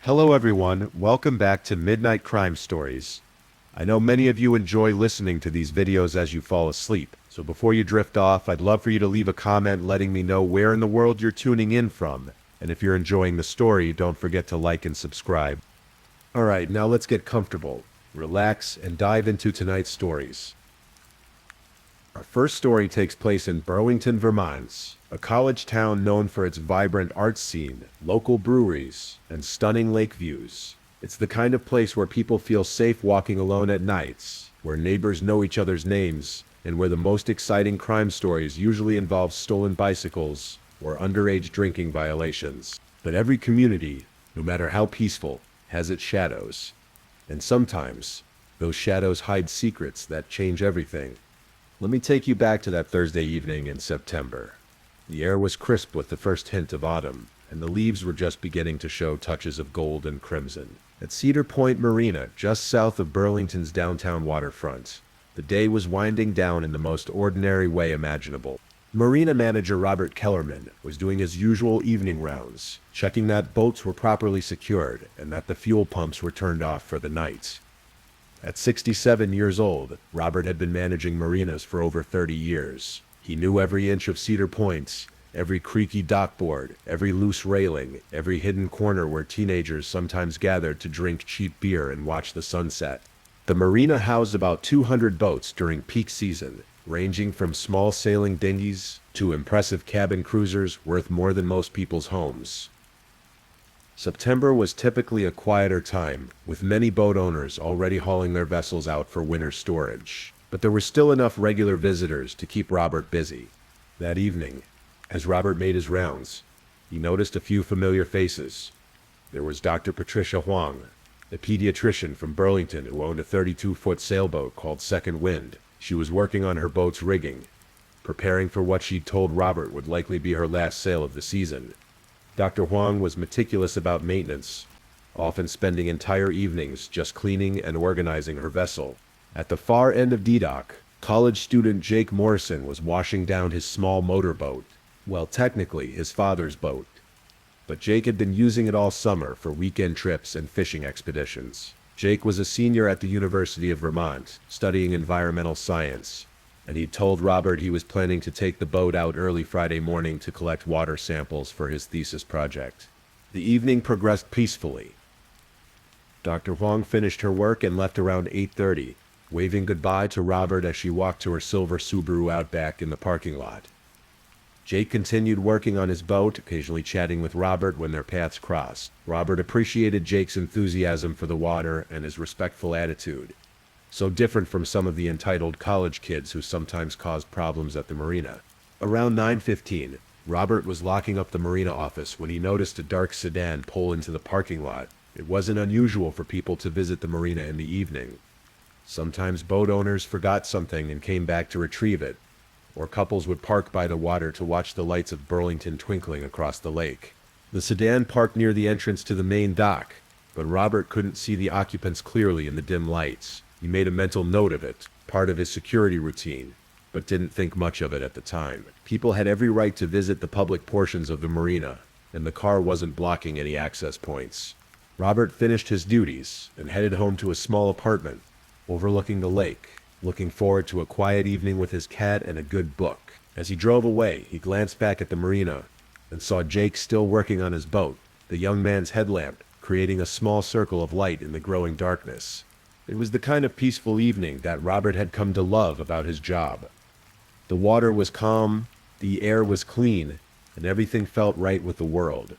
Hello everyone, welcome back to Midnight Crime Stories. I know many of you enjoy listening to these videos as you fall asleep, so before you drift off, I'd love for you to leave a comment letting me know where in the world you're tuning in from, and if you're enjoying the story, don't forget to like and subscribe. Alright, now let's get comfortable, relax, and dive into tonight's stories. Our first story takes place in Burlington, Vermont, a college town known for its vibrant art scene, local breweries, and stunning lake views. It's the kind of place where people feel safe walking alone at nights, where neighbors know each other's names, and where the most exciting crime stories usually involve stolen bicycles or underage drinking violations. But every community, no matter how peaceful, has its shadows. And sometimes, those shadows hide secrets that change everything. Let me take you back to that Thursday evening in September. The air was crisp with the first hint of autumn, and the leaves were just beginning to show touches of gold and crimson. At Cedar Point Marina, just south of Burlington's downtown waterfront, the day was winding down in the most ordinary way imaginable. Marina manager Robert Kellerman was doing his usual evening rounds, checking that boats were properly secured and that the fuel pumps were turned off for the night. At 67 years old, Robert had been managing marinas for over 30 years. He knew every inch of Cedar Point, every creaky dockboard, every loose railing, every hidden corner where teenagers sometimes gathered to drink cheap beer and watch the sunset. The marina housed about 200 boats during peak season, ranging from small sailing dinghies to impressive cabin cruisers worth more than most people's homes. September was typically a quieter time, with many boat owners already hauling their vessels out for winter storage. But there were still enough regular visitors to keep Robert busy. That evening, as Robert made his rounds, he noticed a few familiar faces. There was Dr. Patricia Huang, a pediatrician from Burlington who owned a 32-foot sailboat called Second Wind. She was working on her boat's rigging, preparing for what she'd told Robert would likely be her last sail of the season. Dr. Huang was meticulous about maintenance, often spending entire evenings just cleaning and organizing her vessel. At the far end of D-Dock, college student Jake Morrison was washing down his small motorboat. Well, technically his father's boat. But Jake had been using it all summer for weekend trips and fishing expeditions. Jake was a senior at the University of Vermont, studying environmental science, and he'd told Robert he was planning to take the boat out early Friday morning to collect water samples for his thesis project. The evening progressed peacefully. Dr. Huang finished her work and left around 8:30, waving goodbye to Robert as she walked to her silver Subaru out back in the parking lot. Jake continued working on his boat, occasionally chatting with Robert when their paths crossed. Robert appreciated Jake's enthusiasm for the water and his respectful attitude, so different from some of the entitled college kids who sometimes caused problems at the marina. Around 9:15, Robert was locking up the marina office when he noticed a dark sedan pull into the parking lot. It wasn't unusual for people to visit the marina in the evening. Sometimes boat owners forgot something and came back to retrieve it, or couples would park by the water to watch the lights of Burlington twinkling across the lake. The sedan parked near the entrance to the main dock, but Robert couldn't see the occupants clearly in the dim lights. He made a mental note of it, part of his security routine, but didn't think much of it at the time. People had every right to visit the public portions of the marina, and the car wasn't blocking any access points. Robert finished his duties and headed home to a small apartment overlooking the lake, looking forward to a quiet evening with his cat and a good book. As he drove away, he glanced back at the marina and saw Jake still working on his boat, the young man's headlamp creating a small circle of light in the growing darkness. It was the kind of peaceful evening that Robert had come to love about his job. The water was calm, the air was clean, and everything felt right with the world.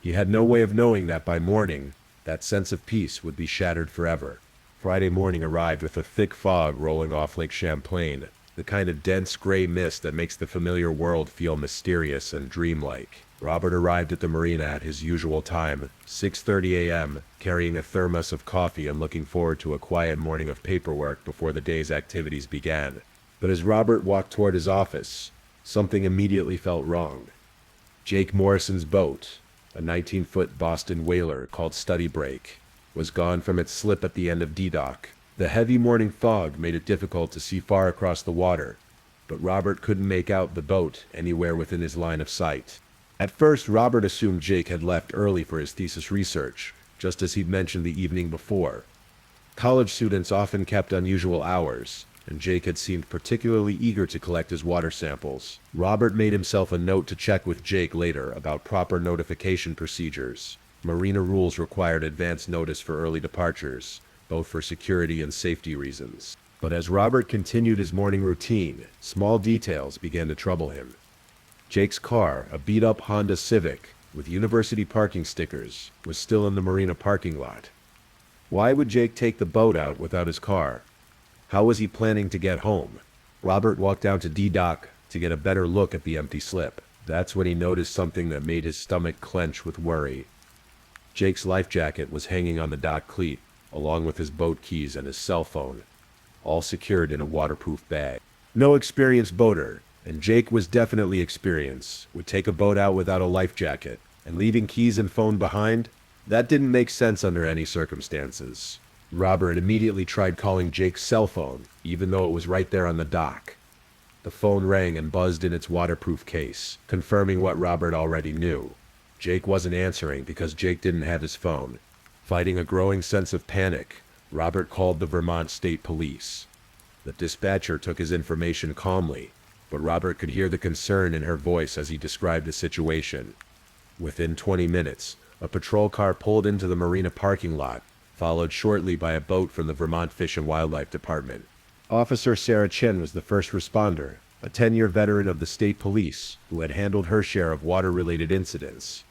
He had no way of knowing that by morning, that sense of peace would be shattered forever. Friday morning arrived with a thick fog rolling off Lake Champlain, the kind of dense gray mist that makes the familiar world feel mysterious and dreamlike. Robert arrived at the marina at his usual time, 6:30 a.m., carrying a thermos of coffee and looking forward to a quiet morning of paperwork before the day's activities began. But as Robert walked toward his office, something immediately felt wrong. Jake Morrison's boat, a 19-foot Boston whaler called Study Break, was gone from its slip at the end of D-Dock. The heavy morning fog made it difficult to see far across the water, but Robert couldn't make out the boat anywhere within his line of sight. At first, Robert assumed Jake had left early for his thesis research, just as he'd mentioned the evening before. College students often kept unusual hours, and Jake had seemed particularly eager to collect his water samples. Robert made himself a note to check with Jake later about proper notification procedures. Marina rules required advance notice for early departures, both for security and safety reasons. But as Robert continued his morning routine, small details began to trouble him. Jake's car, a beat-up Honda Civic with university parking stickers, was still in the marina parking lot. Why would Jake take the boat out without his car? How was he planning to get home? Robert walked down to D-Dock to get a better look at the empty slip. That's when he noticed something that made his stomach clench with worry. Jake's life jacket was hanging on the dock cleat, along with his boat keys and his cell phone, all secured in a waterproof bag. No experienced boater, and Jake was definitely experienced, would take a boat out without a life jacket, and leaving keys and phone behind? That didn't make sense under any circumstances. Robert immediately tried calling Jake's cell phone, even though it was right there on the dock. The phone rang and buzzed in its waterproof case, confirming what Robert already knew. Jake wasn't answering because Jake didn't have his phone. Fighting a growing sense of panic, Robert called the Vermont State Police. The dispatcher took his information calmly, but Robert could hear the concern in her voice as he described the situation. Within 20 minutes, a patrol car pulled into the marina parking lot, followed shortly by a boat from the Vermont Fish and Wildlife Department. Officer Sarah Chen was the first responder, a 10-year veteran of the state police who had handled her share of water-related incidents.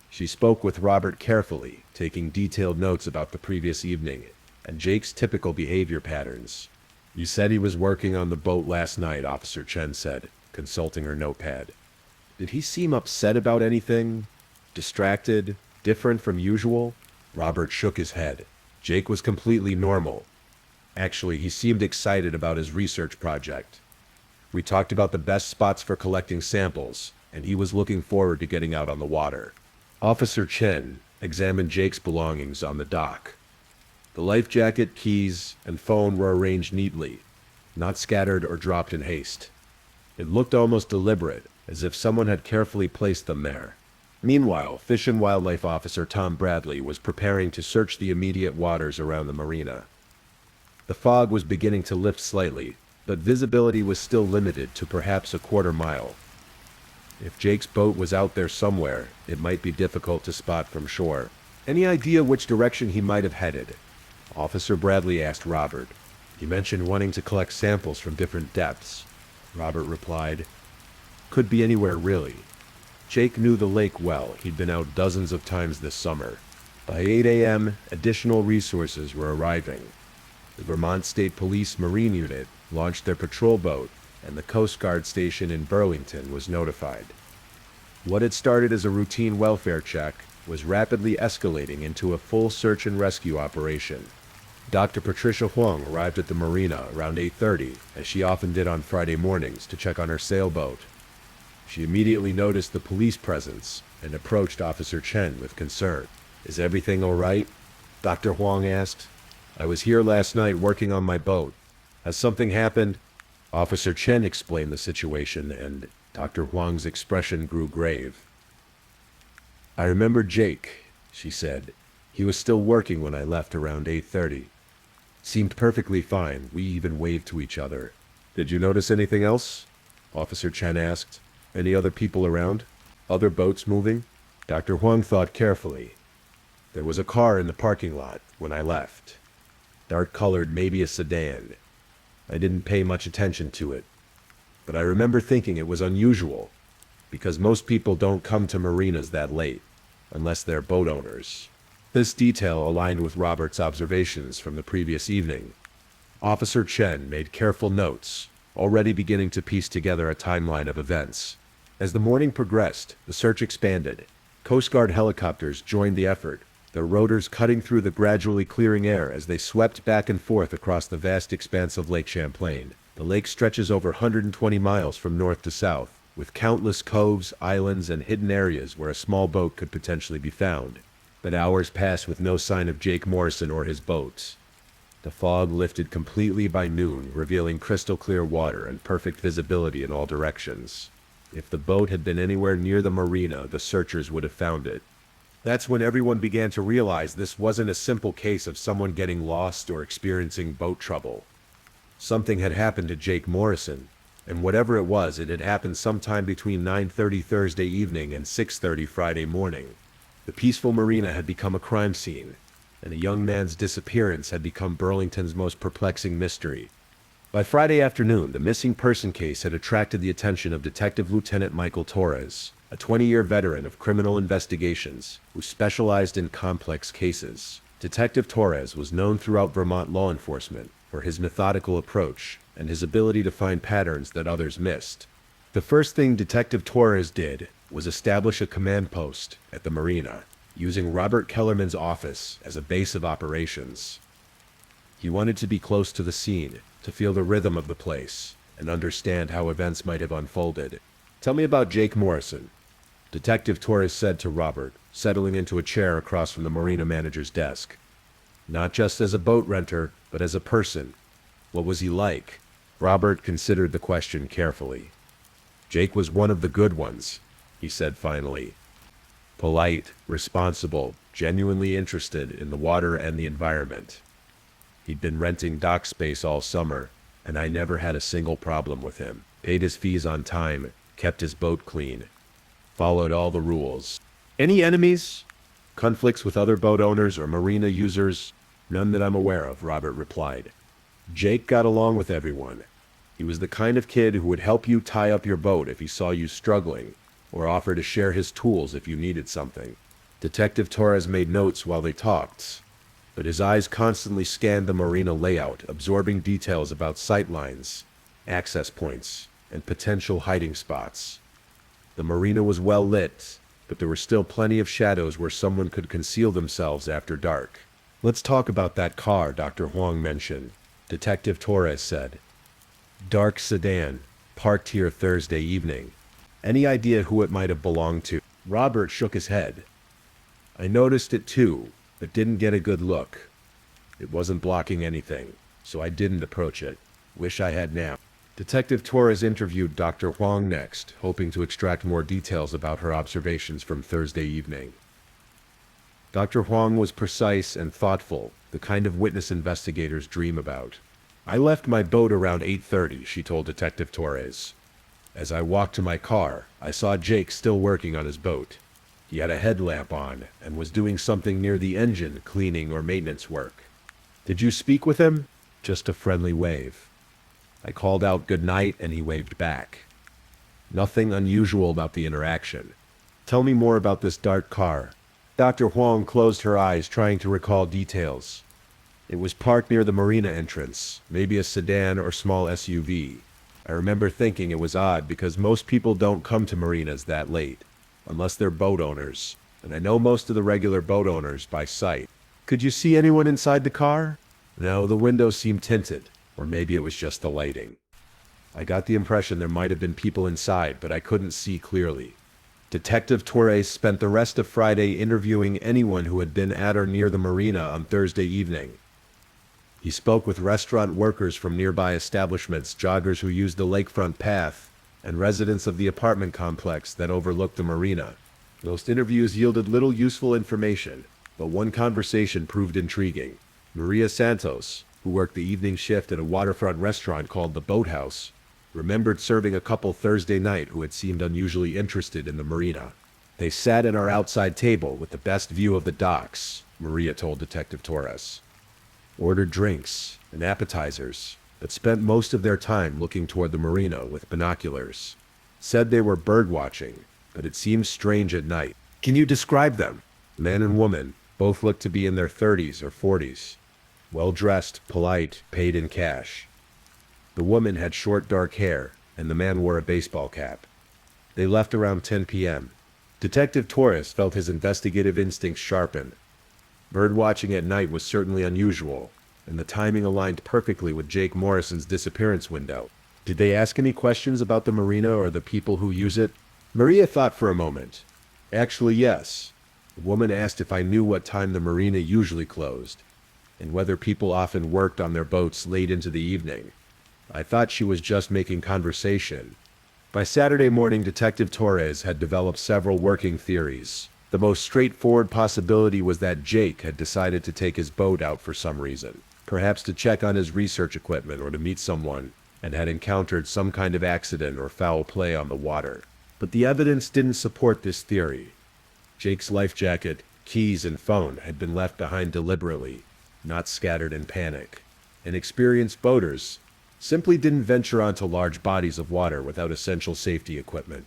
She spoke with Robert carefully, taking detailed notes about the previous evening and Jake's typical behavior patterns. "You said he was working on the boat last night," Officer Chen said, consulting her notepad. "Did he seem upset about anything? Distracted? Different from usual?" Robert shook his head. Jake was completely normal. Actually, he seemed excited about his research project. We talked about the best spots for collecting samples, and he was looking forward to getting out on the water. Officer Chen examined Jake's belongings on the dock. The life jacket, keys, and phone were arranged neatly, not scattered or dropped in haste. It looked almost deliberate, as if someone had carefully placed them there. Meanwhile, Fish and Wildlife Officer Tom Bradley was preparing to search the immediate waters around the marina. The fog was beginning to lift slightly, but visibility was still limited to perhaps a quarter-mile. If Jake's boat was out there somewhere, it might be difficult to spot from shore. "Any idea which direction he might have headed?" Officer Bradley asked Robert. "He mentioned wanting to collect samples from different depths," Robert replied. "Could be anywhere, really." Jake knew the lake well. He'd been out dozens of times this summer. By 8 a.m., additional resources were arriving. The Vermont State Police Marine Unit launched their patrol boat, and the Coast Guard station in Burlington was notified. What had started as a routine welfare check was rapidly escalating into a full search and rescue operation. Dr. Patricia Huang arrived at the marina around 8:30, as she often did on Friday mornings, to check on her sailboat. She immediately noticed the police presence and approached Officer Chen with concern. "Is everything all right?" Dr. Huang asked. "I was here last night working on my boat. Has something happened?" Officer Chen explained the situation, and Dr. Huang's expression grew grave. "I remember Jake," she said. "He was still working when I left around 8:30. Seemed perfectly fine. We even waved to each other." "Did you notice anything else?" Officer Chen asked. "Any other people around? Other boats moving?" Dr. Huang thought carefully. "There was a car in the parking lot when I left. Dark-colored, maybe a sedan. I didn't pay much attention to it. But I remember thinking it was unusual, because most people don't come to marinas that late, unless they're boat owners." This detail aligned with Robert's observations from the previous evening. Officer Chen made careful notes, already beginning to piece together a timeline of events. As the morning progressed, the search expanded. Coast Guard helicopters joined the effort, their rotors cutting through the gradually clearing air as they swept back and forth across the vast expanse of Lake Champlain. The lake stretches over 120 miles from north to south, with countless coves, islands, and hidden areas where a small boat could potentially be found. But hours passed with no sign of Jake Morrison or his boats. The fog lifted completely by noon, revealing crystal clear water and perfect visibility in all directions. If the boat had been anywhere near the marina, the searchers would have found it. That's when everyone began to realize this wasn't a simple case of someone getting lost or experiencing boat trouble. Something had happened to Jake Morrison, and whatever it was, it had happened sometime between 9:30 Thursday evening and 6:30 Friday morning. The peaceful marina had become a crime scene, and a young man's disappearance had become Burlington's most perplexing mystery. By Friday afternoon, the missing person case had attracted the attention of Detective Lieutenant Michael Torres, a 20-year veteran of criminal investigations who specialized in complex cases. Detective Torres was known throughout Vermont law enforcement for his methodical approach and his ability to find patterns that others missed. The first thing Detective Torres did was establish a command post at the marina, using Robert Kellerman's office as a base of operations. He wanted to be close to the scene, to feel the rhythm of the place, and understand how events might have unfolded. "Tell me about Jake Morrison," Detective Torres said to Robert, settling into a chair across from the marina manager's desk. "Not just as a boat renter, but as a person. What was he like?" Robert considered the question carefully. "Jake was one of the good ones," he said finally. "Polite, responsible, genuinely interested in the water and the environment. He'd been renting dock space all summer, and I never had a single problem with him. Paid his fees on time, kept his boat clean, followed all the rules." "Any enemies? Conflicts with other boat owners or marina users?" "None that I'm aware of," Robert replied. "Jake got along with everyone. He was the kind of kid who would help you tie up your boat if he saw you struggling, or offer to share his tools if you needed something." Detective Torres made notes while they talked, but his eyes constantly scanned the marina layout, absorbing details about sightlines, access points, and potential hiding spots. The marina was well lit, but there were still plenty of shadows where someone could conceal themselves after dark. "Let's talk about that car Dr. Huang mentioned," Detective Torres said. "Dark sedan, parked here Thursday evening. Any idea who it might have belonged to?" Robert shook his head. "I noticed it too, but didn't get a good look. It wasn't blocking anything, so I didn't approach it. Wish I had now." Detective Torres interviewed Dr. Huang next, hoping to extract more details about her observations from Thursday evening. Dr. Huang was precise and thoughtful, the kind of witness investigators dream about. "I left my boat around 8:30, she told Detective Torres. "As I walked to my car, I saw Jake still working on his boat. He had a headlamp on and was doing something near the engine, cleaning or maintenance work." "Did you speak with him?" "Just a friendly wave. I called out good night and he waved back. Nothing unusual about the interaction." "Tell me more about this dark car." Dr. Huang closed her eyes, trying to recall details. "It was parked near the marina entrance, maybe a sedan or small SUV. I remember thinking it was odd because most people don't come to marinas that late, unless they're boat owners, and I know most of the regular boat owners by sight." "Could you see anyone inside the car?" "No, the windows seemed tinted, or maybe it was just the lighting. I got the impression there might have been people inside, but I couldn't see clearly." Detective Torres spent the rest of Friday interviewing anyone who had been at or near the marina on Thursday evening. He spoke with restaurant workers from nearby establishments, joggers who used the lakefront path, and residents of the apartment complex that overlooked the marina. Most interviews yielded little useful information, but one conversation proved intriguing. Maria Santos, who worked the evening shift at a waterfront restaurant called the Boathouse, remembered serving a couple Thursday night who had seemed unusually interested in the marina. "They sat at our outside table with the best view of the docks," Maria told Detective Torres. "Ordered drinks and appetizers, but spent most of their time looking toward the marina with binoculars. Said they were bird watching, but it seemed strange at night." "Can you describe them?" "Man and woman, both looked to be in their 30s or 40s. Well-dressed, polite, paid in cash. The woman had short dark hair, and the man wore a baseball cap. They left around 10 p.m. Detective Torres felt his investigative instincts sharpen. Bird watching at night was certainly unusual, and the timing aligned perfectly with Jake Morrison's disappearance window. "Did they ask any questions about the marina or the people who use it?" Maria thought for a moment. "Actually, yes. The woman asked if I knew what time the marina usually closed, and whether people often worked on their boats late into the evening. I thought she was just making conversation, By Saturday morning, Detective Torres had developed several working theories. The most straightforward possibility was that Jake had decided to take his boat out for some reason, perhaps to check on his research equipment or to meet someone, and had encountered some kind of accident or foul play on the water. But the evidence didn't support this theory. Jake's life jacket, keys, and phone had been left behind deliberately, not scattered in panic. And experienced boaters simply didn't venture onto large bodies of water without essential safety equipment.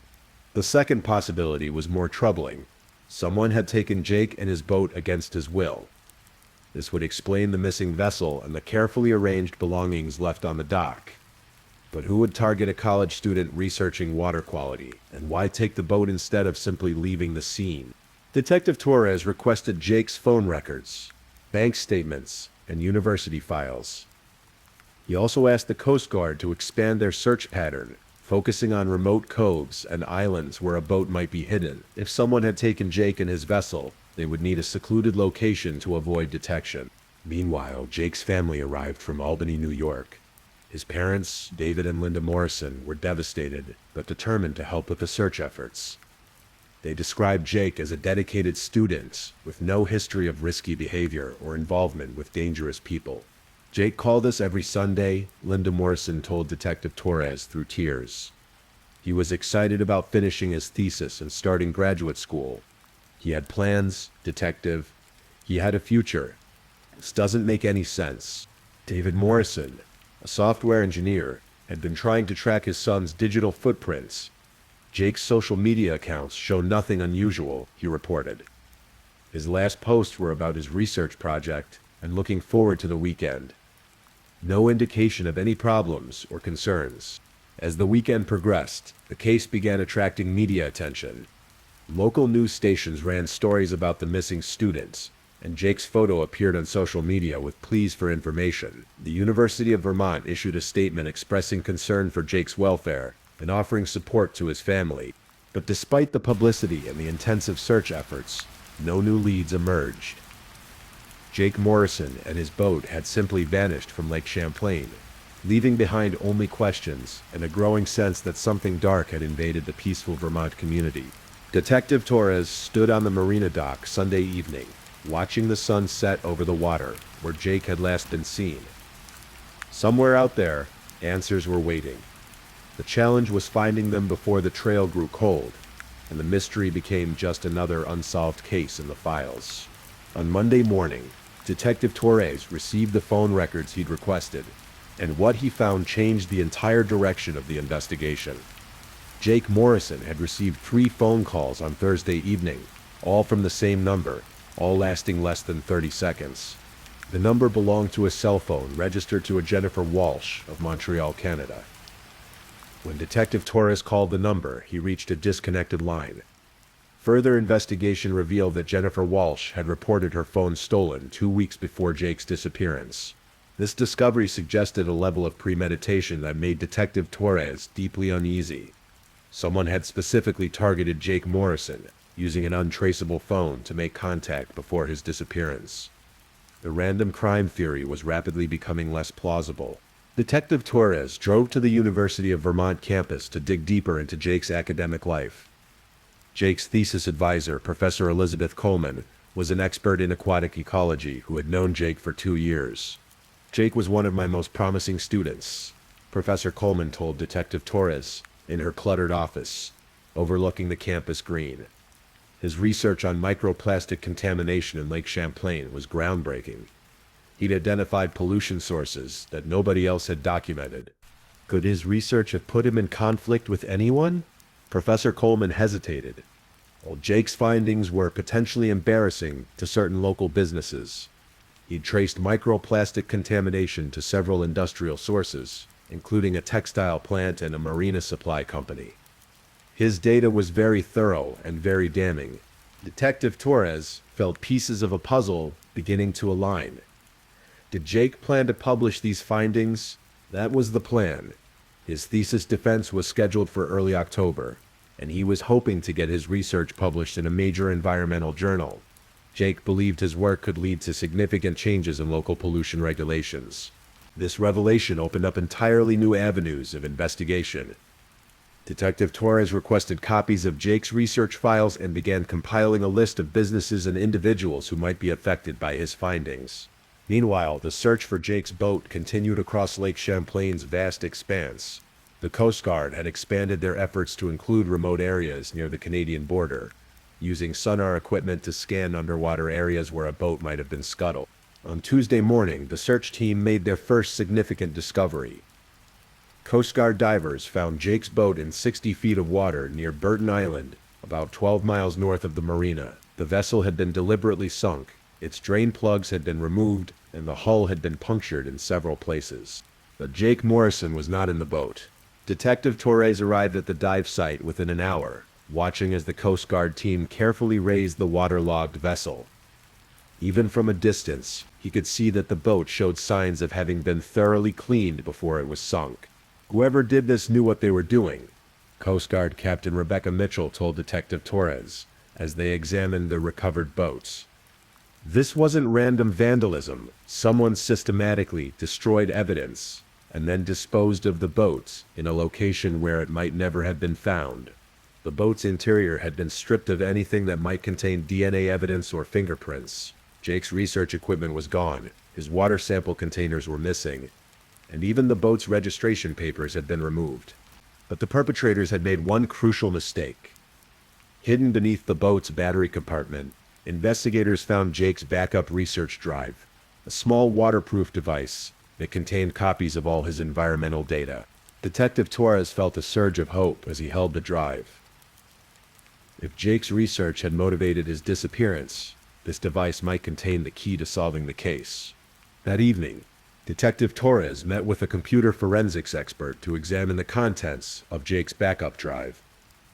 The second possibility was more troubling. Someone had taken Jake and his boat against his will. This would explain the missing vessel and the carefully arranged belongings left on the dock. But who would target a college student researching water quality, and why take the boat instead of simply leaving the scene? Detective Torres requested Jake's phone records, bank statements, and university files. He also asked the Coast Guard to expand their search pattern, focusing on remote coves and islands where a boat might be hidden. If someone had taken Jake and his vessel, they would need a secluded location to avoid detection. Meanwhile, Jake's family arrived from Albany, New York. His parents, David and Linda Morrison, were devastated, but determined to help with the search efforts. They described Jake as a dedicated student with no history of risky behavior or involvement with dangerous people. Jake called us every Sunday, Linda Morrison told Detective Torres through tears. He was excited about finishing his thesis and starting graduate school. He had plans, detective. He had a future. This doesn't make any sense. David Morrison, a software engineer, had been trying to track his son's digital footprints. Jake's social media accounts show nothing unusual, he reported. His last posts were about his research project and looking forward to the weekend. No indication of any problems or concerns. As the weekend progressed, the case began attracting media attention. Local news stations ran stories about the missing students, and Jake's photo appeared on social media with pleas for information. The University of Vermont issued a statement expressing concern for Jake's welfare and offering support to his family. But despite the publicity and the intensive search efforts, no new leads emerged. Jake Morrison and his boat had simply vanished from Lake Champlain, leaving behind only questions and a growing sense that something dark had invaded the peaceful Vermont community. Detective Torres stood on the marina dock Sunday evening, watching the sun set over the water where Jake had last been seen. Somewhere out there, answers were waiting. The challenge was finding them before the trail grew cold, and the mystery became just another unsolved case in the files. On Monday morning, Detective Torres received the phone records he'd requested, and what he found changed the entire direction of the investigation. Jake Morrison had received 3 phone calls on Thursday evening, all from the same number, all lasting less than 30 seconds. The number belonged to a cell phone registered to a Jennifer Walsh of Montreal, Canada. When Detective Torres called the number, he reached a disconnected line. Further investigation revealed that Jennifer Walsh had reported her phone stolen 2 weeks before Jake's disappearance. This discovery suggested a level of premeditation that made Detective Torres deeply uneasy. Someone had specifically targeted Jake Morrison, using an untraceable phone to make contact before his disappearance. The random crime theory was rapidly becoming less plausible. Detective Torres drove to the University of Vermont campus to dig deeper into Jake's academic life. Jake's thesis advisor, Professor Elizabeth Coleman, was an expert in aquatic ecology who had known Jake for 2 years. Jake was one of my most promising students, Professor Coleman told Detective Torres in her cluttered office, overlooking the campus green. His research on microplastic contamination in Lake Champlain was groundbreaking. He'd identified pollution sources that nobody else had documented. Could his research have put him in conflict with anyone? Professor Coleman hesitated. While Jake's findings were potentially embarrassing to certain local businesses, he'd traced microplastic contamination to several industrial sources, including a textile plant and a marina supply company. His data was very thorough and very damning. Detective Torres felt pieces of a puzzle beginning to align. Did Jake plan to publish these findings? That was the plan. His thesis defense was scheduled for early October, and he was hoping to get his research published in a major environmental journal. Jake believed his work could lead to significant changes in local pollution regulations. This revelation opened up entirely new avenues of investigation. Detective Torres requested copies of Jake's research files and began compiling a list of businesses and individuals who might be affected by his findings. Meanwhile, the search for Jake's boat continued across Lake Champlain's vast expanse. The Coast Guard had expanded their efforts to include remote areas near the Canadian border, using sonar equipment to scan underwater areas where a boat might have been scuttled. On Tuesday morning, the search team made their first significant discovery. Coast Guard divers found Jake's boat in 60 feet of water near Burton Island, about 12 miles north of the marina. The vessel had been deliberately sunk, its drain plugs had been removed, and the hull had been punctured in several places. But Jake Morrison was not in the boat. Detective Torres arrived at the dive site within an hour, watching as the Coast Guard team carefully raised the waterlogged vessel. Even from a distance, he could see that the boat showed signs of having been thoroughly cleaned before it was sunk. Whoever did this knew what they were doing, Coast Guard Captain Rebecca Mitchell told Detective Torres as they examined the recovered boats. This wasn't random vandalism. Someone systematically destroyed evidence and then disposed of the boats in a location where it might never have been found. The boat's interior had been stripped of anything that might contain DNA evidence or fingerprints. Jake's research equipment was gone, his water sample containers were missing, and even the boat's registration papers had been removed. But the perpetrators had made one crucial mistake. Hidden beneath the boat's battery compartment, investigators found Jake's backup research drive, a small waterproof device that contained copies of all his environmental data. Detective Torres felt a surge of hope as he held the drive. If Jake's research had motivated his disappearance, this device might contain the key to solving the case. That evening, Detective Torres met with a computer forensics expert to examine the contents of Jake's backup drive.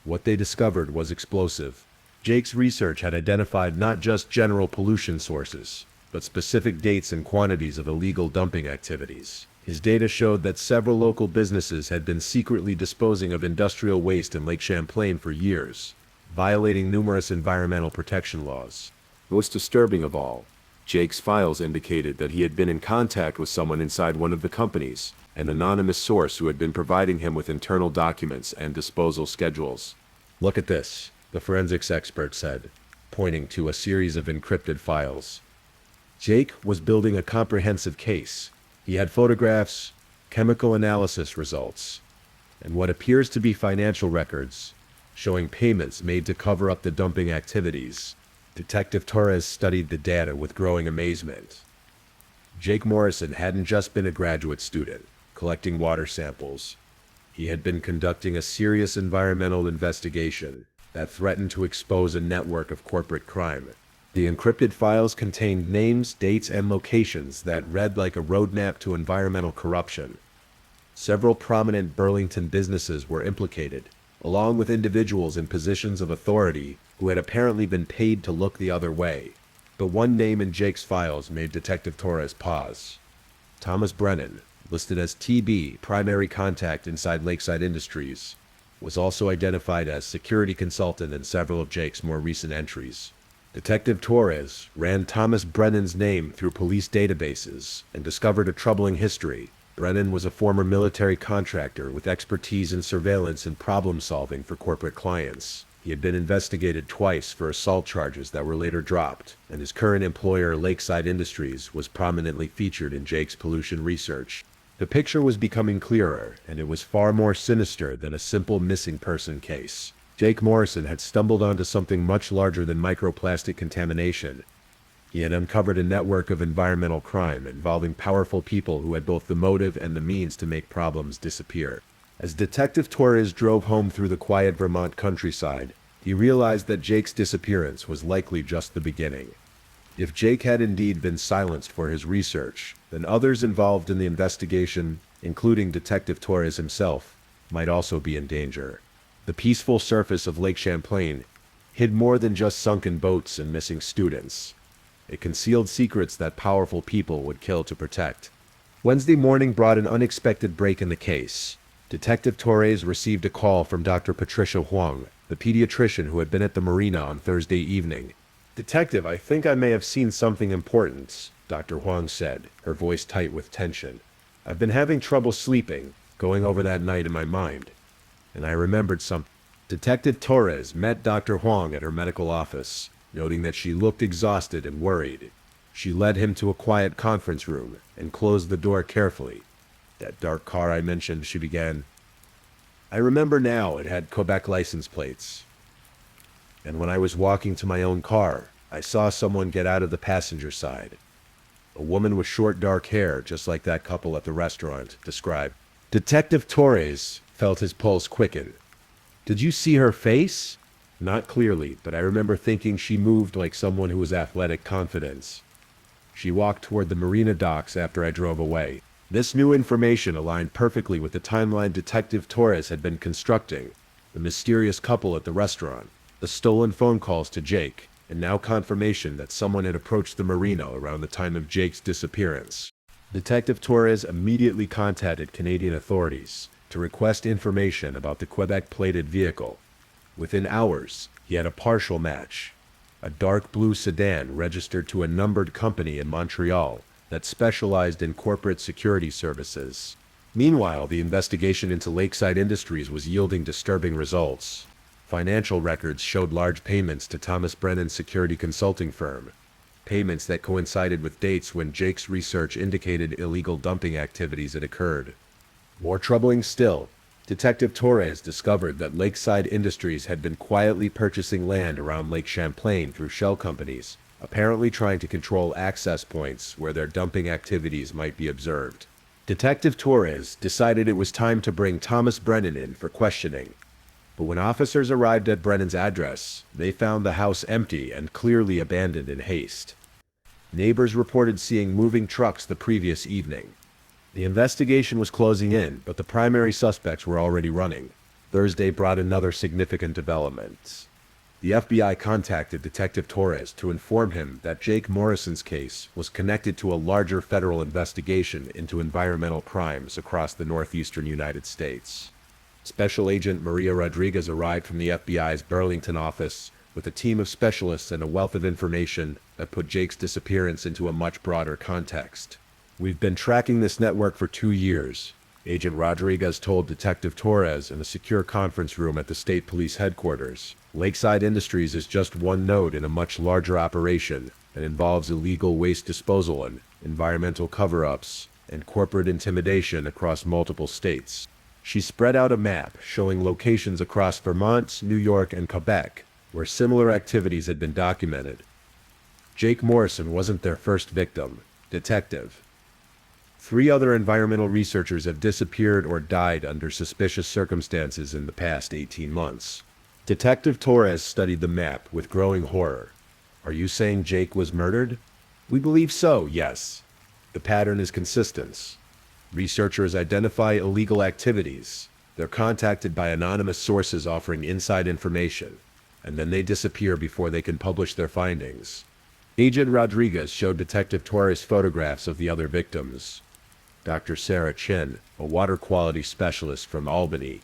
What they discovered was explosive. Jake's research had identified not just general pollution sources, but specific dates and quantities of illegal dumping activities. His data showed that several local businesses had been secretly disposing of industrial waste in Lake Champlain for years, violating numerous environmental protection laws. Most disturbing of all, Jake's files indicated that he had been in contact with someone inside one of the companies, an anonymous source who had been providing him with internal documents and disposal schedules. "Look at this," the forensics expert said, pointing to a series of encrypted files. Jake was building a comprehensive case. He had photographs, chemical analysis results, and what appears to be financial records, showing payments made to cover up the dumping activities. Detective Torres studied the data with growing amazement. Jake Morrison hadn't just been a graduate student, collecting water samples. He had been conducting a serious environmental investigation that threatened to expose a network of corporate crime. The encrypted files contained names, dates, and locations that read like a roadmap to environmental corruption. Several prominent Burlington businesses were implicated, along with individuals in positions of authority who had apparently been paid to look the other way. But one name in Jake's files made Detective Torres pause. Thomas Brennan, listed as TB, primary contact inside Lakeside Industries, was also identified as security consultant in several of Jake's more recent entries. Detective Torres ran Thomas Brennan's name through police databases and discovered a troubling history. Brennan was a former military contractor with expertise in surveillance and problem-solving for corporate clients. He had been investigated twice for assault charges that were later dropped, and his current employer, Lakeside Industries, was prominently featured in Jake's pollution research. The picture was becoming clearer, and it was far more sinister than a simple missing person case. Jake Morrison had stumbled onto something much larger than microplastic contamination. He had uncovered a network of environmental crime involving powerful people who had both the motive and the means to make problems disappear. As Detective Torres drove home through the quiet Vermont countryside, he realized that Jake's disappearance was likely just the beginning. If Jake had indeed been silenced for his research, then others involved in the investigation, including Detective Torres himself, might also be in danger. The peaceful surface of Lake Champlain hid more than just sunken boats and missing students. It concealed secrets that powerful people would kill to protect. Wednesday morning brought an unexpected break in the case. Detective Torres received a call from Dr. Patricia Huang, the pediatrician who had been at the marina on Thursday evening. "Detective, I think I may have seen something important," Dr. Huang said, her voice tight with tension. "I've been having trouble sleeping, going over that night in my mind." And I remembered something. Detective Torres met Dr. Huang at her medical office, noting that she looked exhausted and worried. She led him to a quiet conference room and closed the door carefully. "That dark car I mentioned," she began. "I remember now, it had Quebec license plates. And when I was walking to my own car, I saw someone get out of the passenger side. A woman with short dark hair, just like that couple at the restaurant described." Detective Torres felt his pulse quicken. "Did you see her face?" "Not clearly, but I remember thinking she moved like someone who was athletic confidence. She walked toward the marina docks after I drove away." This new information aligned perfectly with the timeline Detective Torres had been constructing. The mysterious couple at the restaurant, the stolen phone calls to Jake, and now confirmation that someone had approached the marina around the time of Jake's disappearance. Detective Torres immediately contacted Canadian authorities to request information about the Quebec-plated vehicle. Within hours, he had a partial match: a dark blue sedan registered to a numbered company in Montreal that specialized in corporate security services. Meanwhile, the investigation into Lakeside Industries was yielding disturbing results. Financial records showed large payments to Thomas Brennan's security consulting firm, payments that coincided with dates when Jake's research indicated illegal dumping activities had occurred. More troubling still, Detective Torres discovered that Lakeside Industries had been quietly purchasing land around Lake Champlain through shell companies, apparently trying to control access points where their dumping activities might be observed. Detective Torres decided it was time to bring Thomas Brennan in for questioning. But when officers arrived at Brennan's address, they found the house empty and clearly abandoned in haste. Neighbors reported seeing moving trucks the previous evening. The investigation was closing in, but the primary suspects were already running. Thursday brought another significant development. The FBI contacted Detective Torres to inform him that Jake Morrison's case was connected to a larger federal investigation into environmental crimes across the northeastern United States. Special Agent Maria Rodriguez arrived from the FBI's Burlington office with a team of specialists and a wealth of information that put Jake's disappearance into a much broader context. "We've been tracking this network for 2 years," Agent Rodriguez told Detective Torres in a secure conference room at the state police headquarters. "Lakeside Industries is just one node in a much larger operation that involves illegal waste disposal and environmental cover-ups and corporate intimidation across multiple states." She spread out a map showing locations across Vermont, New York, and Quebec where similar activities had been documented. Jake Morrison wasn't their first victim, Detective. 3 other environmental researchers have disappeared or died under suspicious circumstances in the past 18 months. Detective Torres studied the map with growing horror. "Are you saying Jake was murdered?" "We believe so, yes. The pattern is consistent. Researchers identify illegal activities. They're contacted by anonymous sources offering inside information, and then they disappear before they can publish their findings." Agent Rodriguez showed Detective Torres photographs of the other victims. Dr. Sarah Chin, a water quality specialist from Albany,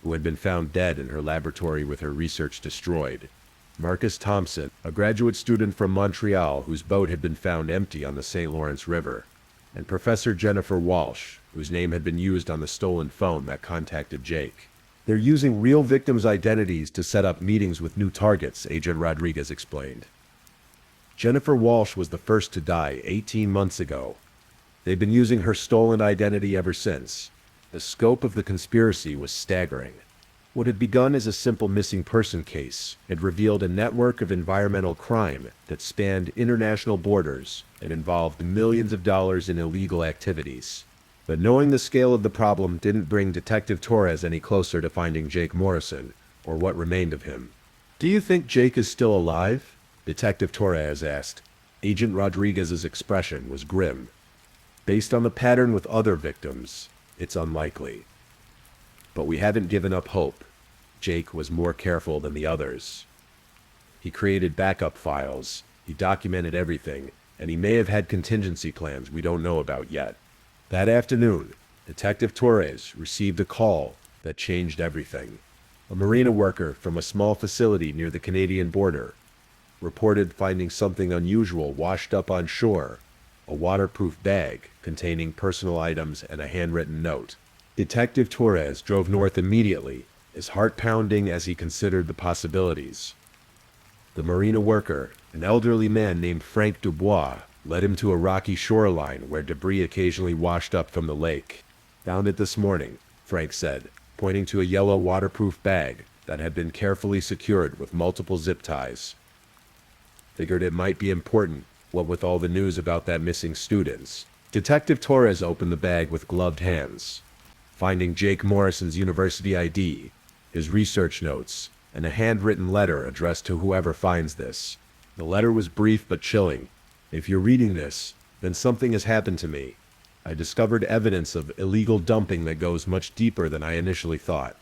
who had been found dead in her laboratory with her research destroyed. Marcus Thompson, a graduate student from Montreal whose boat had been found empty on the St. Lawrence River. And Professor Jennifer Walsh, whose name had been used on the stolen phone that contacted Jake. "They're using real victims' identities to set up meetings with new targets," Agent Rodriguez explained. "Jennifer Walsh was the first to die 18 months ago. They've been using her stolen identity ever since." The scope of the conspiracy was staggering. What had begun as a simple missing person case had revealed a network of environmental crime that spanned international borders and involved millions of dollars in illegal activities. But knowing the scale of the problem didn't bring Detective Torres any closer to finding Jake Morrison, or what remained of him. "Do you think Jake is still alive?" Detective Torres asked. Agent Rodriguez's expression was grim. "Based on the pattern with other victims, it's unlikely. But we haven't given up hope. Jake was more careful than the others. He created backup files, he documented everything, and he may have had contingency plans we don't know about yet." That afternoon, Detective Torres received a call that changed everything. A marina worker from a small facility near the Canadian border reported finding something unusual washed up on shore: a waterproof bag containing personal items and a handwritten note. Detective Torres drove north immediately, his heart pounding as he considered the possibilities. The marina worker, an elderly man named Frank Dubois, led him to a rocky shoreline where debris occasionally washed up from the lake. "Found it this morning," Frank said, pointing to a yellow waterproof bag that had been carefully secured with multiple zip ties. "Figured it might be important, what with all the news about that missing students." Detective Torres opened the bag with gloved hands, finding Jake Morrison's university ID, his research notes, and a handwritten letter addressed to whoever finds this. The letter was brief but chilling. "If you're reading this, then something has happened to me. I discovered evidence of illegal dumping that goes much deeper than I initially thought.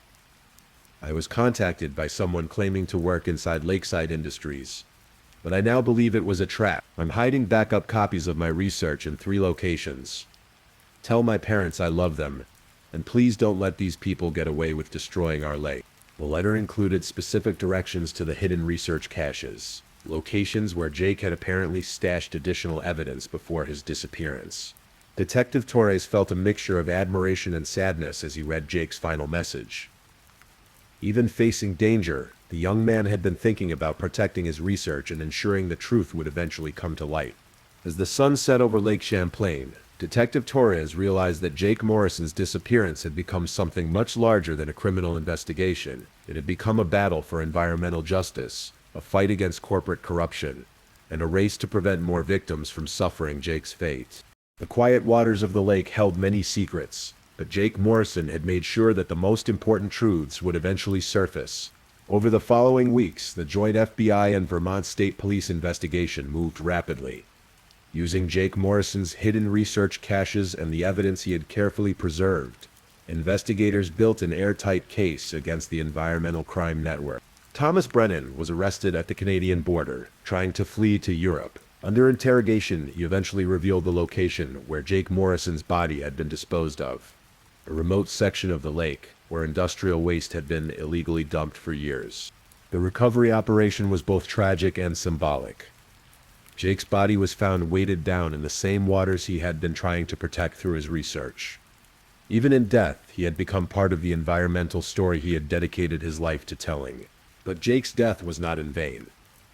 I was contacted by someone claiming to work inside Lakeside Industries, but I now believe it was a trap. I'm hiding backup copies of my research in 3 locations. Tell my parents I love them, and please don't let these people get away with destroying our lake." The letter included specific directions to the hidden research caches, locations where Jake had apparently stashed additional evidence before his disappearance. Detective Torres felt a mixture of admiration and sadness as he read Jake's final message. Even facing danger, the young man had been thinking about protecting his research and ensuring the truth would eventually come to light. As the sun set over Lake Champlain, Detective Torres realized that Jake Morrison's disappearance had become something much larger than a criminal investigation. It had become a battle for environmental justice, a fight against corporate corruption, and a race to prevent more victims from suffering Jake's fate. The quiet waters of the lake held many secrets, but Jake Morrison had made sure that the most important truths would eventually surface. Over the following weeks, the joint FBI and Vermont State Police investigation moved rapidly. Using Jake Morrison's hidden research caches and the evidence he had carefully preserved, investigators built an airtight case against the environmental crime network. Thomas Brennan was arrested at the Canadian border, trying to flee to Europe. Under interrogation, he eventually revealed the location where Jake Morrison's body had been disposed of, a remote section of the lake where industrial waste had been illegally dumped for years. The recovery operation was both tragic and symbolic. Jake's body was found weighted down in the same waters he had been trying to protect through his research. Even in death, he had become part of the environmental story he had dedicated his life to telling. But Jake's death was not in vain.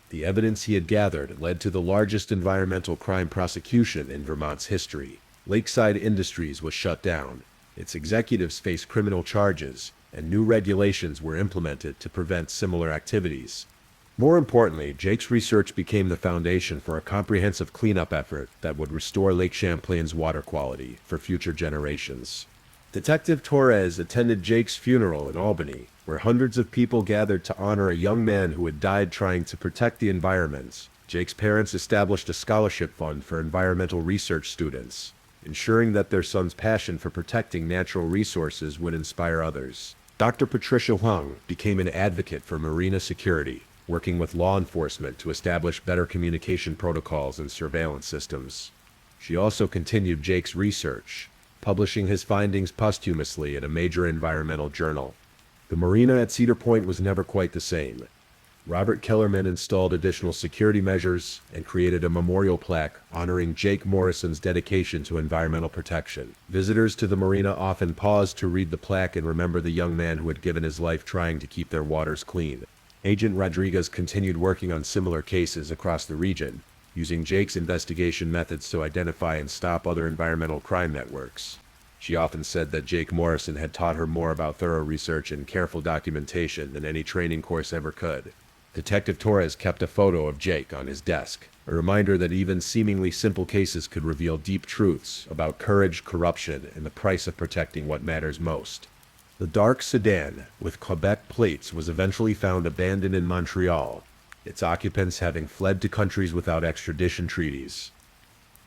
The evidence he had gathered led to the largest environmental crime prosecution in Vermont's history. Lakeside Industries was shut down. Its executives faced criminal charges, and new regulations were implemented to prevent similar activities. More importantly, Jake's research became the foundation for a comprehensive cleanup effort that would restore Lake Champlain's water quality for future generations. Detective Torres attended Jake's funeral in Albany, where hundreds of people gathered to honor a young man who had died trying to protect the environment. Jake's parents established a scholarship fund for environmental research students, ensuring that their son's passion for protecting natural resources would inspire others. Dr. Patricia Huang became an advocate for marina security, working with law enforcement to establish better communication protocols and surveillance systems. She also continued Jake's research, publishing his findings posthumously in a major environmental journal. The marina at Cedar Point was never quite the same. Robert Kellerman installed additional security measures and created a memorial plaque honoring Jake Morrison's dedication to environmental protection. Visitors to the marina often paused to read the plaque and remember the young man who had given his life trying to keep their waters clean. Agent Rodriguez continued working on similar cases across the region, using Jake's investigation methods to identify and stop other environmental crime networks. She often said that Jake Morrison had taught her more about thorough research and careful documentation than any training course ever could. Detective Torres kept a photo of Jake on his desk, a reminder that even seemingly simple cases could reveal deep truths about courage, corruption, and the price of protecting what matters most. The dark sedan with Quebec plates was eventually found abandoned in Montreal, its occupants having fled to countries without extradition treaties.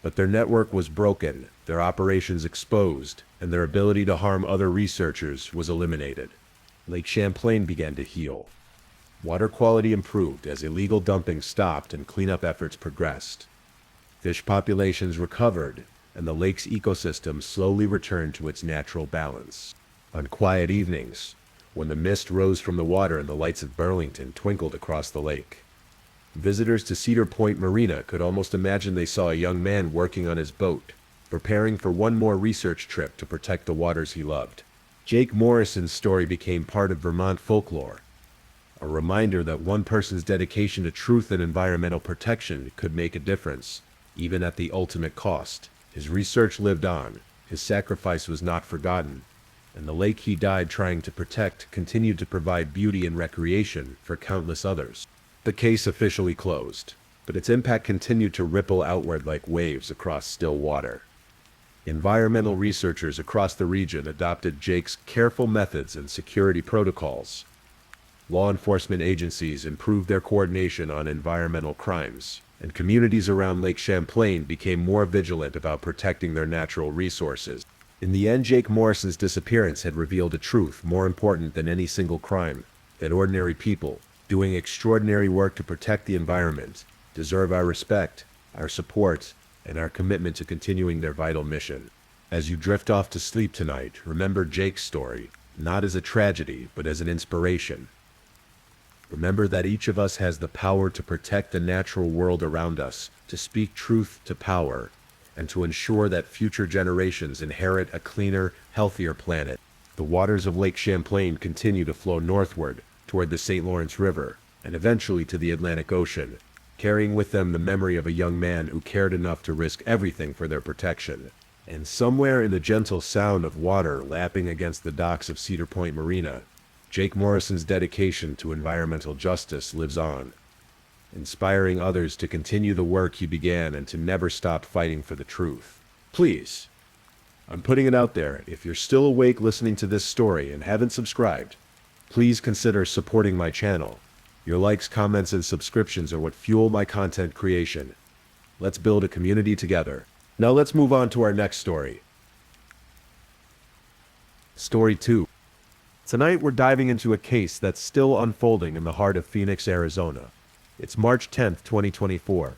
But their network was broken, their operations exposed, and their ability to harm other researchers was eliminated. Lake Champlain began to heal. Water quality improved as illegal dumping stopped and cleanup efforts progressed. Fish populations recovered, and the lake's ecosystem slowly returned to its natural balance. On quiet evenings, when the mist rose from the water and the lights of Burlington twinkled across the lake, visitors to Cedar Point Marina could almost imagine they saw a young man working on his boat, preparing for one more research trip to protect the waters he loved. Jake Morrison's story became part of Vermont folklore, a reminder that one person's dedication to truth and environmental protection could make a difference, even at the ultimate cost. His research lived on, his sacrifice was not forgotten, and the lake he died trying to protect continued to provide beauty and recreation for countless others. The case officially closed, but its impact continued to ripple outward like waves across still water. Environmental researchers across the region adopted Jake's careful methods and security protocols. Law enforcement agencies improved their coordination on environmental crimes, and communities around Lake Champlain became more vigilant about protecting their natural resources. In the end, Jake Morrison's disappearance had revealed a truth more important than any single crime, that ordinary people, doing extraordinary work to protect the environment, deserve our respect, our support, and our commitment to continuing their vital mission. As you drift off to sleep tonight, remember Jake's story, not as a tragedy, but as an inspiration. Remember that each of us has the power to protect the natural world around us, to speak truth to power, and to ensure that future generations inherit a cleaner, healthier planet. The waters of Lake Champlain continue to flow northward, toward the St. Lawrence River, and eventually to the Atlantic Ocean, carrying with them the memory of a young man who cared enough to risk everything for their protection. And somewhere in the gentle sound of water lapping against the docks of Cedar Point Marina, Jake Morrison's dedication to environmental justice lives on, inspiring others to continue the work he began and to never stop fighting for the truth. Please, I'm putting it out there, if you're still awake listening to this story and haven't subscribed, please consider supporting my channel. Your likes, comments, and subscriptions are what fuel my content creation. Let's build a community together. Now let's move on to our next story. Story 2. Tonight we're diving into a case that's still unfolding in the heart of Phoenix, Arizona. It's March 10th, 2024.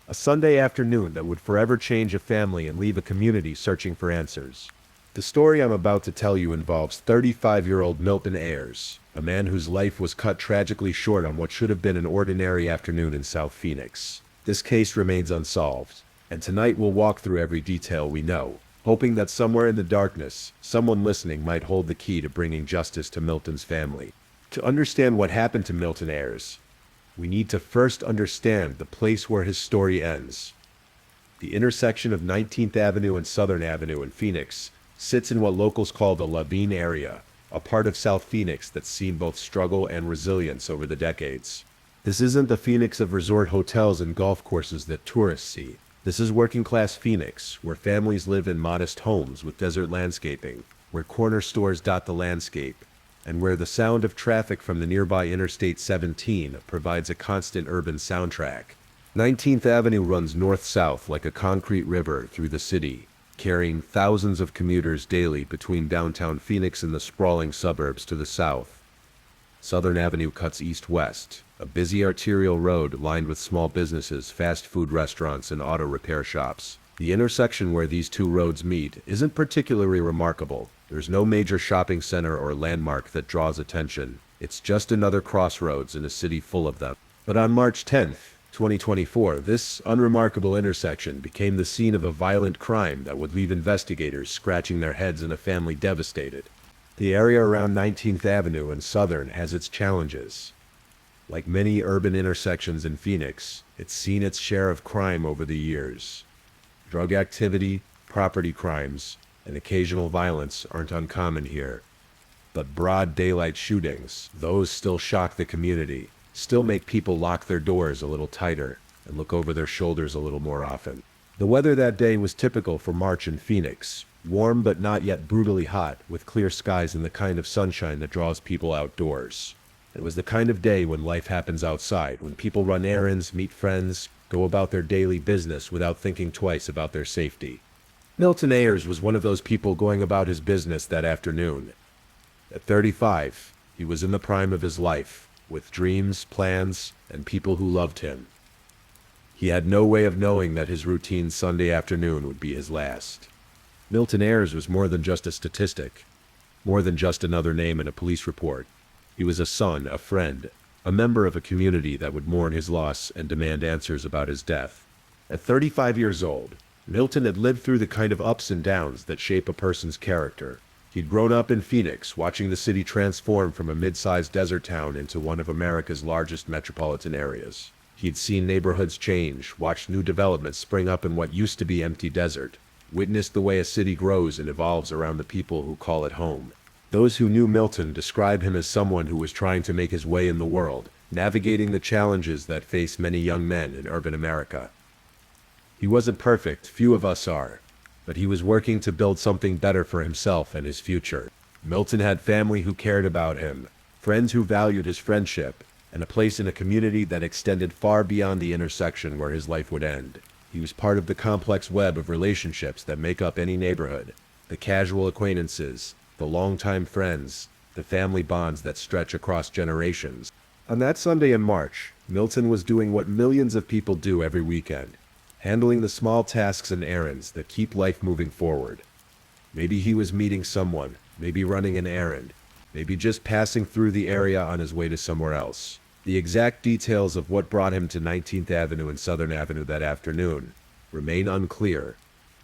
A Sunday afternoon that would forever change a family and leave a community searching for answers. The story I'm about to tell you involves 35-year-old Milton Ayers, a man whose life was cut tragically short on what should have been an ordinary afternoon in South Phoenix. This case remains unsolved, and tonight we'll walk through every detail we know, hoping that somewhere in the darkness, someone listening might hold the key to bringing justice to Milton's family. To understand what happened to Milton Ayers, we need to first understand the place where his story ends. The intersection of 19th Avenue and Southern Avenue in Phoenix sits in what locals call the Lavine area, a part of South Phoenix that's seen both struggle and resilience over the decades. This isn't the Phoenix of resort hotels and golf courses that tourists see. This is working-class Phoenix, where families live in modest homes with desert landscaping, where corner stores dot the landscape, and where the sound of traffic from the nearby Interstate 17 provides a constant urban soundtrack. 19th Avenue runs north-south like a concrete river through the city, carrying thousands of commuters daily between downtown Phoenix and the sprawling suburbs to the south. Southern Avenue cuts east-west, a busy arterial road lined with small businesses, fast food restaurants, and auto repair shops. The intersection where these two roads meet isn't particularly remarkable. There's no major shopping center or landmark that draws attention. It's just another crossroads in a city full of them. But on March 10th, 2024, this unremarkable intersection became the scene of a violent crime that would leave investigators scratching their heads and a family devastated. The area around 19th Avenue and Southern has its challenges. Like many urban intersections in Phoenix, it's seen its share of crime over the years. Drug activity, property crimes, and occasional violence aren't uncommon here. But broad daylight shootings, those still shock the community, still make people lock their doors a little tighter and look over their shoulders a little more often. The weather that day was typical for March in Phoenix. Warm but not yet brutally hot, with clear skies and the kind of sunshine that draws people outdoors. It was the kind of day when life happens outside, when people run errands, meet friends, go about their daily business without thinking twice about their safety. Milton Ayers was one of those people going about his business that afternoon. At 35, he was in the prime of his life, with dreams, plans, and people who loved him. He had no way of knowing that his routine Sunday afternoon would be his last. Milton Ayers was more than just a statistic, more than just another name in a police report. He was a son, a friend, a member of a community that would mourn his loss and demand answers about his death. At 35 years old, Milton had lived through the kind of ups and downs that shape a person's character. He'd grown up in Phoenix, watching the city transform from a mid-sized desert town into one of America's largest metropolitan areas. He'd seen neighborhoods change, watched new developments spring up in what used to be empty desert, witnessed the way a city grows and evolves around the people who call it home. Those who knew Milton describe him as someone who was trying to make his way in the world, navigating the challenges that face many young men in urban America. He wasn't perfect, few of us are, but he was working to build something better for himself and his future. Milton had family who cared about him, friends who valued his friendship, and a place in a community that extended far beyond the intersection where his life would end. He was part of the complex web of relationships that make up any neighborhood, the casual acquaintances, the longtime friends, the family bonds that stretch across generations. On that Sunday in March, Milton was doing what millions of people do every weekend, handling the small tasks and errands that keep life moving forward. Maybe he was meeting someone, maybe running an errand, maybe just passing through the area on his way to somewhere else. The exact details of what brought him to 19th Avenue and Southern Avenue that afternoon remain unclear,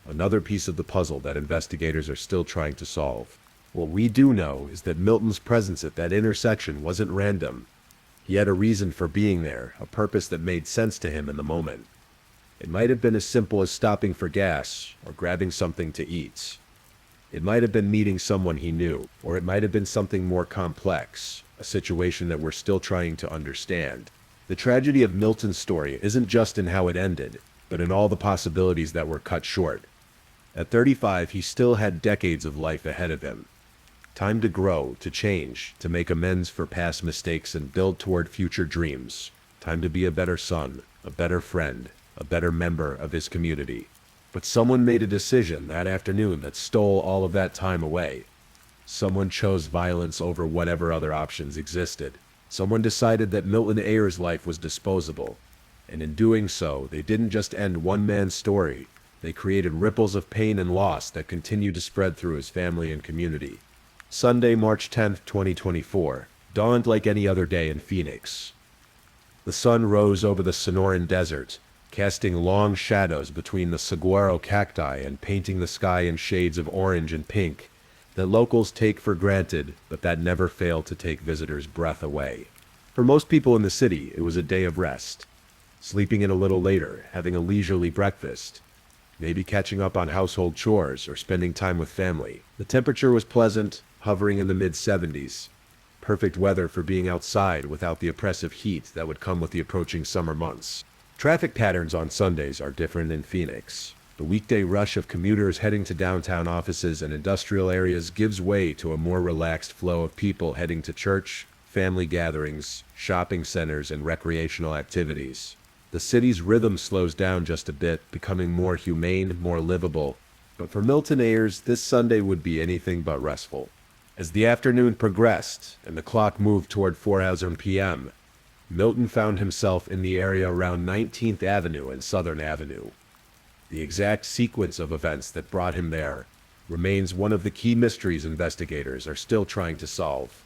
another piece of the puzzle that investigators are still trying to solve. What we do know is that Milton's presence at that intersection wasn't random. He had a reason for being there, a purpose that made sense to him in the moment. It might have been as simple as stopping for gas or grabbing something to eat. It might have been meeting someone he knew, or it might have been something more complex, a situation that we're still trying to understand. The tragedy of Milton's story isn't just in how it ended, but in all the possibilities that were cut short. At 35, he still had decades of life ahead of him. Time to grow, to change, to make amends for past mistakes and build toward future dreams. Time to be a better son, a better friend, a better member of his community. But someone made a decision that afternoon that stole all of that time away. Someone chose violence over whatever other options existed. Someone decided that Milton Ayers' life was disposable. And in doing so, they didn't just end one man's story. They created ripples of pain and loss that continued to spread through his family and community. Sunday, March 10th, 2024, dawned like any other day in Phoenix. The sun rose over the Sonoran Desert, casting long shadows between the saguaro cacti and painting the sky in shades of orange and pink that locals take for granted, but that never fail to take visitors' breath away. For most people in the city, it was a day of rest. Sleeping in a little later, having a leisurely breakfast, maybe catching up on household chores or spending time with family. The temperature was pleasant, hovering in the mid-70s. Perfect weather for being outside without the oppressive heat that would come with the approaching summer months. Traffic patterns on Sundays are different in Phoenix. The weekday rush of commuters heading to downtown offices and industrial areas gives way to a more relaxed flow of people heading to church, family gatherings, shopping centers, and recreational activities. The city's rhythm slows down just a bit, becoming more humane, more livable. But for Milton Ayers, this Sunday would be anything but restful. As the afternoon progressed and the clock moved toward 4:00 p.m., Milton found himself in the area around 19th Avenue and Southern Avenue. The exact sequence of events that brought him there remains one of the key mysteries investigators are still trying to solve.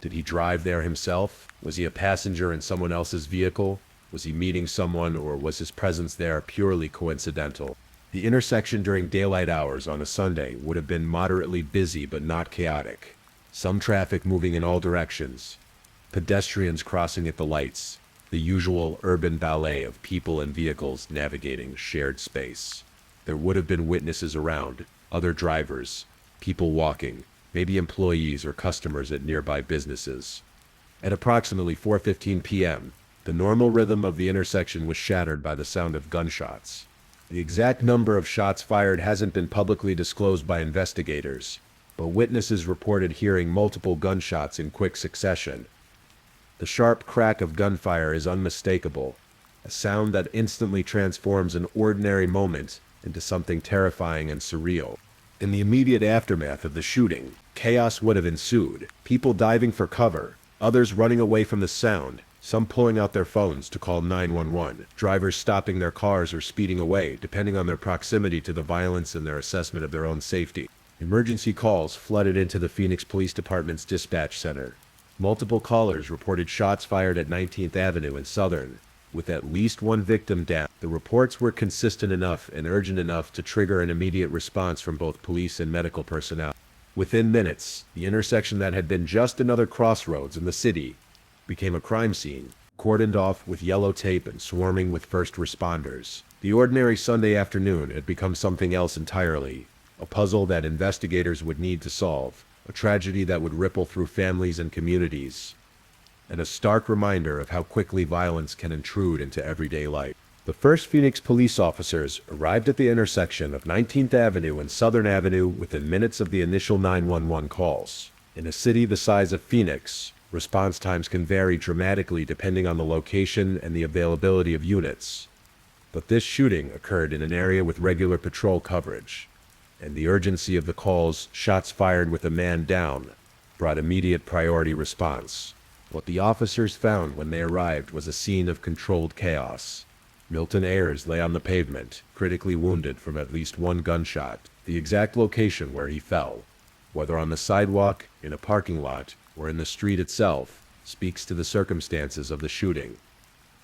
Did he drive there himself? Was he a passenger in someone else's vehicle? Was he meeting someone, or was his presence there purely coincidental? The intersection during daylight hours on a Sunday would have been moderately busy but not chaotic. Some traffic moving in all directions, pedestrians crossing at the lights, the usual urban ballet of people and vehicles navigating shared space. There would have been witnesses around, other drivers, people walking, maybe employees or customers at nearby businesses. At approximately 4:15 p.m., the normal rhythm of the intersection was shattered by the sound of gunshots. The exact number of shots fired hasn't been publicly disclosed by investigators, but witnesses reported hearing multiple gunshots in quick succession. The sharp crack of gunfire is unmistakable, a sound that instantly transforms an ordinary moment into something terrifying and surreal. In the immediate aftermath of the shooting, chaos would have ensued, people diving for cover, others running away from the sound, some pulling out their phones to call 911, drivers stopping their cars or speeding away, depending on their proximity to the violence and their assessment of their own safety. Emergency calls flooded into the Phoenix Police Department's dispatch center. Multiple callers reported shots fired at 19th Avenue and Southern, with at least one victim down. The reports were consistent enough and urgent enough to trigger an immediate response from both police and medical personnel. Within minutes, the intersection that had been just another crossroads in the city became a crime scene, cordoned off with yellow tape and swarming with first responders. The ordinary Sunday afternoon had become something else entirely, a puzzle that investigators would need to solve, a tragedy that would ripple through families and communities, and a stark reminder of how quickly violence can intrude into everyday life. The first Phoenix police officers arrived at the intersection of 19th Avenue and Southern Avenue within minutes of the initial 911 calls. In a city the size of Phoenix, response times can vary dramatically depending on the location and the availability of units. But this shooting occurred in an area with regular patrol coverage, and the urgency of the calls, shots fired with a man down, brought immediate priority response. What the officers found when they arrived was a scene of controlled chaos. Milton Ayers lay on the pavement, critically wounded from at least one gunshot. The exact location where he fell, whether on the sidewalk, in a parking lot, or in the street itself, speaks to the circumstances of the shooting.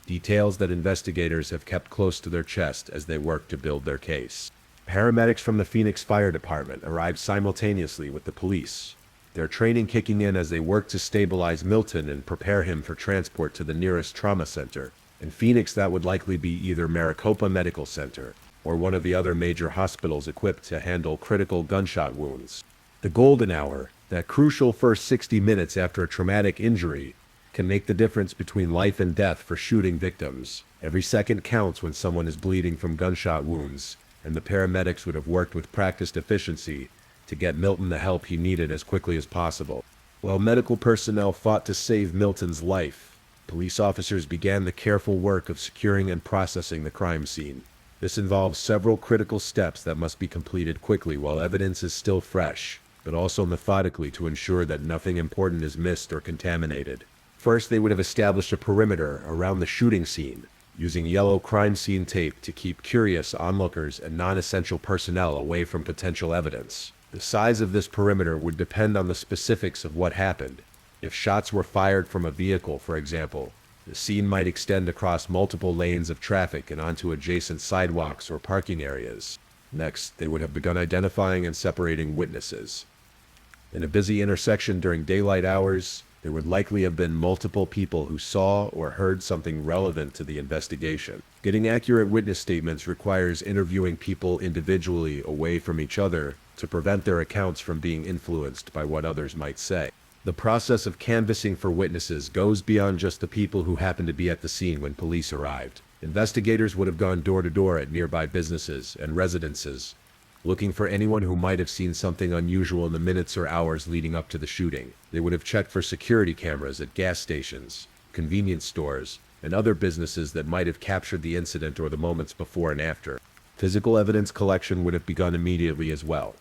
Details that investigators have kept close to their chest as they work to build their case. Paramedics from the Phoenix Fire Department arrived simultaneously with the police, their training kicking in as they worked to stabilize Milton and prepare him for transport to the nearest trauma center. In Phoenix, that would likely be either Maricopa Medical Center or one of the other major hospitals equipped to handle critical gunshot wounds. The golden hour, that crucial first 60 minutes after a traumatic injury, can make the difference between life and death for shooting victims. Every second counts when someone is bleeding from gunshot wounds, and the paramedics would have worked with practiced efficiency to get Milton the help he needed as quickly as possible. While medical personnel fought to save Milton's life, police officers began the careful work of securing and processing the crime scene. This involves several critical steps that must be completed quickly while evidence is still fresh, but also methodically to ensure that nothing important is missed or contaminated. First, they would have established a perimeter around the shooting scene, using yellow crime scene tape to keep curious onlookers and non-essential personnel away from potential evidence. The size of this perimeter would depend on the specifics of what happened. If shots were fired from a vehicle, for example, the scene might extend across multiple lanes of traffic and onto adjacent sidewalks or parking areas. Next, they would have begun identifying and separating witnesses. In a busy intersection during daylight hours, there would likely have been multiple people who saw or heard something relevant to the investigation. Getting accurate witness statements requires interviewing people individually away from each other to prevent their accounts from being influenced by what others might say. The process of canvassing for witnesses goes beyond just the people who happened to be at the scene when police arrived. Investigators would have gone door to door at nearby businesses and residences, looking for anyone who might have seen something unusual in the minutes or hours leading up to the shooting. They would have checked for security cameras at gas stations, convenience stores, and other businesses that might have captured the incident or the moments before and after. Physical evidence collection would have begun immediately as well.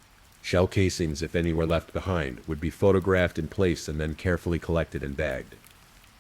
Shell casings, if any were left behind, would be photographed in place and then carefully collected and bagged.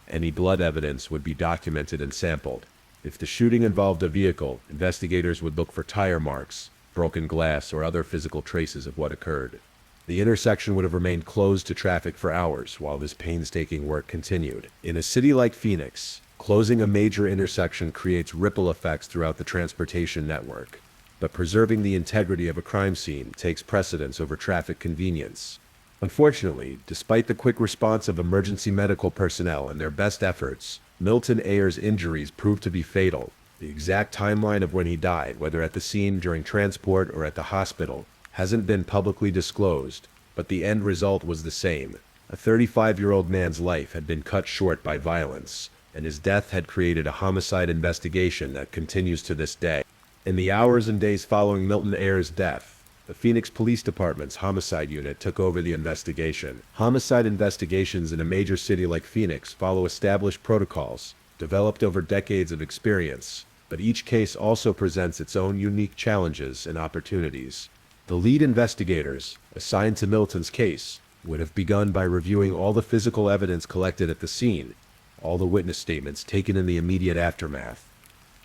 Any blood evidence would be documented and sampled. If the shooting involved a vehicle, investigators would look for tire marks, broken glass, or other physical traces of what occurred. The intersection would have remained closed to traffic for hours while this painstaking work continued. In a city like Phoenix, closing a major intersection creates ripple effects throughout the transportation network. But preserving the integrity of a crime scene takes precedence over traffic convenience. Unfortunately, despite the quick response of emergency medical personnel and their best efforts, Milton Ayers' injuries proved to be fatal. The exact timeline of when he died, whether at the scene, during transport, or at the hospital, hasn't been publicly disclosed, but the end result was the same. A 35-year-old man's life had been cut short by violence, and his death had created a homicide investigation that continues to this day. In the hours and days following Milton Ayers' death, the Phoenix Police Department's homicide unit took over the investigation. Homicide investigations in a major city like Phoenix follow established protocols, developed over decades of experience, but each case also presents its own unique challenges and opportunities. The lead investigators, assigned to Milton's case, would have begun by reviewing all the physical evidence collected at the scene, all the witness statements taken in the immediate aftermath,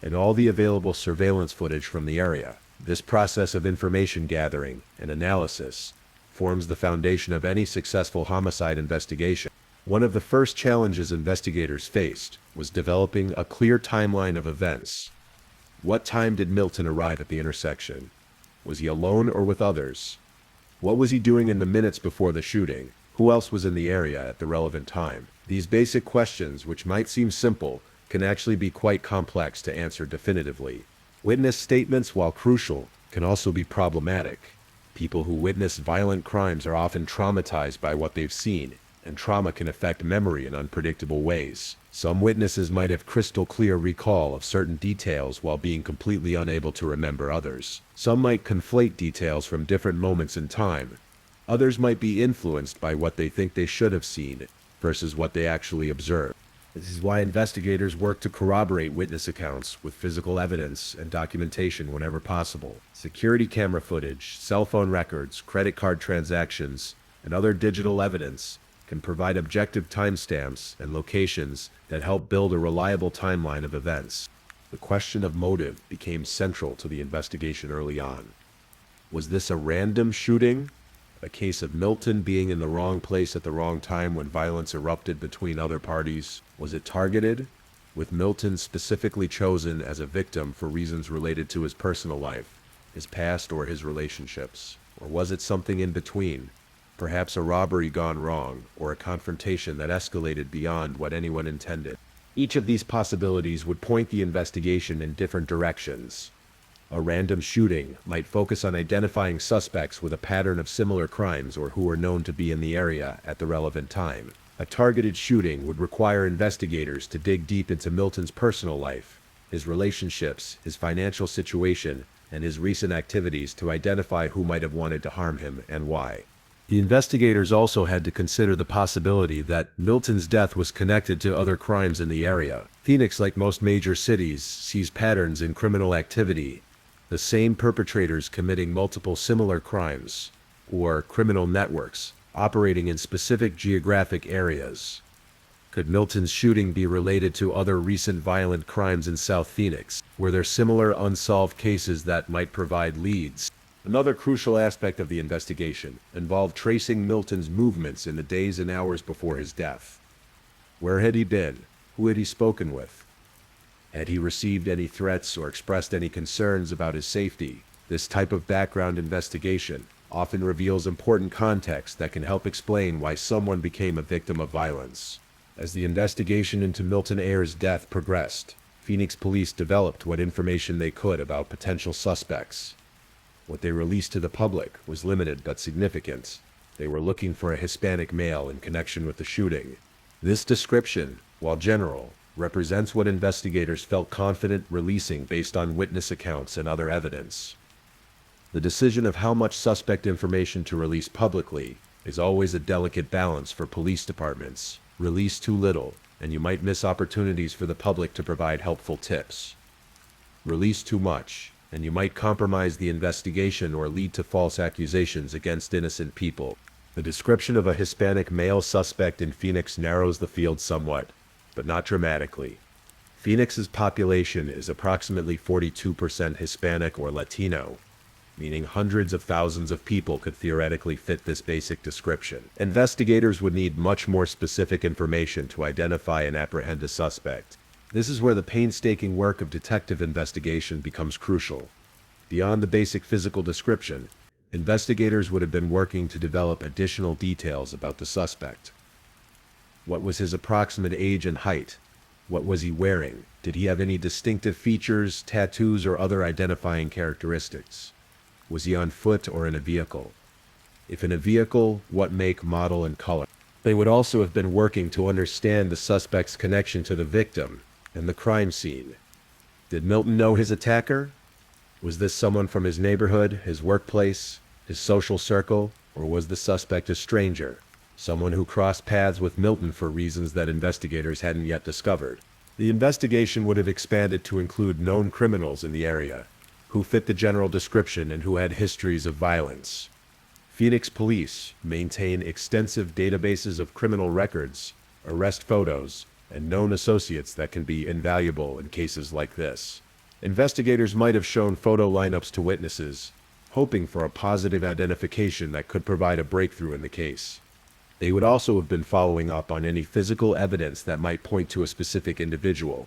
and all the available surveillance footage from the area. This process of information gathering and analysis forms the foundation of any successful homicide investigation. One of the first challenges investigators faced was developing a clear timeline of events. What time did Milton arrive at the intersection? Was he alone or with others? What was he doing in the minutes before the shooting? Who else was in the area at the relevant time? These basic questions, which might seem simple, can actually be quite complex to answer definitively. Witness statements, while crucial, can also be problematic. People who witness violent crimes are often traumatized by what they've seen, and trauma can affect memory in unpredictable ways. Some witnesses might have crystal clear recall of certain details while being completely unable to remember others. Some might conflate details from different moments in time. Others might be influenced by what they think they should have seen versus what they actually observed. This is why investigators work to corroborate witness accounts with physical evidence and documentation whenever possible. Security camera footage, cell phone records, credit card transactions, and other digital evidence can provide objective timestamps and locations that help build a reliable timeline of events. The question of motive became central to the investigation early on. Was this a random shooting? A case of Milton being in the wrong place at the wrong time when violence erupted between other parties? Was it targeted, with Milton specifically chosen as a victim for reasons related to his personal life, his past, or his relationships? Or was it something in between? Perhaps a robbery gone wrong, or a confrontation that escalated beyond what anyone intended. Each of these possibilities would point the investigation in different directions. A random shooting might focus on identifying suspects with a pattern of similar crimes or who were known to be in the area at the relevant time. A targeted shooting would require investigators to dig deep into Milton's personal life, his relationships, his financial situation, and his recent activities to identify who might have wanted to harm him and why. The investigators also had to consider the possibility that Milton's death was connected to other crimes in the area. Phoenix, like most major cities, sees patterns in criminal activity, the same perpetrators committing multiple similar crimes, or criminal networks operating in specific geographic areas. Could Milton's shooting be related to other recent violent crimes in South Phoenix? Were there similar unsolved cases that might provide leads? Another crucial aspect of the investigation involved tracing Milton's movements in the days and hours before his death. Where had he been? Who had he spoken with? Had he received any threats or expressed any concerns about his safety? This type of background investigation often reveals important context that can help explain why someone became a victim of violence. As the investigation into Milton Ayer's death progressed, Phoenix police developed what information they could about potential suspects. What they released to the public was limited but significant. They were looking for a Hispanic male in connection with the shooting. This description, while general, represents what investigators felt confident releasing based on witness accounts and other evidence. The decision of how much suspect information to release publicly is always a delicate balance for police departments. Release too little, and you might miss opportunities for the public to provide helpful tips. Release too much, and you might compromise the investigation or lead to false accusations against innocent people. The description of a Hispanic male suspect in Phoenix narrows the field somewhat, but not dramatically. Phoenix's population is approximately 42% Hispanic or Latino, meaning hundreds of thousands of people could theoretically fit this basic description. Investigators would need much more specific information to identify and apprehend a suspect. This is where the painstaking work of detective investigation becomes crucial. Beyond the basic physical description, investigators would have been working to develop additional details about the suspect. What was his approximate age and height? What was he wearing? Did he have any distinctive features, tattoos, or other identifying characteristics? Was he on foot or in a vehicle? If in a vehicle, what make, model, and color? They would also have been working to understand the suspect's connection to the victim and the crime scene. Did Milton know his attacker? Was this someone from his neighborhood, his workplace, his social circle, or was the suspect a stranger? Someone who crossed paths with Milton for reasons that investigators hadn't yet discovered. The investigation would have expanded to include known criminals in the area, who fit the general description and who had histories of violence. Phoenix police maintain extensive databases of criminal records, arrest photos, and known associates that can be invaluable in cases like this. Investigators might have shown photo lineups to witnesses, hoping for a positive identification that could provide a breakthrough in the case. They would also have been following up on any physical evidence that might point to a specific individual.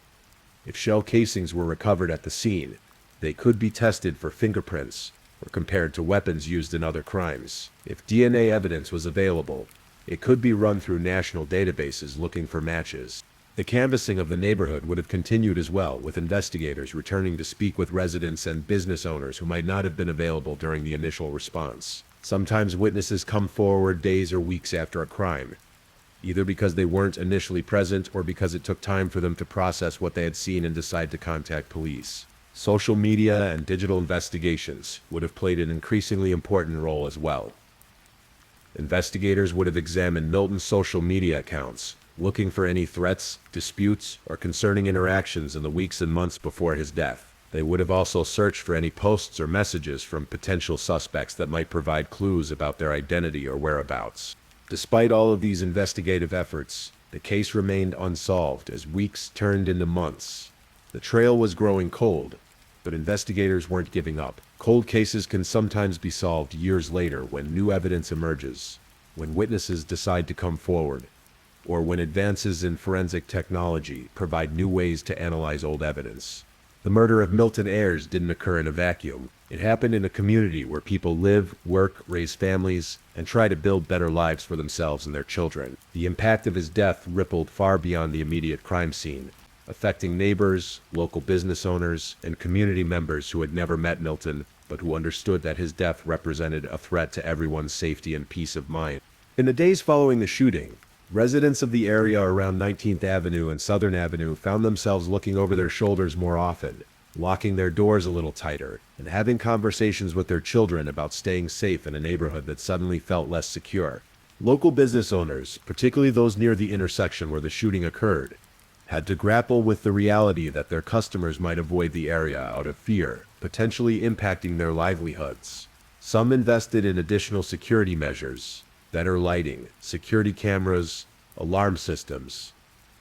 If shell casings were recovered at the scene, they could be tested for fingerprints or compared to weapons used in other crimes. If DNA evidence was available, it could be run through national databases looking for matches. The canvassing of the neighborhood would have continued as well, with investigators returning to speak with residents and business owners who might not have been available during the initial response. Sometimes witnesses come forward days or weeks after a crime, either because they weren't initially present or because it took time for them to process what they had seen and decide to contact police. Social media and digital investigations would have played an increasingly important role as well. Investigators would have examined Milton's social media accounts, looking for any threats, disputes, or concerning interactions in the weeks and months before his death. They would have also searched for any posts or messages from potential suspects that might provide clues about their identity or whereabouts. Despite all of these investigative efforts, the case remained unsolved as weeks turned into months. The trail was growing cold, but investigators weren't giving up. Cold cases can sometimes be solved years later when new evidence emerges, when witnesses decide to come forward, or when advances in forensic technology provide new ways to analyze old evidence. The murder of Milton Ayres didn't occur in a vacuum. It happened in a community where people live, work, raise families, and try to build better lives for themselves and their children. The impact of his death rippled far beyond the immediate crime scene, affecting neighbors, local business owners, and community members who had never met Milton, but who understood that his death represented a threat to everyone's safety and peace of mind. In the days following the shooting, residents of the area around 19th Avenue and Southern Avenue found themselves looking over their shoulders more often, locking their doors a little tighter, and having conversations with their children about staying safe in a neighborhood that suddenly felt less secure. Local business owners, particularly those near the intersection where the shooting occurred, had to grapple with the reality that their customers might avoid the area out of fear, potentially impacting their livelihoods. Some invested in additional security measures, better lighting, security cameras, alarm systems,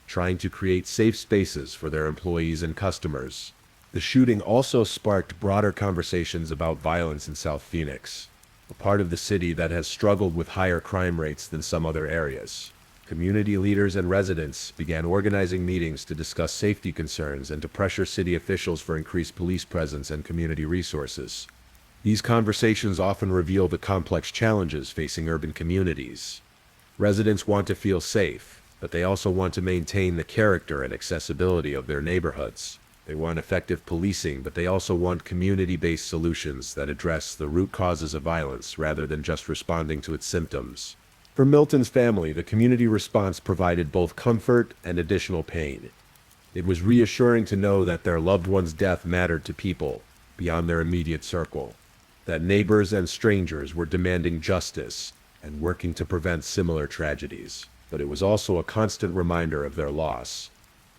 trying to create safe spaces for their employees and customers. The shooting also sparked broader conversations about violence in South Phoenix, a part of the city that has struggled with higher crime rates than some other areas. Community leaders and residents began organizing meetings to discuss safety concerns and to pressure city officials for increased police presence and community resources. These conversations often reveal the complex challenges facing urban communities. Residents want to feel safe, but they also want to maintain the character and accessibility of their neighborhoods. They want effective policing, but they also want community-based solutions that address the root causes of violence rather than just responding to its symptoms. For Milton's family, the community response provided both comfort and additional pain. It was reassuring to know that their loved one's death mattered to people beyond their immediate circle, that neighbors and strangers were demanding justice and working to prevent similar tragedies. But it was also a constant reminder of their loss,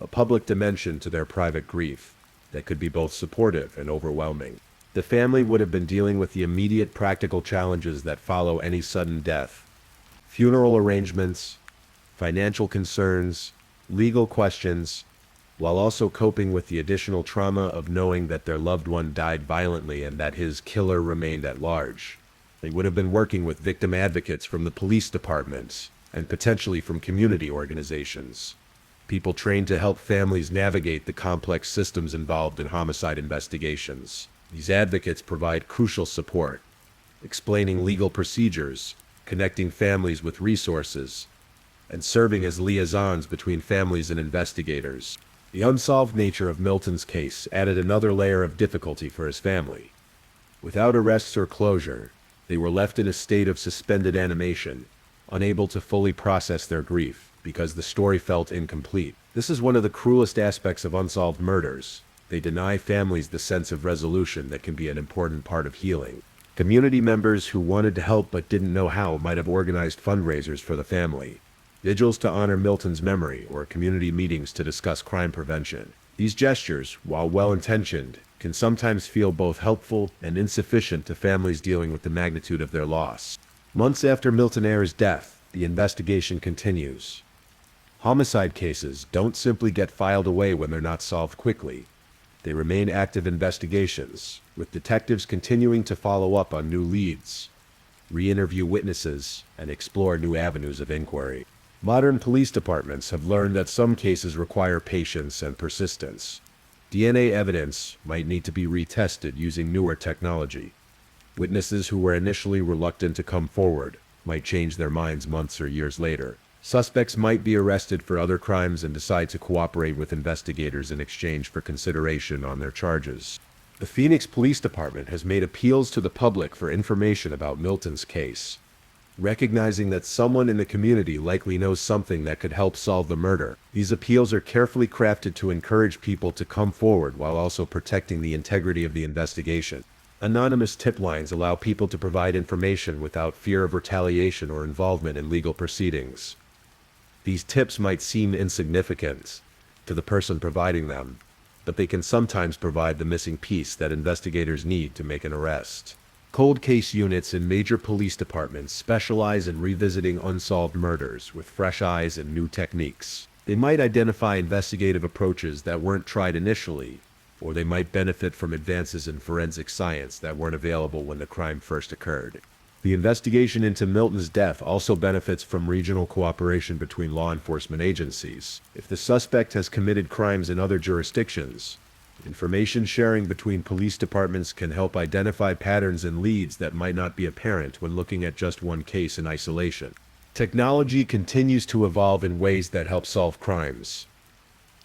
a public dimension to their private grief that could be both supportive and overwhelming. The family would have been dealing with the immediate practical challenges that follow any sudden death: funeral arrangements, financial concerns, legal questions, while also coping with the additional trauma of knowing that their loved one died violently and that his killer remained at large. They would have been working with victim advocates from the police departments and potentially from community organizations, people trained to help families navigate the complex systems involved in homicide investigations. These advocates provide crucial support, explaining legal procedures, connecting families with resources, and serving as liaisons between families and investigators. The unsolved nature of Milton's case added another layer of difficulty for his family. Without arrests or closure, they were left in a state of suspended animation, unable to fully process their grief because the story felt incomplete. This is one of the cruelest aspects of unsolved murders. They deny families the sense of resolution that can be an important part of healing. Community members who wanted to help but didn't know how might have organized fundraisers for the family, vigils to honor Milton's memory, or community meetings to discuss crime prevention. These gestures, while well-intentioned, can sometimes feel both helpful and insufficient to families dealing with the magnitude of their loss. Months after Milton Ayres' death, the investigation continues. Homicide cases don't simply get filed away when they're not solved quickly. They remain active investigations, with detectives continuing to follow up on new leads, re-interview witnesses, and explore new avenues of inquiry. Modern police departments have learned that some cases require patience and persistence. DNA evidence might need to be retested using newer technology, Witnesses who were initially reluctant to come forward might change their minds months or years later. Suspects might be arrested for other crimes and decide to cooperate with investigators in exchange for consideration on their charges. The Phoenix Police Department has made appeals to the public for information about Milton's case, recognizing that someone in the community likely knows something that could help solve the murder. These appeals are carefully crafted to encourage people to come forward while also protecting the integrity of the investigation. Anonymous tip lines allow people to provide information without fear of retaliation or involvement in legal proceedings. These tips might seem insignificant to the person providing them, but they can sometimes provide the missing piece that investigators need to make an arrest. Cold case units in major police departments specialize in revisiting unsolved murders with fresh eyes and new techniques. They might identify investigative approaches that weren't tried initially, or they might benefit from advances in forensic science that weren't available when the crime first occurred. The investigation into Milton's death also benefits from regional cooperation between law enforcement agencies. If the suspect has committed crimes in other jurisdictions, information sharing between police departments can help identify patterns and leads that might not be apparent when looking at just one case in isolation. Technology continues to evolve in ways that help solve crimes.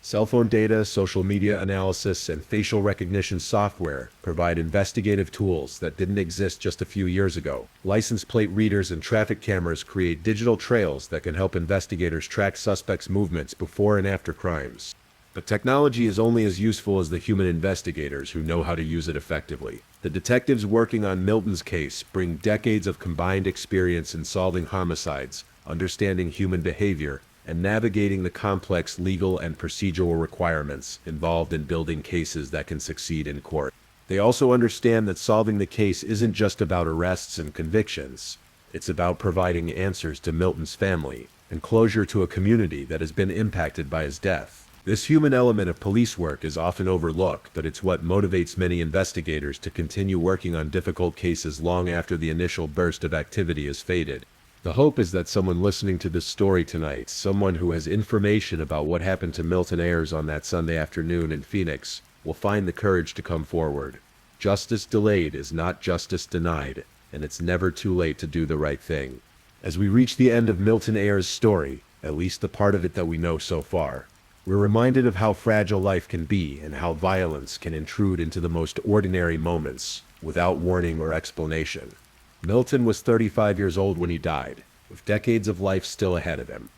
Cell phone data, social media analysis, and facial recognition software provide investigative tools that didn't exist just a few years ago. License plate readers and traffic cameras create digital trails that can help investigators track suspects' movements before and after crimes. But technology is only as useful as the human investigators who know how to use it effectively. The detectives working on Milton's case bring decades of combined experience in solving homicides, understanding human behavior, and navigating the complex legal and procedural requirements involved in building cases that can succeed in court. They also understand that solving the case isn't just about arrests and convictions. It's about providing answers to Milton's family and closure to a community that has been impacted by his death. This human element of police work is often overlooked, but it's what motivates many investigators to continue working on difficult cases long after the initial burst of activity has faded. The hope is that someone listening to this story tonight, someone who has information about what happened to Milton Ayers on that Sunday afternoon in Phoenix, will find the courage to come forward. Justice delayed is not justice denied, and it's never too late to do the right thing. As we reach the end of Milton Ayers' story, at least the part of it that we know so far, we're reminded of how fragile life can be and how violence can intrude into the most ordinary moments without warning or explanation. Milton was 35 years old when he died, with decades of life still ahead of him.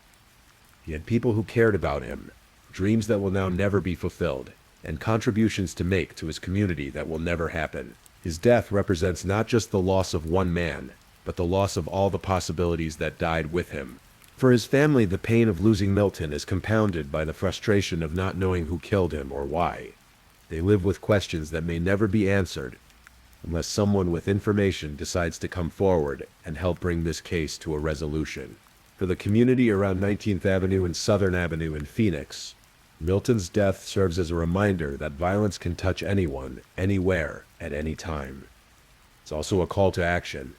He had people who cared about him, dreams that will now never be fulfilled, and contributions to make to his community that will never happen. His death represents not just the loss of one man, but the loss of all the possibilities that died with him. For his family, the pain of losing Milton is compounded by the frustration of not knowing who killed him or why. They live with questions that may never be answered, unless someone with information decides to come forward and help bring this case to a resolution. For the community around 19th Avenue and Southern Avenue in Phoenix, Milton's death serves as a reminder that violence can touch anyone, anywhere, at any time. It's also a call to action,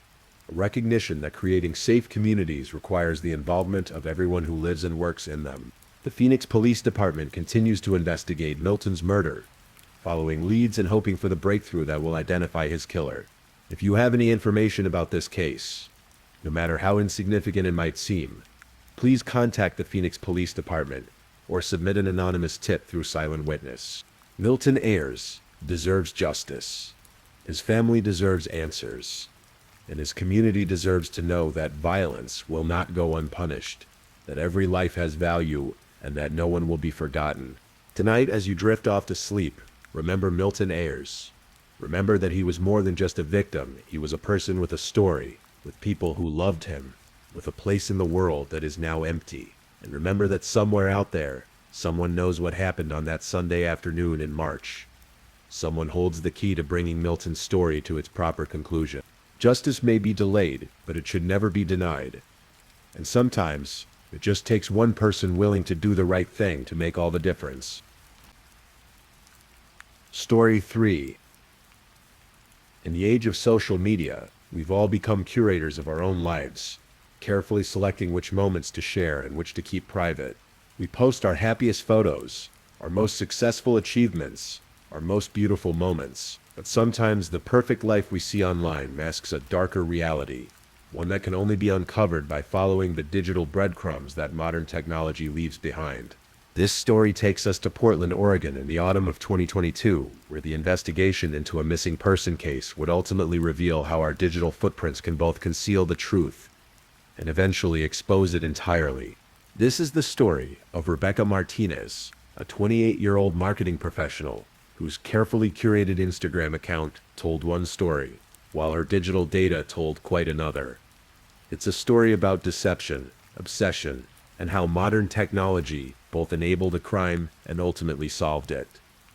a recognition that creating safe communities requires the involvement of everyone who lives and works in them. The Phoenix Police Department continues to investigate Milton's murder, following leads and hoping for the breakthrough that will identify his killer. If you have any information about this case, no matter how insignificant it might seem, please contact the Phoenix Police Department or submit an anonymous tip through Silent Witness. Milton Ayers deserves justice. His family deserves answers. And his community deserves to know that violence will not go unpunished, that every life has value, and that no one will be forgotten. Tonight, as you drift off to sleep, remember Milton Ayers. Remember that he was more than just a victim. He was a person with a story, with people who loved him, with a place in the world that is now empty. And remember that somewhere out there, someone knows what happened on that Sunday afternoon in March. Someone holds the key to bringing Milton's story to its proper conclusion. Justice may be delayed, but it should never be denied. And sometimes, it just takes one person willing to do the right thing to make all the difference. Story 3. In the age of social media, we've all become curators of our own lives, carefully selecting which moments to share and which to keep private. We post our happiest photos, our most successful achievements, our most beautiful moments. But sometimes the perfect life we see online masks a darker reality, one that can only be uncovered by following the digital breadcrumbs that modern technology leaves behind. This story takes us to Portland, Oregon in the autumn of 2022, where the investigation into a missing person case would ultimately reveal how our digital footprints can both conceal the truth and eventually expose it entirely. This is the story of Rebecca Martinez, a 28-year-old marketing professional whose carefully curated Instagram account told one story, while her digital data told quite another. It's a story about deception, obsession, and how modern technology both enabled a crime and ultimately solved it.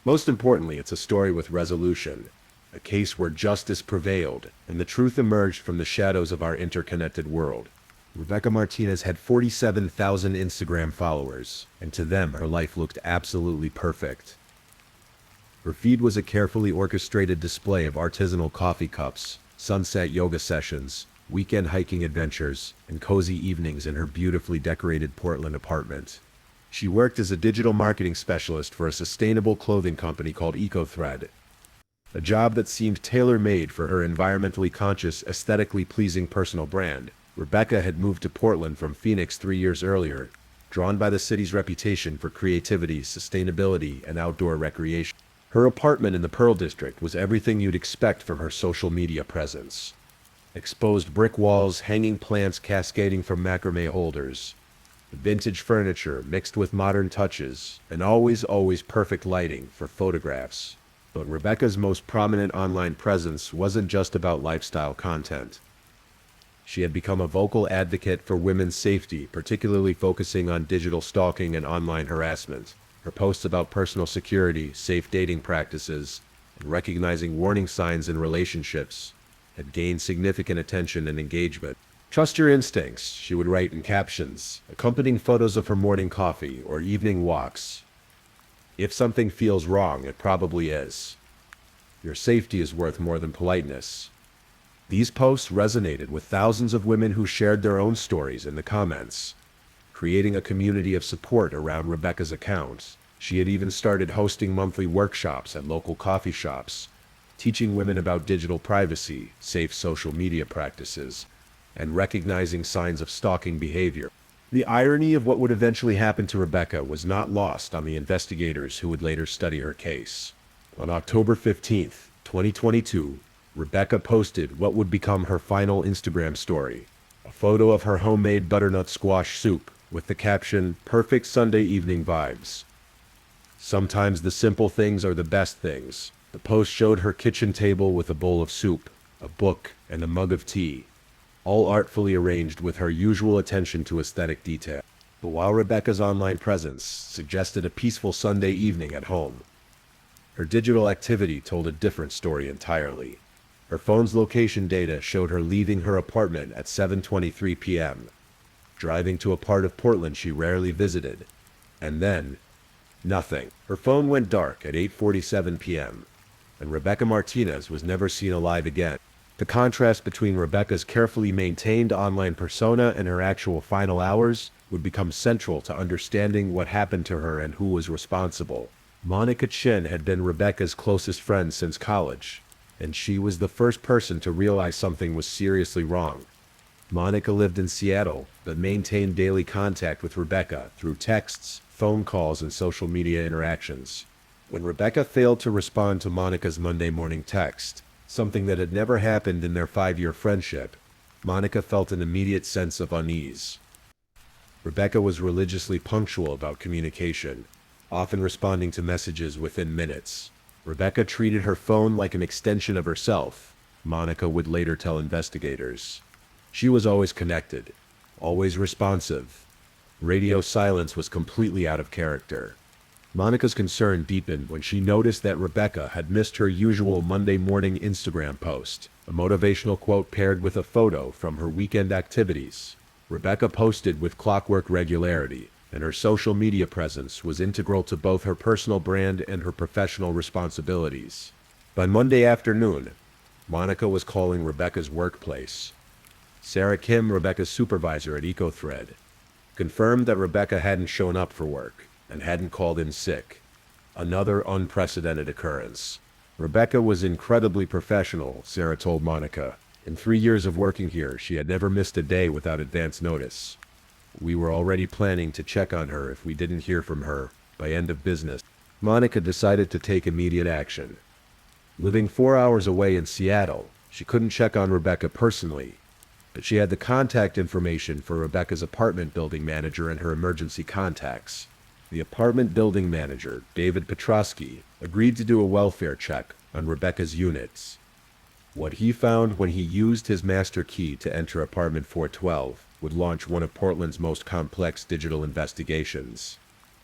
Most importantly, it's a story with resolution, a case where justice prevailed and the truth emerged from the shadows of our interconnected world. Rebecca Martinez had 47,000 Instagram followers, and to them her life looked absolutely perfect. Her feed was a carefully orchestrated display of artisanal coffee cups, sunset yoga sessions, weekend hiking adventures, and cozy evenings in her beautifully decorated Portland apartment. She worked as a digital marketing specialist for a sustainable clothing company called EcoThread, a job that seemed tailor-made for her environmentally conscious, aesthetically pleasing personal brand. Rebecca had moved to Portland from Phoenix 3 years earlier, drawn by the city's reputation for creativity, sustainability, and outdoor recreation. Her apartment in the Pearl District was everything you'd expect from her social media presence. Exposed brick walls, hanging plants cascading from macrame holders, vintage furniture mixed with modern touches, and always perfect lighting for photographs. But Rebecca's most prominent online presence wasn't just about lifestyle content. She had become a vocal advocate for women's safety, particularly focusing on digital stalking and online harassment. Her posts about personal security, safe dating practices, and recognizing warning signs in relationships had gained significant attention and engagement. "Trust your instincts," she would write in captions, accompanying photos of her morning coffee or evening walks. "If something feels wrong, it probably is. Your safety is worth more than politeness." These posts resonated with thousands of women who shared their own stories in the comments, creating a community of support around Rebecca's account. She had even started hosting monthly workshops at local coffee shops, teaching women about digital privacy, safe social media practices, and recognizing signs of stalking behavior. The irony of what would eventually happen to Rebecca was not lost on the investigators who would later study her case. On October 15th, 2022, Rebecca posted what would become her final Instagram story, a photo of her homemade butternut squash soup with the caption, "Perfect Sunday evening vibes." Sometimes the simple things are the best things. The post showed her kitchen table with a bowl of soup, a book, and a mug of tea, all artfully arranged with her usual attention to aesthetic detail. But while Rebecca's online presence suggested a peaceful Sunday evening at home, her digital activity told a different story entirely. Her phone's location data showed her leaving her apartment at 7:23 p.m., driving to a part of Portland she rarely visited, and then nothing. Her phone went dark at 8:47 p.m., and Rebecca Martinez was never seen alive again. The contrast between Rebecca's carefully maintained online persona and her actual final hours would become central to understanding what happened to her and who was responsible. Monica Chin had been Rebecca's closest friend since college, and she was the first person to realize something was seriously wrong. Monica lived in Seattle, but maintained daily contact with Rebecca through texts, phone calls, and social media interactions. When Rebecca failed to respond to Monica's Monday morning text, something that had never happened in their 5-year friendship, Monica felt an immediate sense of unease. Rebecca was religiously punctual about communication, often responding to messages within minutes. Rebecca treated her phone like an extension of herself, Monica would later tell investigators. She was always connected, always responsive. Radio silence was completely out of character. Monica's concern deepened when she noticed that Rebecca had missed her usual Monday morning Instagram post, a motivational quote paired with a photo from her weekend activities. Rebecca posted with clockwork regularity, and her social media presence was integral to both her personal brand and her professional responsibilities. By Monday afternoon, Monica was calling Rebecca's workplace. Sarah Kim, Rebecca's supervisor at EcoThread, confirmed that Rebecca hadn't shown up for work and hadn't called in sick. Another unprecedented occurrence. Rebecca was incredibly professional, Sarah told Monica. In 3 years of working here, she had never missed a day without advance notice. We were already planning to check on her if we didn't hear from her by end of business. Monica decided to take immediate action. Living 4 hours away in Seattle, she couldn't check on Rebecca personally, but she had the contact information for Rebecca's apartment building manager and her emergency contacts. The apartment building manager, David Petrosky, agreed to do a welfare check on Rebecca's units. What he found when he used his master key to enter apartment 412 would launch one of Portland's most complex digital investigations.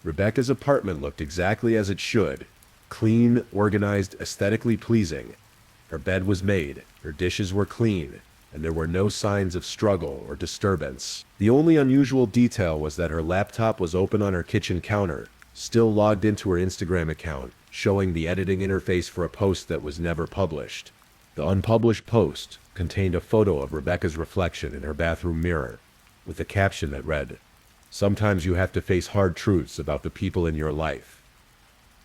Rebecca's apartment looked exactly as it should. Clean, organized, aesthetically pleasing. Her bed was made, her dishes were clean, and there were no signs of struggle or disturbance. The only unusual detail was that her laptop was open on her kitchen counter, still logged into her Instagram account, showing the editing interface for a post that was never published. The unpublished post contained a photo of Rebecca's reflection in her bathroom mirror, with a caption that read, "Sometimes you have to face hard truths about the people in your life.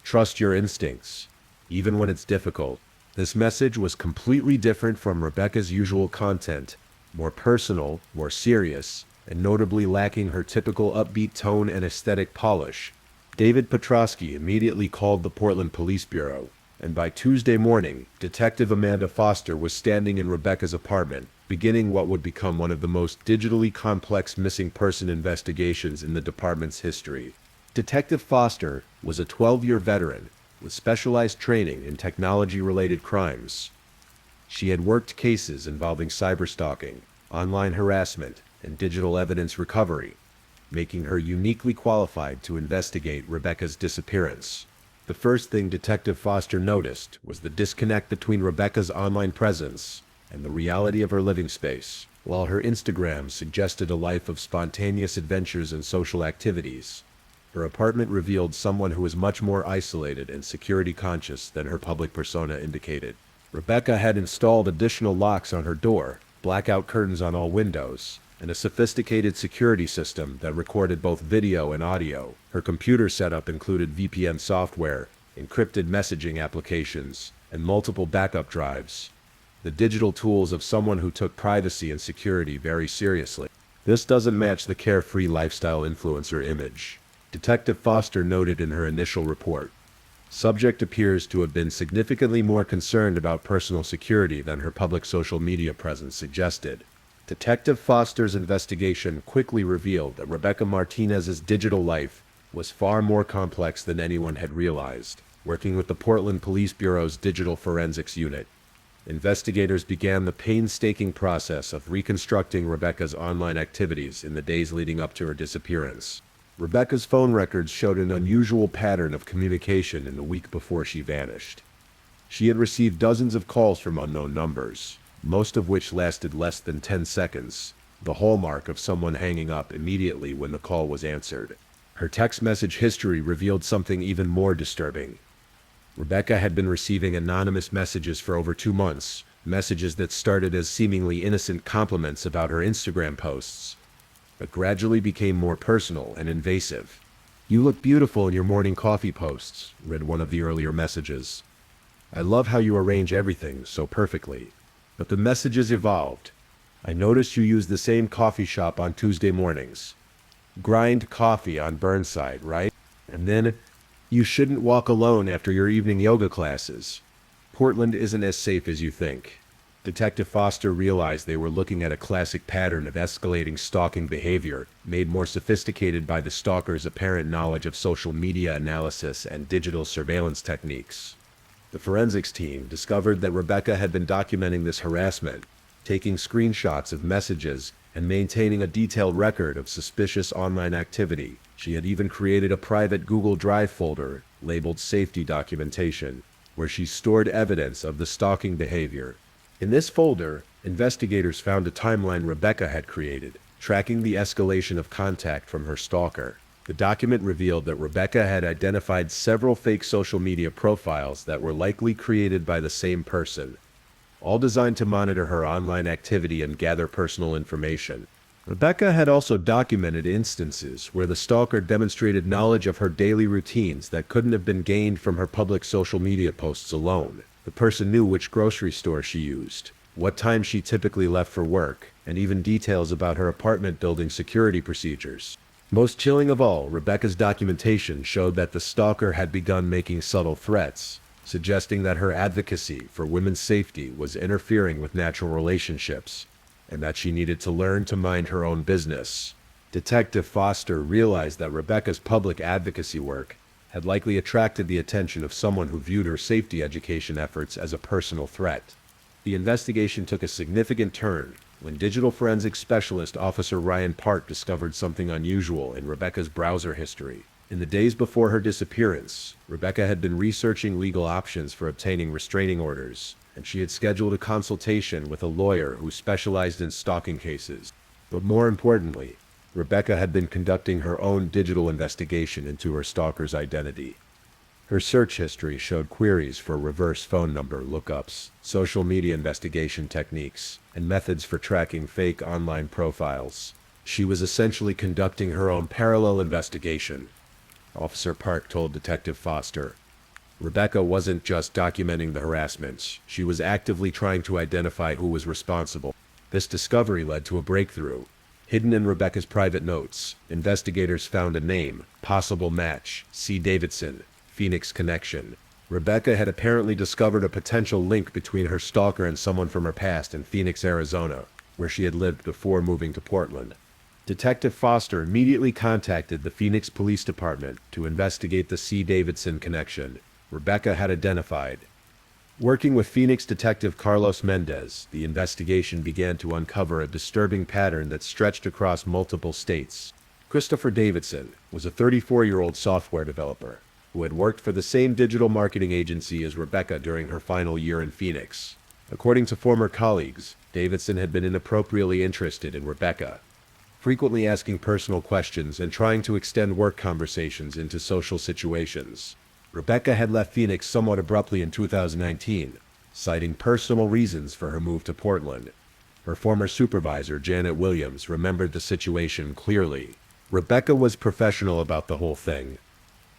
Trust your instincts, even when it's difficult." This message was completely different from Rebecca's usual content, more personal, more serious, and notably lacking her typical upbeat tone and aesthetic polish. David Petrosky immediately called the Portland Police Bureau, and by Tuesday morning, Detective Amanda Foster was standing in Rebecca's apartment, beginning what would become one of the most digitally complex missing person investigations in the department's history. Detective Foster was a 12-year veteran with specialized training in technology-related crimes. She had worked cases involving cyberstalking, online harassment, and digital evidence recovery, making her uniquely qualified to investigate Rebecca's disappearance. The first thing Detective Foster noticed was the disconnect between Rebecca's online presence and the reality of her living space. While her Instagram suggested a life of spontaneous adventures and social activities, her apartment revealed someone who was much more isolated and security conscious than her public persona indicated. Rebecca had installed additional locks on her door, blackout curtains on all windows, and a sophisticated security system that recorded both video and audio. Her computer setup included VPN software, encrypted messaging applications, and multiple backup drives. The digital tools of someone who took privacy and security very seriously. This doesn't match the carefree lifestyle influencer image, Detective Foster noted in her initial report. Subject appears to have been significantly more concerned about personal security than her public social media presence suggested. Detective Foster's investigation quickly revealed that Rebecca Martinez's digital life was far more complex than anyone had realized. Working with the Portland Police Bureau's Digital Forensics Unit, investigators began the painstaking process of reconstructing Rebecca's online activities in the days leading up to her disappearance. Rebecca's phone records showed an unusual pattern of communication in the week before she vanished. She had received dozens of calls from unknown numbers, most of which lasted less than 10 seconds, the hallmark of someone hanging up immediately when the call was answered. Her text message history revealed something even more disturbing. Rebecca had been receiving anonymous messages for over 2 months, messages that started as seemingly innocent compliments about her Instagram posts, but gradually became more personal and invasive. "You look beautiful in your morning coffee posts," read one of the earlier messages. "I love how you arrange everything so perfectly." But the messages evolved. "I noticed you use the same coffee shop on Tuesday mornings. Grind coffee on Burnside, right? And then, you shouldn't walk alone after your evening yoga classes. Portland isn't as safe as you think." Detective Foster realized they were looking at a classic pattern of escalating stalking behavior, made more sophisticated by the stalker's apparent knowledge of social media analysis and digital surveillance techniques. The forensics team discovered that Rebecca had been documenting this harassment, taking screenshots of messages and maintaining a detailed record of suspicious online activity. She had even created a private Google Drive folder labeled Safety Documentation, where she stored evidence of the stalking behavior. In this folder, investigators found a timeline Rebecca had created, tracking the escalation of contact from her stalker. The document revealed that Rebecca had identified several fake social media profiles that were likely created by the same person, all designed to monitor her online activity and gather personal information. Rebecca had also documented instances where the stalker demonstrated knowledge of her daily routines that couldn't have been gained from her public social media posts alone. The person knew which grocery store she used, what time she typically left for work, and even details about her apartment building security procedures. Most chilling of all, Rebecca's documentation showed that the stalker had begun making subtle threats, suggesting that her advocacy for women's safety was interfering with natural relationships, and that she needed to learn to mind her own business. Detective Foster realized that Rebecca's public advocacy work had likely attracted the attention of someone who viewed her safety education efforts as a personal threat. The investigation took a significant turn when digital forensics specialist Officer Ryan Park discovered something unusual in Rebecca's browser history. In the days before her disappearance, Rebecca had been researching legal options for obtaining restraining orders, and she had scheduled a consultation with a lawyer who specialized in stalking cases. But more importantly, Rebecca had been conducting her own digital investigation into her stalker's identity. Her search history showed queries for reverse phone number lookups, social media investigation techniques, and methods for tracking fake online profiles. She was essentially conducting her own parallel investigation, Officer Park told Detective Foster. Rebecca wasn't just documenting the harassments, she was actively trying to identify who was responsible. This discovery led to a breakthrough. Hidden in Rebecca's private notes, investigators found a name, possible match, C. Davidson, Phoenix connection. Rebecca had apparently discovered a potential link between her stalker and someone from her past in Phoenix, Arizona, where she had lived before moving to Portland. Detective Foster immediately contacted the Phoenix Police Department to investigate the C. Davidson connection Rebecca had identified. Working with Phoenix Detective Carlos Mendez, the investigation began to uncover a disturbing pattern that stretched across multiple states. Christopher Davidson was a 34-year-old software developer who had worked for the same digital marketing agency as Rebecca during her final year in Phoenix. According to former colleagues, Davidson had been inappropriately interested in Rebecca, frequently asking personal questions and trying to extend work conversations into social situations. Rebecca had left Phoenix somewhat abruptly in 2019, citing personal reasons for her move to Portland. Her former supervisor, Janet Williams, remembered the situation clearly. Rebecca was professional about the whole thing,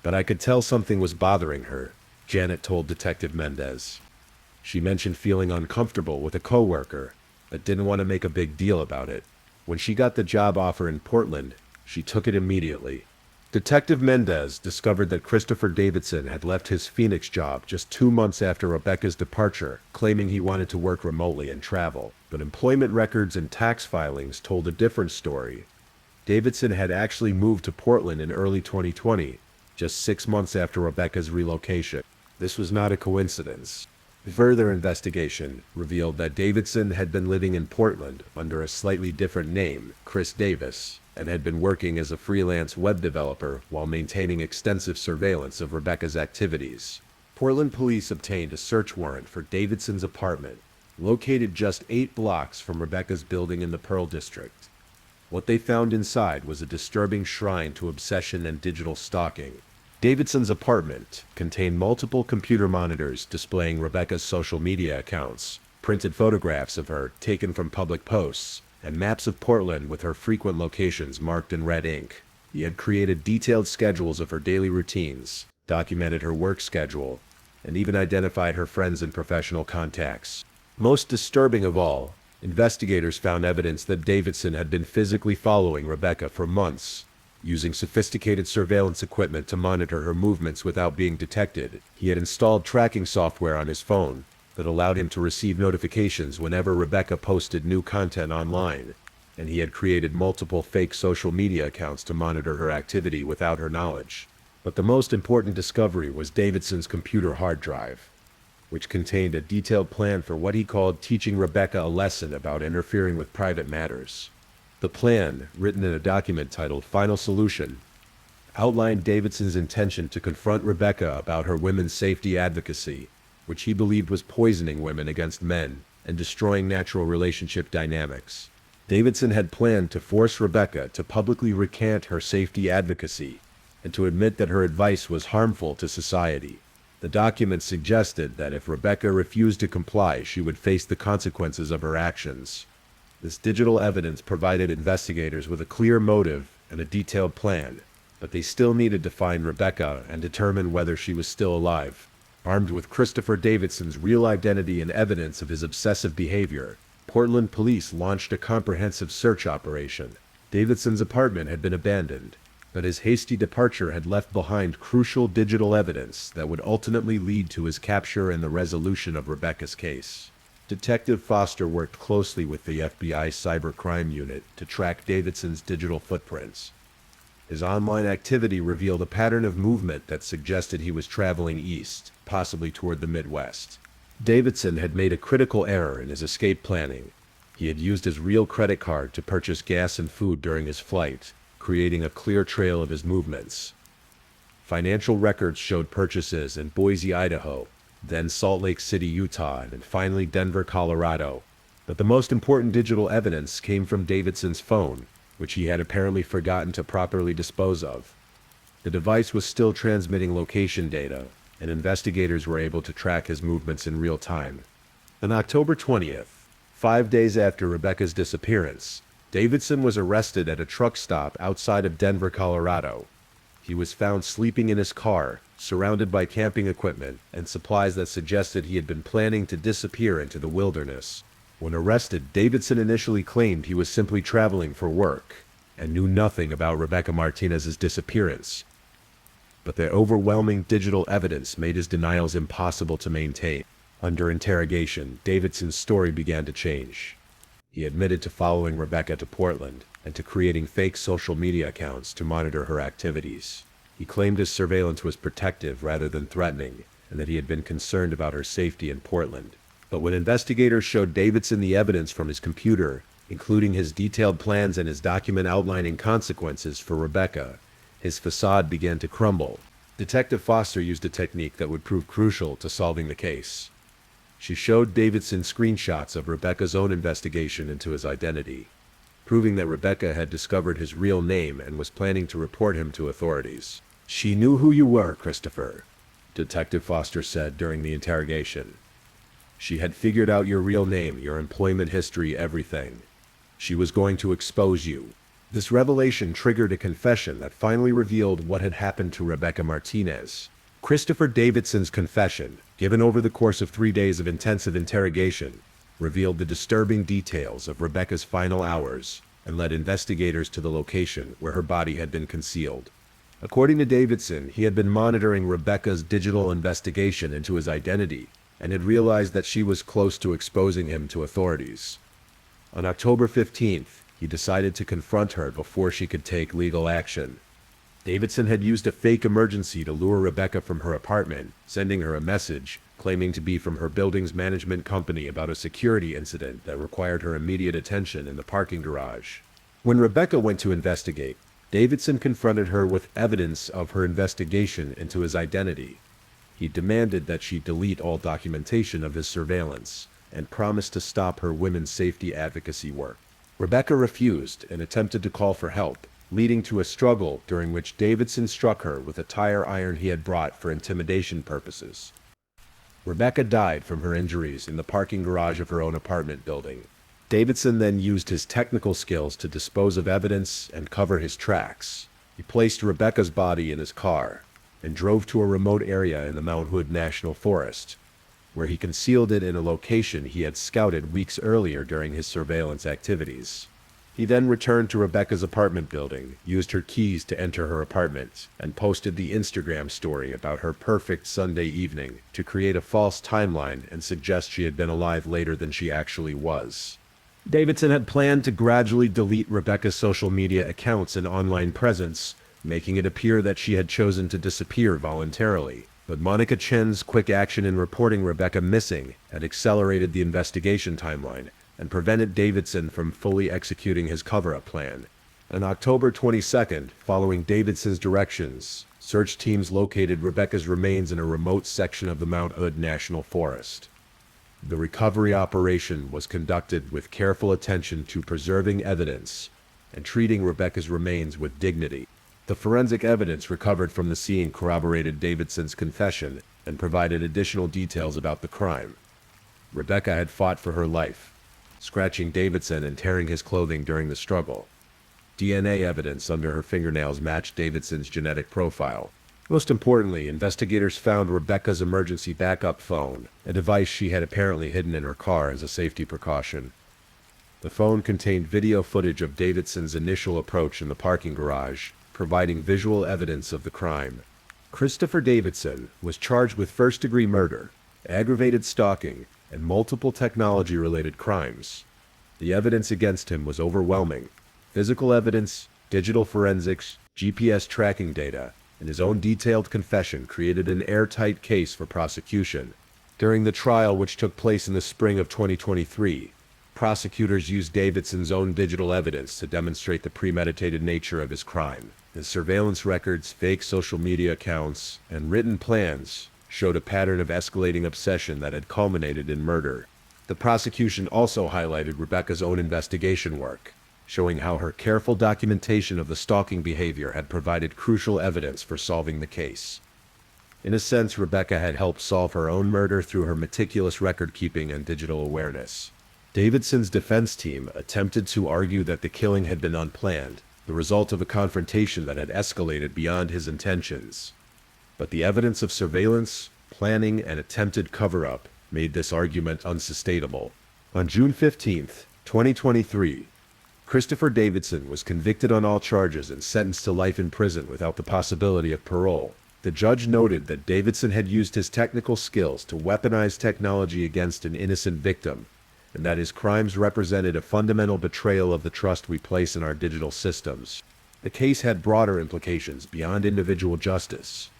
but I could tell something was bothering her, Janet told Detective Mendez. She mentioned feeling uncomfortable with a coworker, but didn't want to make a big deal about it. When she got the job offer in Portland, she took it immediately. Detective Mendez discovered that Christopher Davidson had left his Phoenix job just 2 months after Rebecca's departure, claiming he wanted to work remotely and travel. But employment records and tax filings told a different story. Davidson had actually moved to Portland in early 2020, just 6 months after Rebecca's relocation. This was not a coincidence. Further investigation revealed that Davidson had been living in Portland under a slightly different name, Chris Davis, and had been working as a freelance web developer while maintaining extensive surveillance of Rebecca's activities. Portland police obtained a search warrant for Davidson's apartment, located just 8 blocks from Rebecca's building in the Pearl District. What they found inside was a disturbing shrine to obsession and digital stalking. Davidson's apartment contained multiple computer monitors displaying Rebecca's social media accounts, printed photographs of her taken from public posts, and maps of Portland with her frequent locations marked in red ink. He had created detailed schedules of her daily routines, documented her work schedule, and even identified her friends and professional contacts. Most disturbing of all, investigators found evidence that Davidson had been physically following Rebecca for months, using sophisticated surveillance equipment to monitor her movements without being detected. He had installed tracking software on his phone that allowed him to receive notifications whenever Rebecca posted new content online, and he had created multiple fake social media accounts to monitor her activity without her knowledge. But the most important discovery was Davidson's computer hard drive, which contained a detailed plan for what he called teaching Rebecca a lesson about interfering with private matters. The plan, written in a document titled Final Solution, outlined Davidson's intention to confront Rebecca about her women's safety advocacy, which he believed was poisoning women against men and destroying natural relationship dynamics. Davidson had planned to force Rebecca to publicly recant her safety advocacy and to admit that her advice was harmful to society. The document suggested that if Rebecca refused to comply, she would face the consequences of her actions. This digital evidence provided investigators with a clear motive and a detailed plan, but they still needed to find Rebecca and determine whether she was still alive. Armed with Christopher Davidson's real identity and evidence of his obsessive behavior, Portland police launched a comprehensive search operation. Davidson's apartment had been abandoned, but his hasty departure had left behind crucial digital evidence that would ultimately lead to his capture and the resolution of Rebecca's case. Detective Foster worked closely with the FBI cybercrime unit to track Davidson's digital footprints. His online activity revealed a pattern of movement that suggested he was traveling east, possibly toward the Midwest. Davidson had made a critical error in his escape planning. He had used his real credit card to purchase gas and food during his flight, creating a clear trail of his movements. Financial records showed purchases in Boise, Idaho, then Salt Lake City, Utah, and finally Denver, Colorado. But the most important digital evidence came from Davidson's phone, which he had apparently forgotten to properly dispose of. The device was still transmitting location data, and investigators were able to track his movements in real time. On October 20th, 5 days after Rebecca's disappearance, Davidson was arrested at a truck stop outside of Denver, Colorado. He was found sleeping in his car, surrounded by camping equipment and supplies that suggested he had been planning to disappear into the wilderness. When arrested, Davidson initially claimed he was simply traveling for work and knew nothing about Rebecca Martinez's disappearance. But the overwhelming digital evidence made his denials impossible to maintain. Under interrogation, Davidson's story began to change. He admitted to following Rebecca to Portland and to creating fake social media accounts to monitor her activities. He claimed his surveillance was protective rather than threatening, and that he had been concerned about her safety in Portland. But when investigators showed Davidson the evidence from his computer, including his detailed plans and his document outlining consequences for Rebecca, his facade began to crumble. Detective Foster used a technique that would prove crucial to solving the case. She showed Davidson screenshots of Rebecca's own investigation into his identity, proving that Rebecca had discovered his real name and was planning to report him to authorities. "She knew who you were, Christopher," Detective Foster said during the interrogation. "She had figured out your real name, your employment history, everything. She was going to expose you." This revelation triggered a confession that finally revealed what had happened to Rebecca Martinez. Christopher Davidson's confession, given over the course of 3 days of intensive interrogation, revealed the disturbing details of Rebecca's final hours and led investigators to the location where her body had been concealed. According to Davidson, he had been monitoring Rebecca's digital investigation into his identity and had realized that she was close to exposing him to authorities. On October 15th, he decided to confront her before she could take legal action. Davidson had used a fake emergency to lure Rebecca from her apartment, sending her a message claiming to be from her building's management company about a security incident that required her immediate attention in the parking garage. When Rebecca went to investigate, Davidson confronted her with evidence of her investigation into his identity. He demanded that she delete all documentation of his surveillance and promised to stop her women's safety advocacy work. Rebecca refused and attempted to call for help, leading to a struggle during which Davidson struck her with a tire iron he had brought for intimidation purposes. Rebecca died from her injuries in the parking garage of her own apartment building. Davidson then used his technical skills to dispose of evidence and cover his tracks. He placed Rebecca's body in his car and drove to a remote area in the Mount Hood National Forest, where he concealed it in a location he had scouted weeks earlier during his surveillance activities. He then returned to Rebecca's apartment building, used her keys to enter her apartment, and posted the Instagram story about her perfect Sunday evening to create a false timeline and suggest she had been alive later than she actually was. Davidson had planned to gradually delete Rebecca's social media accounts and online presence, making it appear that she had chosen to disappear voluntarily. But Monica Chen's quick action in reporting Rebecca missing had accelerated the investigation timeline and prevented Davidson from fully executing his cover-up plan. On October 22nd, following Davidson's directions, search teams located Rebecca's remains in a remote section of the Mount Hood National Forest. The recovery operation was conducted with careful attention to preserving evidence and treating Rebecca's remains with dignity. The forensic evidence recovered from the scene corroborated Davidson's confession and provided additional details about the crime. Rebecca had fought for her life. scratching Davidson and tearing his clothing during the struggle. DNA evidence under her fingernails matched Davidson's genetic profile. Most importantly, investigators found Rebecca's emergency backup phone, a device she had apparently hidden in her car as a safety precaution. The phone contained video footage of Davidson's initial approach in the parking garage, providing visual evidence of the crime. Christopher Davidson was charged with first-degree murder, aggravated stalking, and multiple technology-related crimes. The evidence against him was overwhelming. Physical evidence, digital forensics, GPS tracking data, and his own detailed confession created an airtight case for prosecution. During the trial, which took place in the spring of 2023, prosecutors used Davidson's own digital evidence to demonstrate the premeditated nature of his crime. His surveillance records, fake social media accounts, and written plans showed a pattern of escalating obsession that had culminated in murder. The prosecution also highlighted Rebecca's own investigation work, showing how her careful documentation of the stalking behavior had provided crucial evidence for solving the case. In a sense, Rebecca had helped solve her own murder through her meticulous record-keeping and digital awareness. Davidson's defense team attempted to argue that the killing had been unplanned, the result of a confrontation that had escalated beyond his intentions. But the evidence of surveillance, planning, and attempted cover-up made this argument unsustainable. On June 15, 2023, Christopher Davidson was convicted on all charges and sentenced to life in prison without the possibility of parole. The judge noted that Davidson had used his technical skills to weaponize technology against an innocent victim, and that his crimes represented a fundamental betrayal of the trust we place in our digital systems. The case had broader implications beyond individual justice.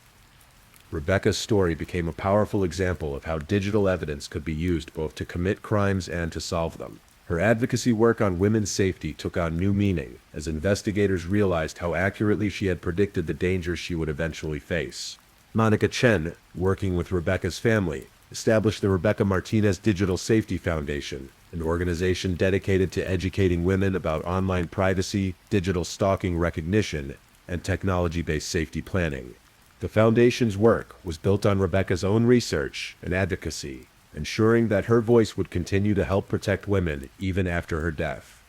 Rebecca's story became a powerful example of how digital evidence could be used both to commit crimes and to solve them. Her advocacy work on women's safety took on new meaning as investigators realized how accurately she had predicted the dangers she would eventually face. Monica Chen, working with Rebecca's family, established the Rebecca Martinez Digital Safety Foundation, an organization dedicated to educating women about online privacy, digital stalking recognition, and technology-based safety planning. The foundation's work was built on Rebecca's own research and advocacy, ensuring that her voice would continue to help protect women even after her death.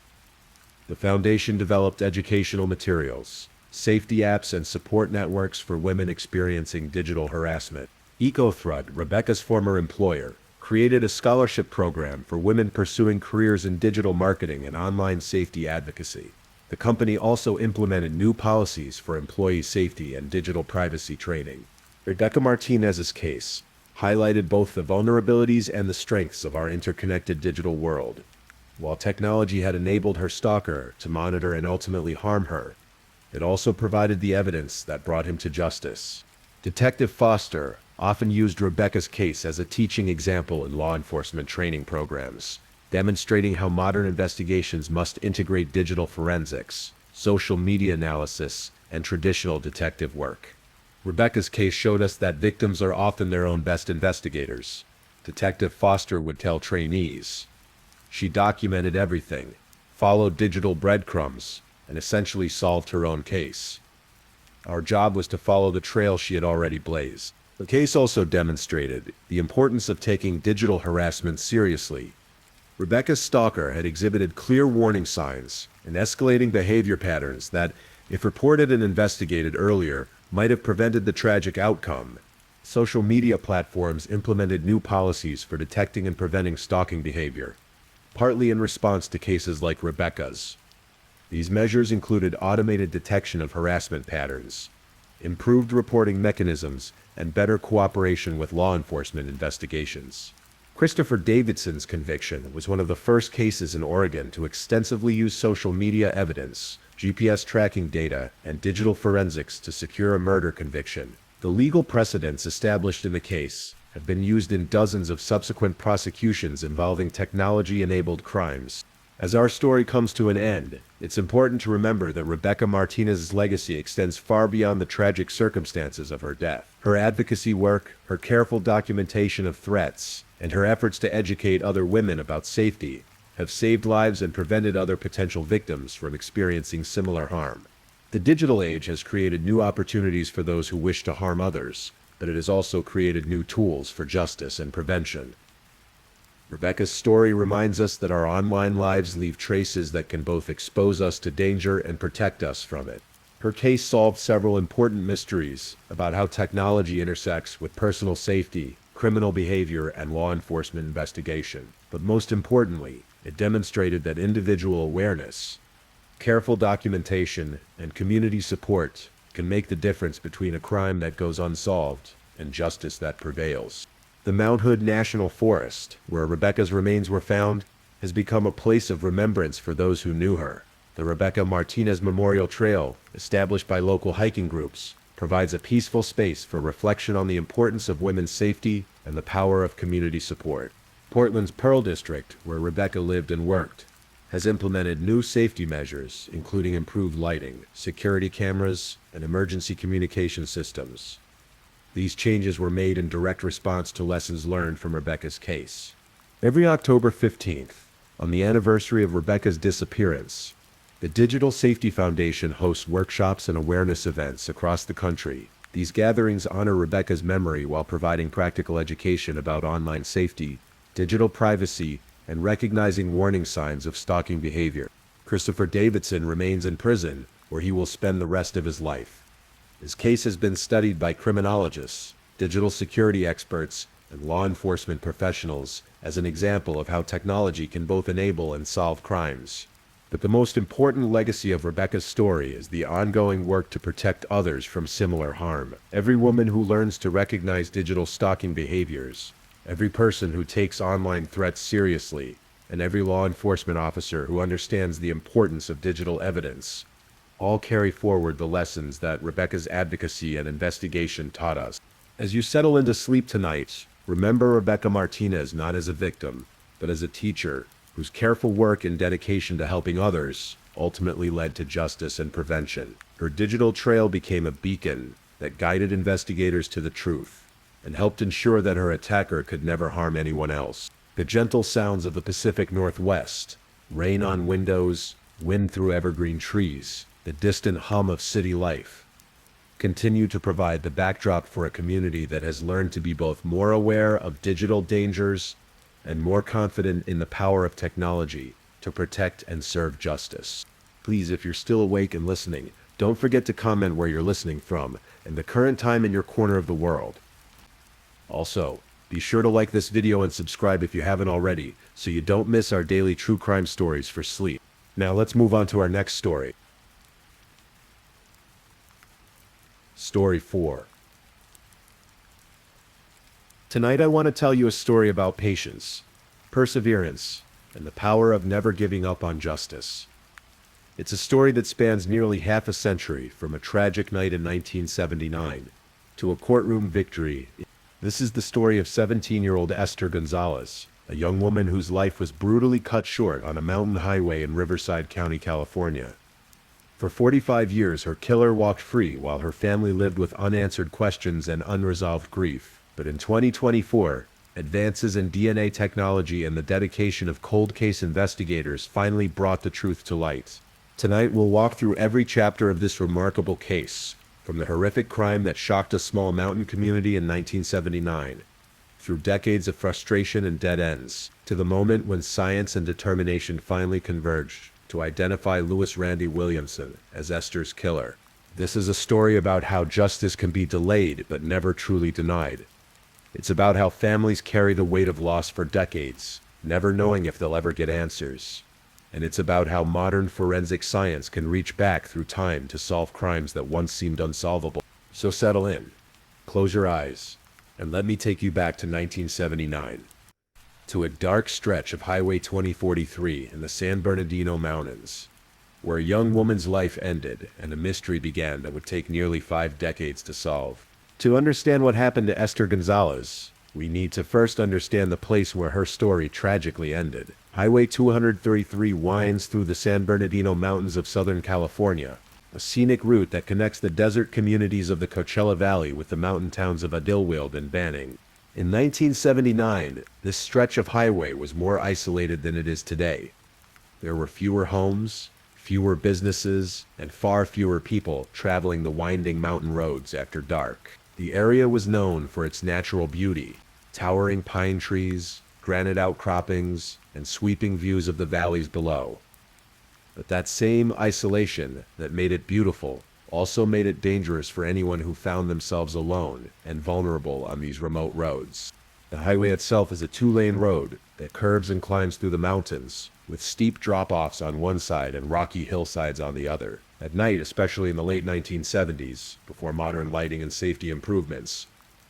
The foundation developed educational materials, safety apps, and support networks for women experiencing digital harassment. EcoThrud, Rebecca's former employer, created a scholarship program for women pursuing careers in digital marketing and online safety advocacy. The company also implemented new policies for employee safety and digital privacy training. Rebecca Martinez's case highlighted both the vulnerabilities and the strengths of our interconnected digital world. While technology had enabled her stalker to monitor and ultimately harm her, it also provided the evidence that brought him to justice. Detective Foster often used Rebecca's case as a teaching example in law enforcement training programs, demonstrating how modern investigations must integrate digital forensics, social media analysis, and traditional detective work. Rebecca's case showed us that victims are often their own best investigators. Detective Foster would tell trainees. She documented everything, followed digital breadcrumbs, and essentially solved her own case. Our job was to follow the trail she had already blazed. The case also demonstrated the importance of taking digital harassment seriously. Rebecca's stalker had exhibited clear warning signs and escalating behavior patterns that, if reported and investigated earlier, might have prevented the tragic outcome. Social media platforms implemented new policies for detecting and preventing stalking behavior, partly in response to cases like Rebecca's. These measures included automated detection of harassment patterns, improved reporting mechanisms, and better cooperation with law enforcement investigations. Christopher Davidson's conviction was one of the first cases in Oregon to extensively use social media evidence, GPS tracking data, and digital forensics to secure a murder conviction. The legal precedents established in the case have been used in dozens of subsequent prosecutions involving technology-enabled crimes. As our story comes to an end, it's important to remember that Rebecca Martinez's legacy extends far beyond the tragic circumstances of her death. Her advocacy work, her careful documentation of threats, and her efforts to educate other women about safety have saved lives and prevented other potential victims from experiencing similar harm. The digital age has created new opportunities for those who wish to harm others, but it has also created new tools for justice and prevention. Rebecca's story reminds us that our online lives leave traces that can both expose us to danger and protect us from it. Her case solved several important mysteries about how technology intersects with personal safety, criminal behavior, and law enforcement investigation. But most importantly, it demonstrated that individual awareness, careful documentation, and community support can make the difference between a crime that goes unsolved and justice that prevails. The Mount Hood National Forest, where Rebecca's remains were found, has become a place of remembrance for those who knew her. The Rebecca Martinez Memorial Trail, established by local hiking groups, provides a peaceful space for reflection on the importance of women's safety and the power of community support. Portland's Pearl District, where Rebecca lived and worked, has implemented new safety measures, including improved lighting, security cameras, and emergency communication systems. These changes were made in direct response to lessons learned from Rebecca's case. Every October 15th, on the anniversary of Rebecca's disappearance, the Digital Safety Foundation hosts workshops and awareness events across the country. These gatherings honor Rebecca's memory while providing practical education about online safety, digital privacy, and recognizing warning signs of stalking behavior. Christopher Davidson remains in prison, where he will spend the rest of his life. His case has been studied by criminologists, digital security experts, and law enforcement professionals as an example of how technology can both enable and solve crimes. But the most important legacy of Rebecca's story is the ongoing work to protect others from similar harm. Every woman who learns to recognize digital stalking behaviors, every person who takes online threats seriously, and every law enforcement officer who understands the importance of digital evidence all carry forward the lessons that Rebecca's advocacy and investigation taught us. As you settle into sleep tonight, remember Rebecca Martinez not as a victim, but as a teacher whose careful work and dedication to helping others ultimately led to justice and prevention. Her digital trail became a beacon that guided investigators to the truth and helped ensure that her attacker could never harm anyone else. The gentle sounds of the Pacific Northwest, rain on windows, wind through evergreen trees, the distant hum of city life, continue to provide the backdrop for a community that has learned to be both more aware of digital dangers and more confident in the power of technology to protect and serve justice. Please, if you're still awake and listening, don't forget to comment where you're listening from and the current time in your corner of the world. Also, be sure to like this video and subscribe if you haven't already, so you don't miss our daily true crime stories for sleep. Now let's move on to our next story. Story 4. Tonight I want to tell you a story about patience, perseverance, and the power of never giving up on justice. It's a story that spans nearly half a century, from a tragic night in 1979 to a courtroom victory. This is the story of 17-year-old Esther Gonzalez, a young woman whose life was brutally cut short on a mountain highway in Riverside County, California. For 45 years, her killer walked free while her family lived with unanswered questions and unresolved grief. But in 2024, advances in DNA technology and the dedication of cold case investigators finally brought the truth to light. Tonight, we'll walk through every chapter of this remarkable case, from the horrific crime that shocked a small mountain community in 1979, through decades of frustration and dead ends, to the moment when science and determination finally converged to identify Louis Randy Williamson as Esther's killer. This is a story about how justice can be delayed but never truly denied. It's about how families carry the weight of loss for decades, never knowing if they'll ever get answers. And it's about how modern forensic science can reach back through time to solve crimes that once seemed unsolvable. So settle in, close your eyes, and let me take you back to 1979. To a dark stretch of Highway 2043 in the San Bernardino Mountains, where a young woman's life ended and a mystery began that would take nearly 5 decades to solve. To understand what happened to Esther Gonzalez, we need to first understand the place where her story tragically ended. Highway 233 winds through the San Bernardino Mountains of Southern California, a scenic route that connects the desert communities of the Coachella Valley with the mountain towns of Idyllwild and Banning. In 1979, this stretch of highway was more isolated than it is today. There were fewer homes, fewer businesses, and far fewer people traveling the winding mountain roads after dark. The area was known for its natural beauty, towering pine trees, granite outcroppings, and sweeping views of the valleys below. But that same isolation that made it beautiful also made it dangerous for anyone who found themselves alone and vulnerable on these remote roads. The highway itself is a two-lane road that curves and climbs through the mountains, with steep drop-offs on one side and rocky hillsides on the other. At night, especially in the late 1970s, before modern lighting and safety improvements,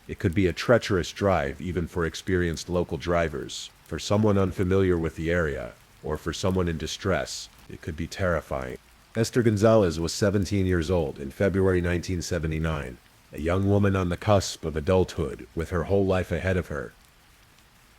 it could be a treacherous drive even for experienced local drivers. For someone unfamiliar with the area, or for someone in distress, it could be terrifying. Esther Gonzalez was 17 years old in February 1979, a young woman on the cusp of adulthood with her whole life ahead of her.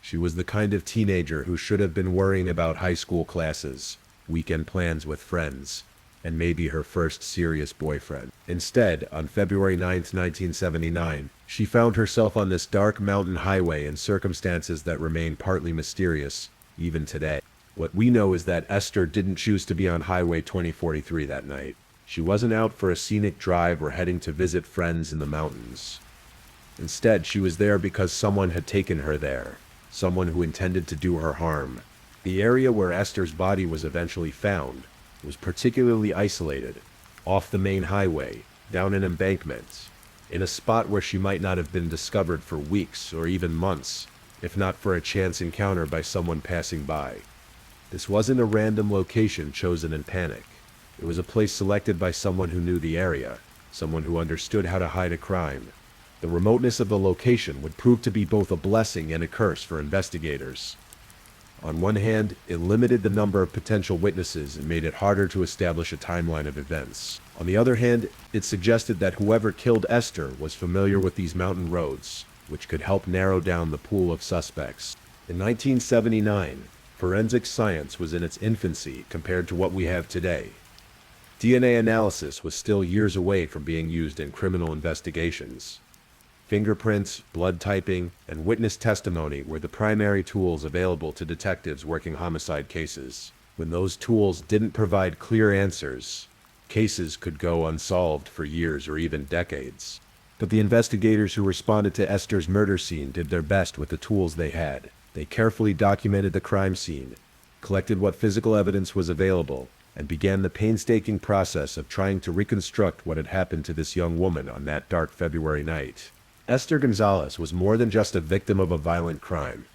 She was the kind of teenager who should have been worrying about high school classes, weekend plans with friends, and maybe her first serious boyfriend. Instead, on February 9, 1979, she found herself on this dark mountain highway in circumstances that remain partly mysterious, even today. What we know is that Esther didn't choose to be on Highway 2043 that night. She wasn't out for a scenic drive or heading to visit friends in the mountains. Instead, she was there because someone had taken her there, someone who intended to do her harm. The area where Esther's body was eventually found was particularly isolated, off the main highway, down an embankment, in a spot where she might not have been discovered for weeks or even months, if not for a chance encounter by someone passing by. This wasn't a random location chosen in panic. It was a place selected by someone who knew the area, someone who understood how to hide a crime. The remoteness of the location would prove to be both a blessing and a curse for investigators. On one hand, it limited the number of potential witnesses and made it harder to establish a timeline of events. On the other hand, it suggested that whoever killed Esther was familiar with these mountain roads, which could help narrow down the pool of suspects. In 1979, forensic science was in its infancy compared to what we have today. DNA analysis was still years away from being used in criminal investigations. Fingerprints, blood typing, and witness testimony were the primary tools available to detectives working homicide cases. When those tools didn't provide clear answers, cases could go unsolved for years or even decades. But the investigators who responded to Esther's murder scene did their best with the tools they had. They carefully documented the crime scene, collected what physical evidence was available, and began the painstaking process of trying to reconstruct what had happened to this young woman on that dark February night. Esther Gonzalez was more than just a victim of a violent crime.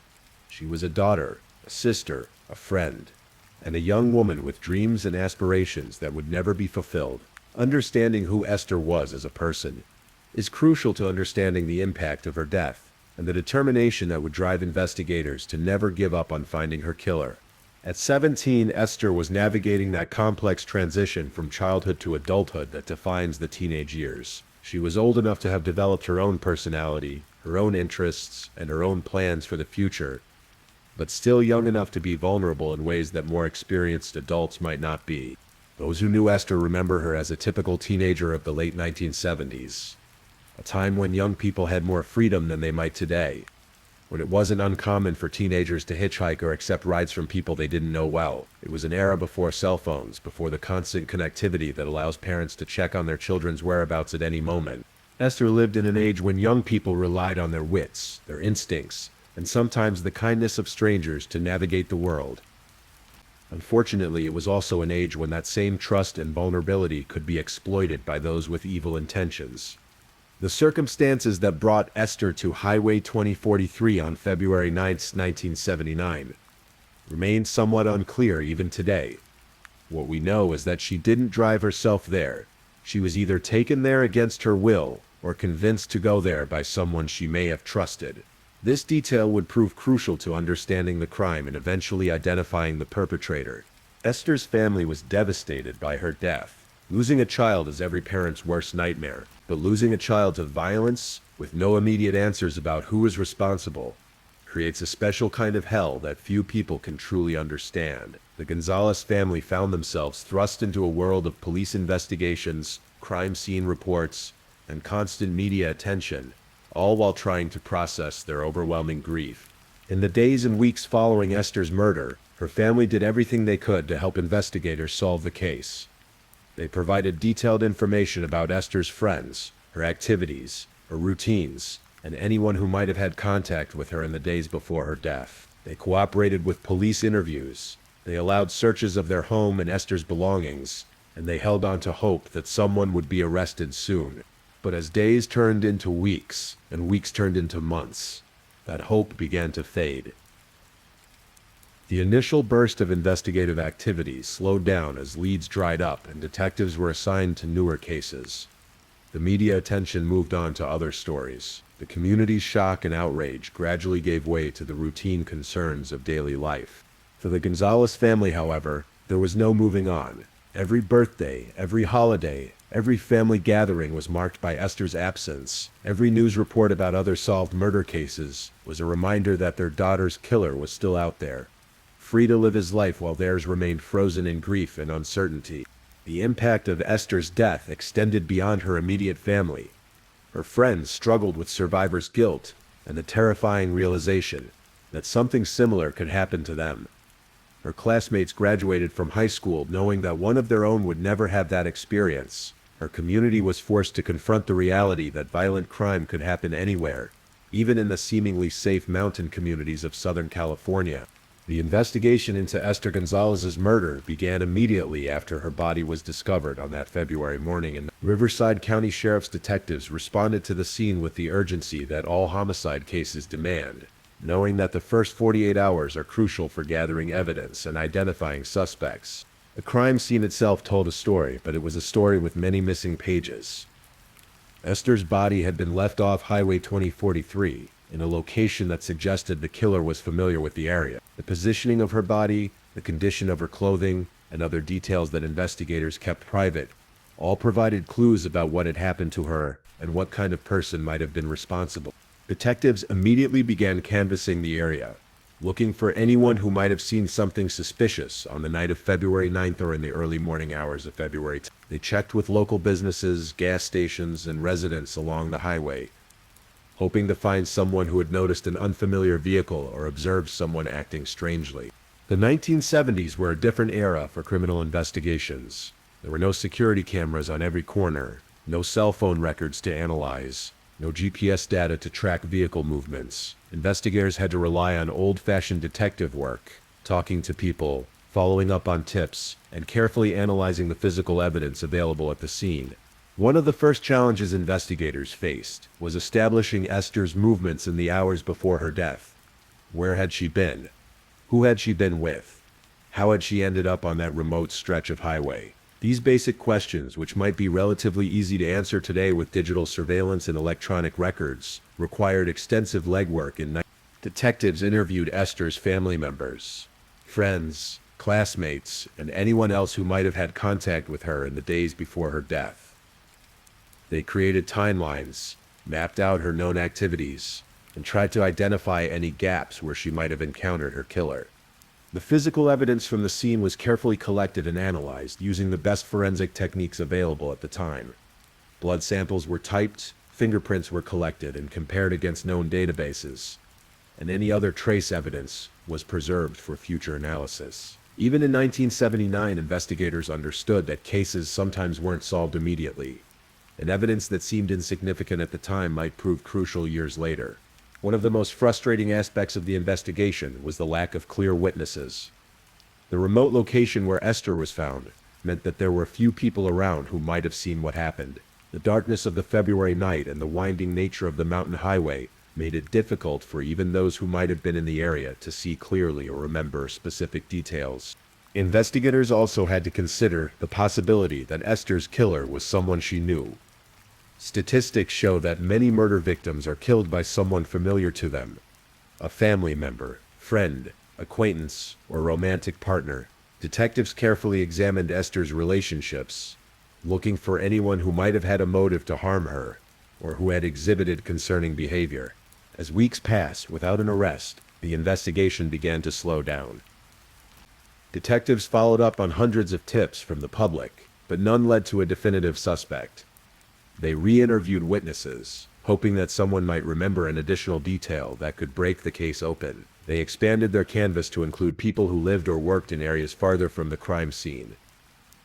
She was a daughter, a sister, a friend, and a young woman with dreams and aspirations that would never be fulfilled. Understanding who Esther was as a person is crucial to understanding the impact of her death and the determination that would drive investigators to never give up on finding her killer. At 17, Esther was navigating that complex transition from childhood to adulthood that defines the teenage years. She was old enough to have developed her own personality, her own interests, and her own plans for the future, but still young enough to be vulnerable in ways that more experienced adults might not be. Those who knew Esther remember her as a typical teenager of the late 1970s, a time when young people had more freedom than they might today, when it wasn't uncommon for teenagers to hitchhike or accept rides from people they didn't know well. It was an era before cell phones, before the constant connectivity that allows parents to check on their children's whereabouts at any moment. Esther lived in an age when young people relied on their wits, their instincts, and sometimes the kindness of strangers to navigate the world. Unfortunately, it was also an age when that same trust and vulnerability could be exploited by those with evil intentions. The circumstances that brought Esther to Highway 2043 on February 9, 1979, remain somewhat unclear even today. What we know is that she didn't drive herself there. She was either taken there against her will or convinced to go there by someone she may have trusted. This detail would prove crucial to understanding the crime and eventually identifying the perpetrator. Esther's family was devastated by her death. Losing a child is every parent's worst nightmare, but losing a child to violence, with no immediate answers about who is responsible, creates a special kind of hell that few people can truly understand. The Gonzalez family found themselves thrust into a world of police investigations, crime scene reports, and constant media attention, all while trying to process their overwhelming grief. In the days and weeks following Esther's murder, her family did everything they could to help investigators solve the case. They provided detailed information about Esther's friends, her activities, her routines, and anyone who might have had contact with her in the days before her death. They cooperated with police interviews. They allowed searches of their home and Esther's belongings, and they held on to hope that someone would be arrested soon. But as days turned into weeks, and weeks turned into months, that hope began to fade. The initial burst of investigative activity slowed down as leads dried up and detectives were assigned to newer cases. The media attention moved on to other stories. The community's shock and outrage gradually gave way to the routine concerns of daily life. For the Gonzalez family, however, there was no moving on. Every birthday, every holiday, every family gathering was marked by Esther's absence. Every news report about other solved murder cases was a reminder that their daughter's killer was still out there, free to live his life while theirs remained frozen in grief and uncertainty. The impact of Esther's death extended beyond her immediate family. Her friends struggled with survivor's guilt and the terrifying realization that something similar could happen to them. Her classmates graduated from high school knowing that one of their own would never have that experience. Her community was forced to confront the reality that violent crime could happen anywhere, even in the seemingly safe mountain communities of Southern California. The investigation into Esther Gonzalez's murder began immediately after her body was discovered on that February morning, and Riverside County Sheriff's detectives responded to the scene with the urgency that all homicide cases demand, knowing that the first 48 hours are crucial for gathering evidence and identifying suspects. The crime scene itself told a story, but it was a story with many missing pages. Esther's body had been left off Highway 2043, in a location that suggested the killer was familiar with the area. The positioning of her body, the condition of her clothing, and other details that investigators kept private all provided clues about what had happened to her and what kind of person might have been responsible. Detectives immediately began canvassing the area, looking for anyone who might have seen something suspicious on the night of February 9th or in the early morning hours of February 10th. They checked with local businesses, gas stations, and residents along the highway, hoping to find someone who had noticed an unfamiliar vehicle or observed someone acting strangely. The 1970s were a different era for criminal investigations. There were no security cameras on every corner, no cell phone records to analyze, no GPS data to track vehicle movements. Investigators had to rely on old-fashioned detective work, talking to people, following up on tips, and carefully analyzing the physical evidence available at the scene. One of the first challenges investigators faced was establishing Esther's movements in the hours before her death. Where had she been? Who had she been with? How had she ended up on that remote stretch of highway? These basic questions, which might be relatively easy to answer today with digital surveillance and electronic records, required extensive legwork. Detectives interviewed Esther's family members, friends, classmates, and anyone else who might have had contact with her in the days before her death. They created timelines, mapped out her known activities, and tried to identify any gaps where she might have encountered her killer. The physical evidence from the scene was carefully collected and analyzed using the best forensic techniques available at the time. Blood samples were typed, fingerprints were collected and compared against known databases, and any other trace evidence was preserved for future analysis. Even in 1979, investigators understood that cases sometimes weren't solved immediately, and evidence that seemed insignificant at the time might prove crucial years later. One of the most frustrating aspects of the investigation was the lack of clear witnesses. The remote location where Esther was found meant that there were few people around who might have seen what happened. The darkness of the February night and the winding nature of the mountain highway made it difficult for even those who might have been in the area to see clearly or remember specific details. Investigators also had to consider the possibility that Esther's killer was someone she knew. Statistics show that many murder victims are killed by someone familiar to them, a family member, friend, acquaintance, or romantic partner. Detectives carefully examined Esther's relationships, looking for anyone who might have had a motive to harm her, or who had exhibited concerning behavior. As weeks passed without an arrest, the investigation began to slow down. Detectives followed up on hundreds of tips from the public, but none led to a definitive suspect. They re-interviewed witnesses, hoping that someone might remember an additional detail that could break the case open. They expanded their canvas to include people who lived or worked in areas farther from the crime scene,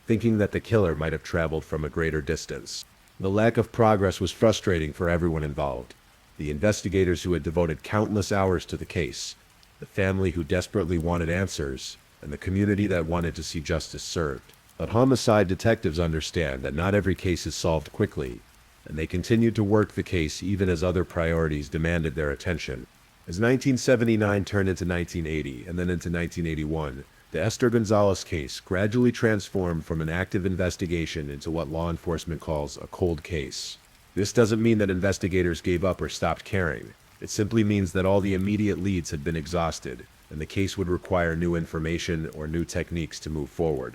thinking that the killer might have traveled from a greater distance. The lack of progress was frustrating for everyone involved. The investigators who had devoted countless hours to the case the family who desperately wanted answers, and the community that wanted to see justice served. But homicide detectives understand that not every case is solved quickly, and they continued to work the case even as other priorities demanded their attention. As 1979 turned into 1980 and then into 1981, the Esther Gonzalez case gradually transformed from an active investigation into what law enforcement calls a cold case. This doesn't mean that investigators gave up or stopped caring. It simply means that all the immediate leads had been exhausted, and the case would require new information or new techniques to move forward.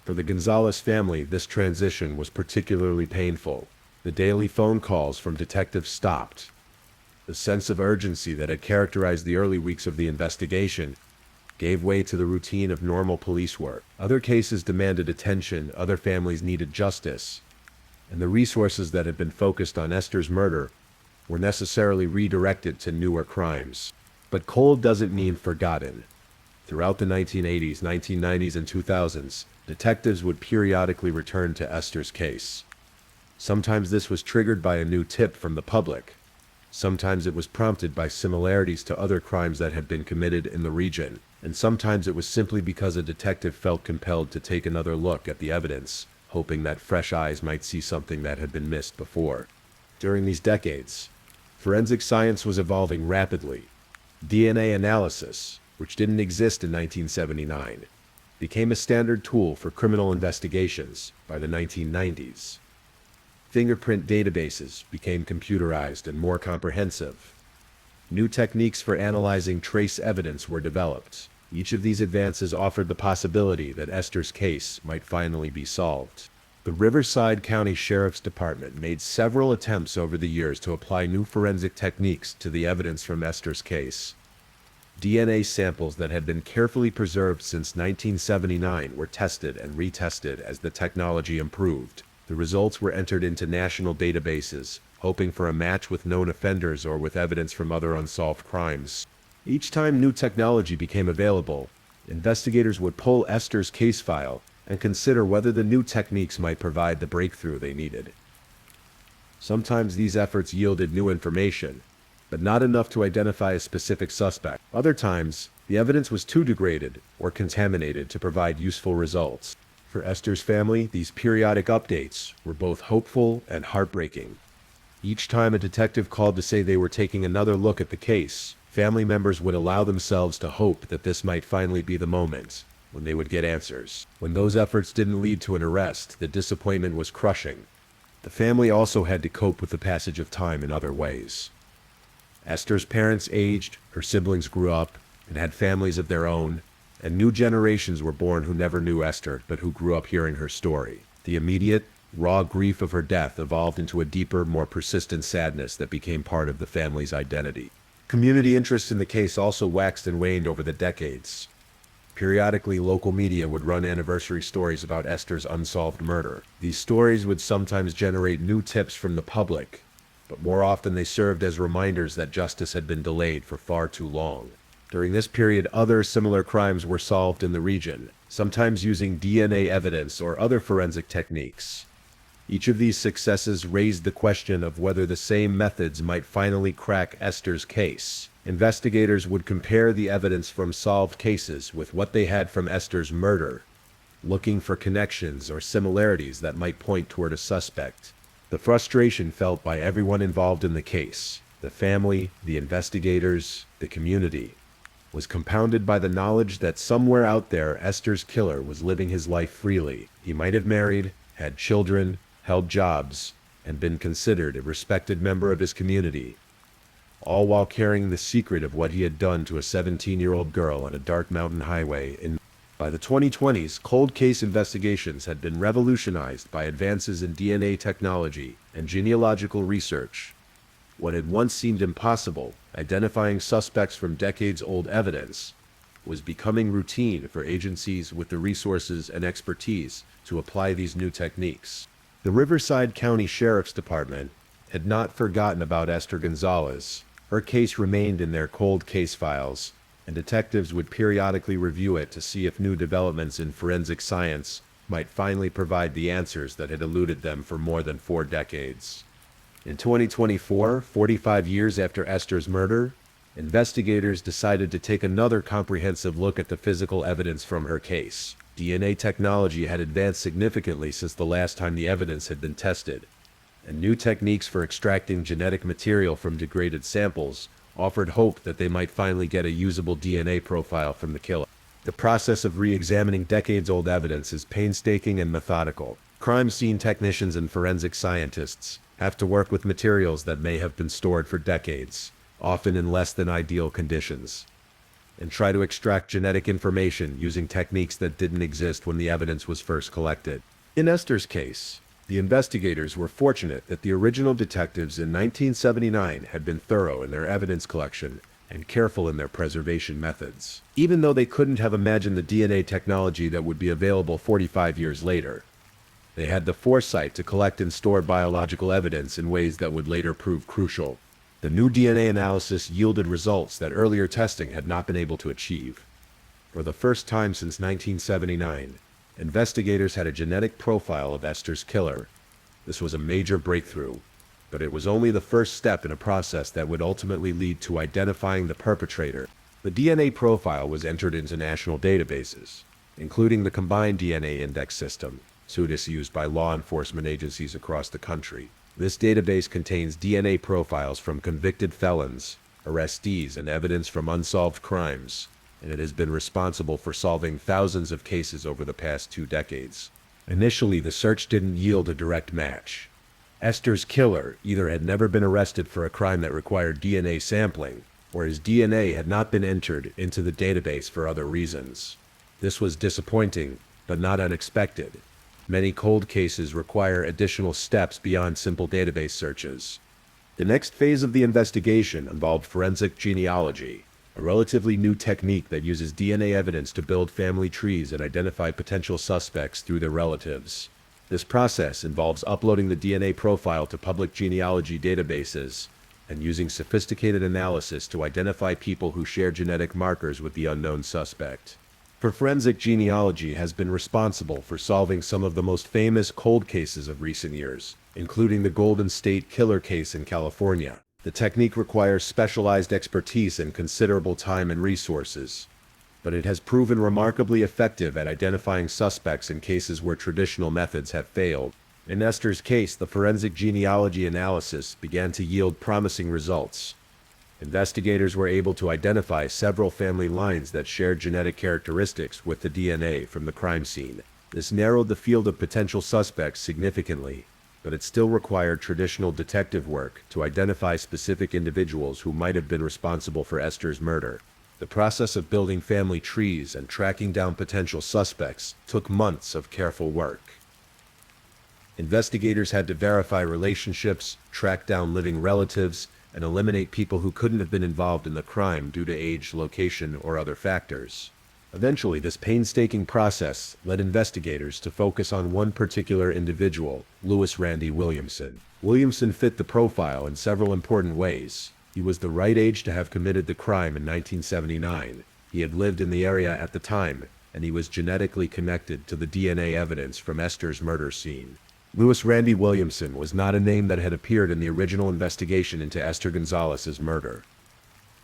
For the Gonzalez family, this transition was particularly painful. The daily phone calls from detectives stopped. The sense of urgency that had characterized the early weeks of the investigation gave way to the routine of normal police work. Other cases demanded attention, other families needed justice, and the resources that had been focused on Esther's murder were necessarily redirected to newer crimes. But cold doesn't mean forgotten. Throughout the 1980s, 1990s, and 2000s, detectives would periodically return to Esther's case. Sometimes this was triggered by a new tip from the public. Sometimes it was prompted by similarities to other crimes that had been committed in the region. And sometimes it was simply because a detective felt compelled to take another look at the evidence, hoping that fresh eyes might see something that had been missed before. During these decades, forensic science was evolving rapidly. DNA analysis, which didn't exist in 1979, became a standard tool for criminal investigations by the 1990s. Fingerprint databases became computerized and more comprehensive. New techniques for analyzing trace evidence were developed. Each of these advances offered the possibility that Esther's case might finally be solved. The Riverside County Sheriff's Department made several attempts over the years to apply new forensic techniques to the evidence from Esther's case. DNA samples that had been carefully preserved since 1979 were tested and retested as the technology improved. The results were entered into national databases, hoping for a match with known offenders or with evidence from other unsolved crimes. Each time new technology became available, investigators would pull Esther's case file and consider whether the new techniques might provide the breakthrough they needed. Sometimes these efforts yielded new information, but not enough to identify a specific suspect. Other times, the evidence was too degraded or contaminated to provide useful results. For Esther's family, these periodic updates were both hopeful and heartbreaking. Each time a detective called to say they were taking another look at the case, family members would allow themselves to hope that this might finally be the moment when they would get answers. When those efforts didn't lead to an arrest, the disappointment was crushing. The family also had to cope with the passage of time in other ways. Esther's parents aged, her siblings grew up and had families of their own, and new generations were born who never knew Esther but who grew up hearing her story. The immediate, raw grief of her death evolved into a deeper, more persistent sadness that became part of the family's identity. Community interest in the case also waxed and waned over the decades. Periodically, local media would run anniversary stories about Esther's unsolved murder. These stories would sometimes generate new tips from the public, but more often they served as reminders that justice had been delayed for far too long. During this period, other similar crimes were solved in the region, sometimes using DNA evidence or other forensic techniques. Each of these successes raised the question of whether the same methods might finally crack Esther's case. Investigators would compare the evidence from solved cases with what they had from Esther's murder, looking for connections or similarities that might point toward a suspect. The frustration felt by everyone involved in the case, the family, the investigators, the community, was compounded by the knowledge that somewhere out there Esther's killer was living his life freely. He might have married, had children, held jobs, and been considered a respected member of his community, all while carrying the secret of what he had done to a 17-year-old girl on a dark mountain highway in. By the 2020s, cold case investigations had been revolutionized by advances in DNA technology and genealogical research. What had once seemed impossible, identifying suspects from decades-old evidence, was becoming routine for agencies with the resources and expertise to apply these new techniques. The Riverside County Sheriff's Department had not forgotten about Esther Gonzalez. Her case remained in their cold case files, and detectives would periodically review it to see if new developments in forensic science might finally provide the answers that had eluded them for more than 4 decades. In 2024, 45 years after Esther's murder, investigators decided to take another comprehensive look at the physical evidence from her case. DNA technology had advanced significantly since the last time the evidence had been tested, and new techniques for extracting genetic material from degraded samples offered hope that they might finally get a usable DNA profile from the killer. The process of re-examining decades-old evidence is painstaking and methodical. Crime scene technicians and forensic scientists have to work with materials that may have been stored for decades, often in less than ideal conditions, and try to extract genetic information using techniques that didn't exist when the evidence was first collected. In Esther's case, the investigators were fortunate that the original detectives in 1979 had been thorough in their evidence collection and careful in their preservation methods. Even though they couldn't have imagined the DNA technology that would be available 45 years later, they had the foresight to collect and store biological evidence in ways that would later prove crucial. The new DNA analysis yielded results that earlier testing had not been able to achieve. For the first time since 1979, investigators had a genetic profile of Esther's killer. This was a major breakthrough, but it was only the first step in a process that would ultimately lead to identifying the perpetrator. The DNA profile was entered into national databases, including the Combined DNA Index System, SUDIS, used by law enforcement agencies across the country. This database contains DNA profiles from convicted felons, arrestees, and evidence from unsolved crimes, and it has been responsible for solving thousands of cases over the past 2 decades. Initially, the search didn't yield a direct match. Esther's killer either had never been arrested for a crime that required DNA sampling, or his DNA had not been entered into the database for other reasons. This was disappointing, but not unexpected. Many cold cases require additional steps beyond simple database searches. The next phase of the investigation involved forensic genealogy, a relatively new technique that uses DNA evidence to build family trees and identify potential suspects through their relatives. This process involves uploading the DNA profile to public genealogy databases and using sophisticated analysis to identify people who share genetic markers with the unknown suspect. For forensic genealogy has been responsible for solving some of the most famous cold cases of recent years, including the Golden State Killer case in California. The technique requires specialized expertise and considerable time and resources, but it has proven remarkably effective at identifying suspects in cases where traditional methods have failed. In Esther's case, the forensic genealogy analysis began to yield promising results. Investigators were able to identify several family lines that shared genetic characteristics with the DNA from the crime scene. This narrowed the field of potential suspects significantly, but it still required traditional detective work to identify specific individuals who might have been responsible for Esther's murder. The process of building family trees and tracking down potential suspects took months of careful work. Investigators had to verify relationships, track down living relatives, and eliminate people who couldn't have been involved in the crime due to age, location, or other factors. Eventually, this painstaking process led investigators to focus on one particular individual, Louis Randy Williamson. Williamson fit the profile in several important ways. He was the right age to have committed the crime in 1979. He had lived in the area at the time, and he was genetically connected to the DNA evidence from Esther's murder scene. Louis Randy Williamson was not a name that had appeared in the original investigation into Esther Gonzalez's murder.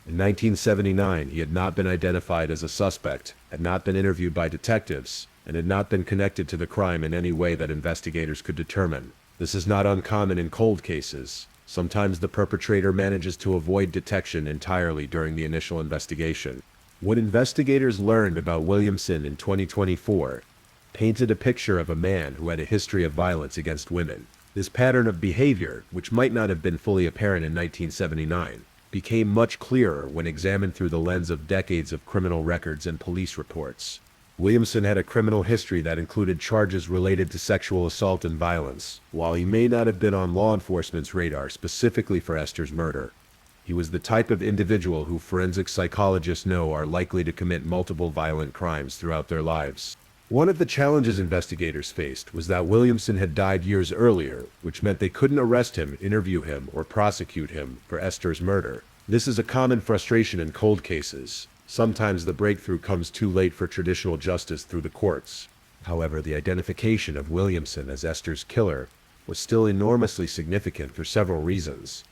In 1979, he had not been identified as a suspect, had not been interviewed by detectives, and had not been connected to the crime in any way that investigators could determine. This is not uncommon in cold cases. Sometimes the perpetrator manages to avoid detection entirely during the initial investigation. What investigators learned about Williamson in 2024 painted a picture of a man who had a history of violence against women. This pattern of behavior, which might not have been fully apparent in 1979, became much clearer when examined through the lens of decades of criminal records and police reports. Williamson had a criminal history that included charges related to sexual assault and violence. While he may not have been on law enforcement's radar specifically for Esther's murder, he was the type of individual who forensic psychologists know are likely to commit multiple violent crimes throughout their lives. One of the challenges investigators faced was that Williamson had died years earlier, which meant they couldn't arrest him, interview him, or prosecute him for Esther's murder. This is a common frustration in cold cases. Sometimes the breakthrough comes too late for traditional justice through the courts. However, the identification of Williamson as Esther's killer was still enormously significant for several reasons.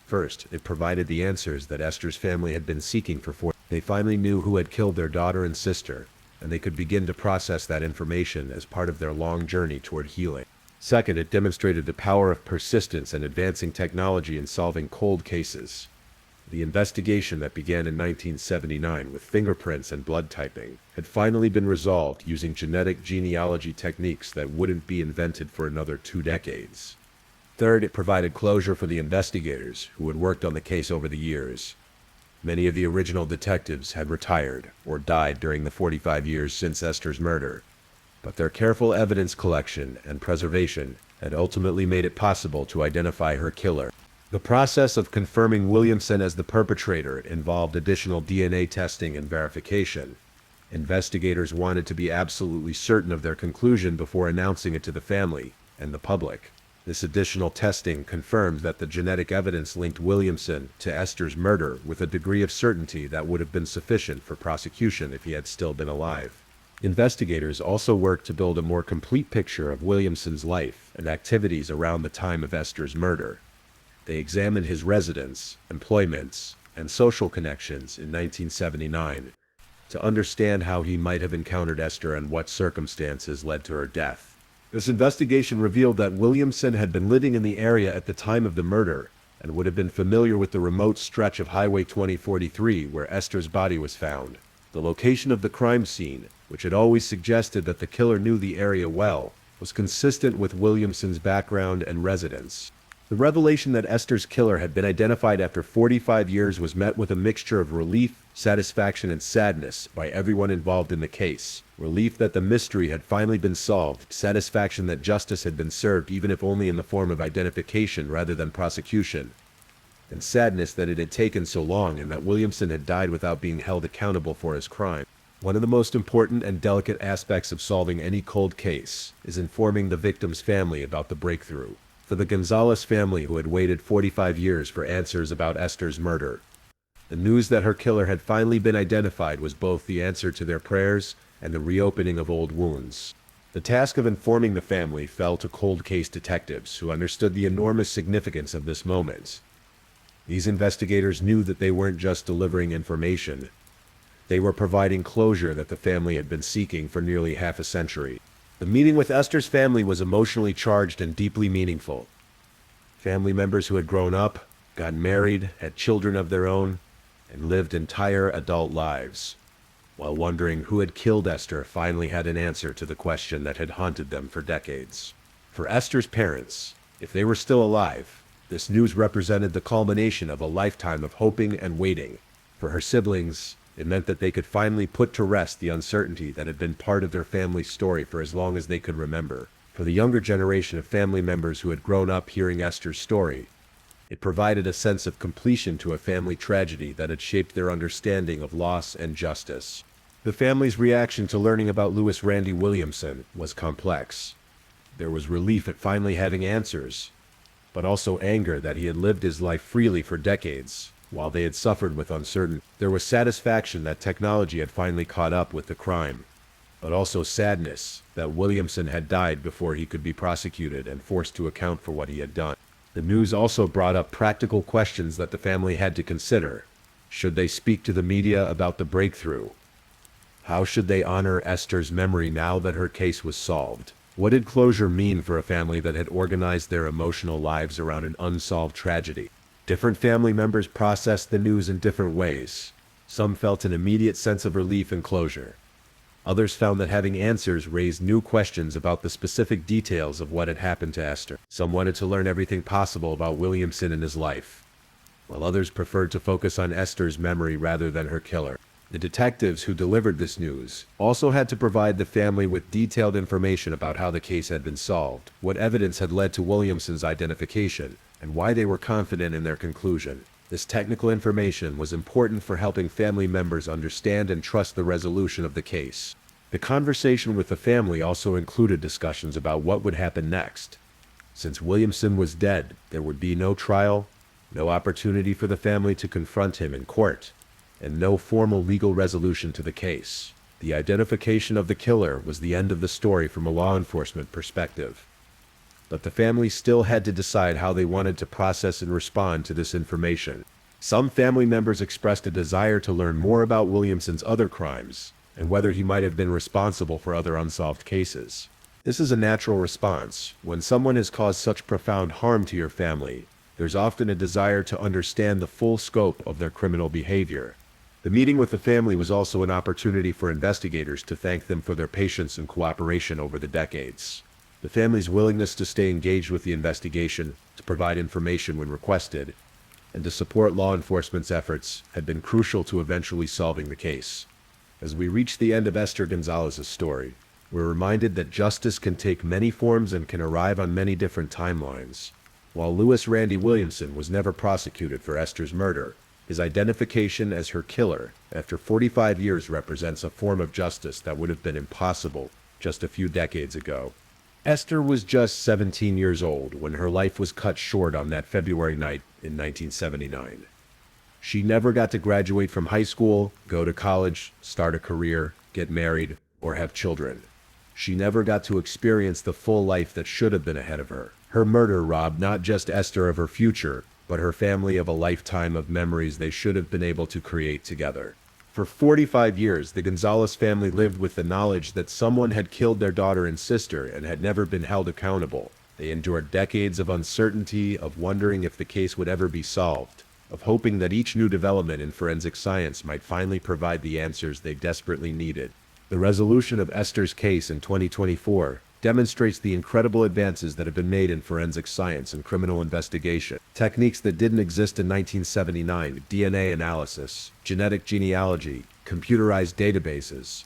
First, it provided the answers that Esther's family had been seeking for 4 years. They finally knew who had killed their daughter and sister, and they could begin to process that information as part of their long journey toward healing. Second, it demonstrated the power of persistence and advancing technology in solving cold cases. The investigation that began in 1979 with fingerprints and blood typing had finally been resolved using genetic genealogy techniques that wouldn't be invented for another 2 decades. Third, it provided closure for the investigators who had worked on the case over the years. Many of the original detectives had retired or died during the 45 years since Esther's murder, but their careful evidence collection and preservation had ultimately made it possible to identify her killer. The process of confirming Williamson as the perpetrator involved additional DNA testing and verification. Investigators wanted to be absolutely certain of their conclusion before announcing it to the family and the public. This additional testing confirmed that the genetic evidence linked Williamson to Esther's murder with a degree of certainty that would have been sufficient for prosecution if he had still been alive. Investigators also worked to build a more complete picture of Williamson's life and activities around the time of Esther's murder. They examined his residence, employments, and social connections in 1979 to understand how he might have encountered Esther and what circumstances led to her death. This investigation revealed that Williamson had been living in the area at the time of the murder and would have been familiar with the remote stretch of Highway 2043 where Esther's body was found. The location of the crime scene, which had always suggested that the killer knew the area well, was consistent with Williamson's background and residence. The revelation that Esther's killer had been identified after 45 years was met with a mixture of relief, satisfaction, and sadness by everyone involved in the case. Relief that the mystery had finally been solved, satisfaction that justice had been served even if only in the form of identification rather than prosecution, and sadness that it had taken so long and that Williamson had died without being held accountable for his crime. One of the most important and delicate aspects of solving any cold case is informing the victim's family about the breakthrough. For the Gonzalez family, who had waited 45 years for answers about Esther's murder, the news that her killer had finally been identified was both the answer to their prayers and the reopening of old wounds. The task of informing the family fell to cold case detectives who understood the enormous significance of this moment. These investigators knew that they weren't just delivering information. They were providing closure that the family had been seeking for nearly half a century. The meeting with Esther's family was emotionally charged and deeply meaningful. Family members who had grown up, gotten married, had children of their own, and lived entire adult lives, while wondering who had killed Esther, finally had an answer to the question that had haunted them for decades. For Esther's parents, if they were still alive, this news represented the culmination of a lifetime of hoping and waiting. For her siblings, it meant that they could finally put to rest the uncertainty that had been part of their family's story for as long as they could remember. For the younger generation of family members who had grown up hearing Esther's story, it provided a sense of completion to a family tragedy that had shaped their understanding of loss and justice. The family's reaction to learning about Louis Randy Williamson was complex. There was relief at finally having answers, but also anger that he had lived his life freely for decades, while they had suffered with uncertainty. There was satisfaction that technology had finally caught up with the crime, but also sadness that Williamson had died before he could be prosecuted and forced to account for what he had done. The news also brought up practical questions that the family had to consider. Should they speak to the media about the breakthrough? How should they honor Esther's memory now that her case was solved? What did closure mean for a family that had organized their emotional lives around an unsolved tragedy? Different family members processed the news in different ways. Some felt an immediate sense of relief and closure. Others found that having answers raised new questions about the specific details of what had happened to Esther. Some wanted to learn everything possible about Williamson and his life, while others preferred to focus on Esther's memory rather than her killer. The detectives who delivered this news also had to provide the family with detailed information about how the case had been solved, what evidence had led to Williamson's identification, and why they were confident in their conclusion. This technical information was important for helping family members understand and trust the resolution of the case. The conversation with the family also included discussions about what would happen next. Since Williamson was dead, there would be no trial, no opportunity for the family to confront him in court, and no formal legal resolution to the case. The identification of the killer was the end of the story from a law enforcement perspective. but the family still had to decide how they wanted to process and respond to this information. Some family members expressed a desire to learn more about Williamson's other crimes, and whether he might have been responsible for other unsolved cases. This is a natural response. When someone has caused such profound harm to your family, there's often a desire to understand the full scope of their criminal behavior. The meeting with the family was also an opportunity for investigators to thank them for their patience and cooperation over the decades. The family's willingness to stay engaged with the investigation, to provide information when requested, and to support law enforcement's efforts had been crucial to eventually solving the case. As we reach the end of Esther Gonzalez's story, we're reminded that justice can take many forms and can arrive on many different timelines. While Louis Randy Williamson was never prosecuted for Esther's murder, his identification as her killer after 45 years represents a form of justice that would have been impossible just a few decades ago. Esther was just 17 years old when her life was cut short on that February night in 1979. She never got to graduate from high school, go to college, start a career, get married, or have children. She never got to experience the full life that should have been ahead of her. Her murder robbed not just Esther of her future, but her family of a lifetime of memories they should have been able to create together. For 45 years, the Gonzalez family lived with the knowledge that someone had killed their daughter and sister and had never been held accountable. They endured decades of uncertainty, of wondering if the case would ever be solved, of hoping that each new development in forensic science might finally provide the answers they desperately needed. The resolution of Esther's case in 2024 demonstrates the incredible advances that have been made in forensic science and criminal investigation. Techniques that didn't exist in 1979, DNA analysis, genetic genealogy, computerized databases,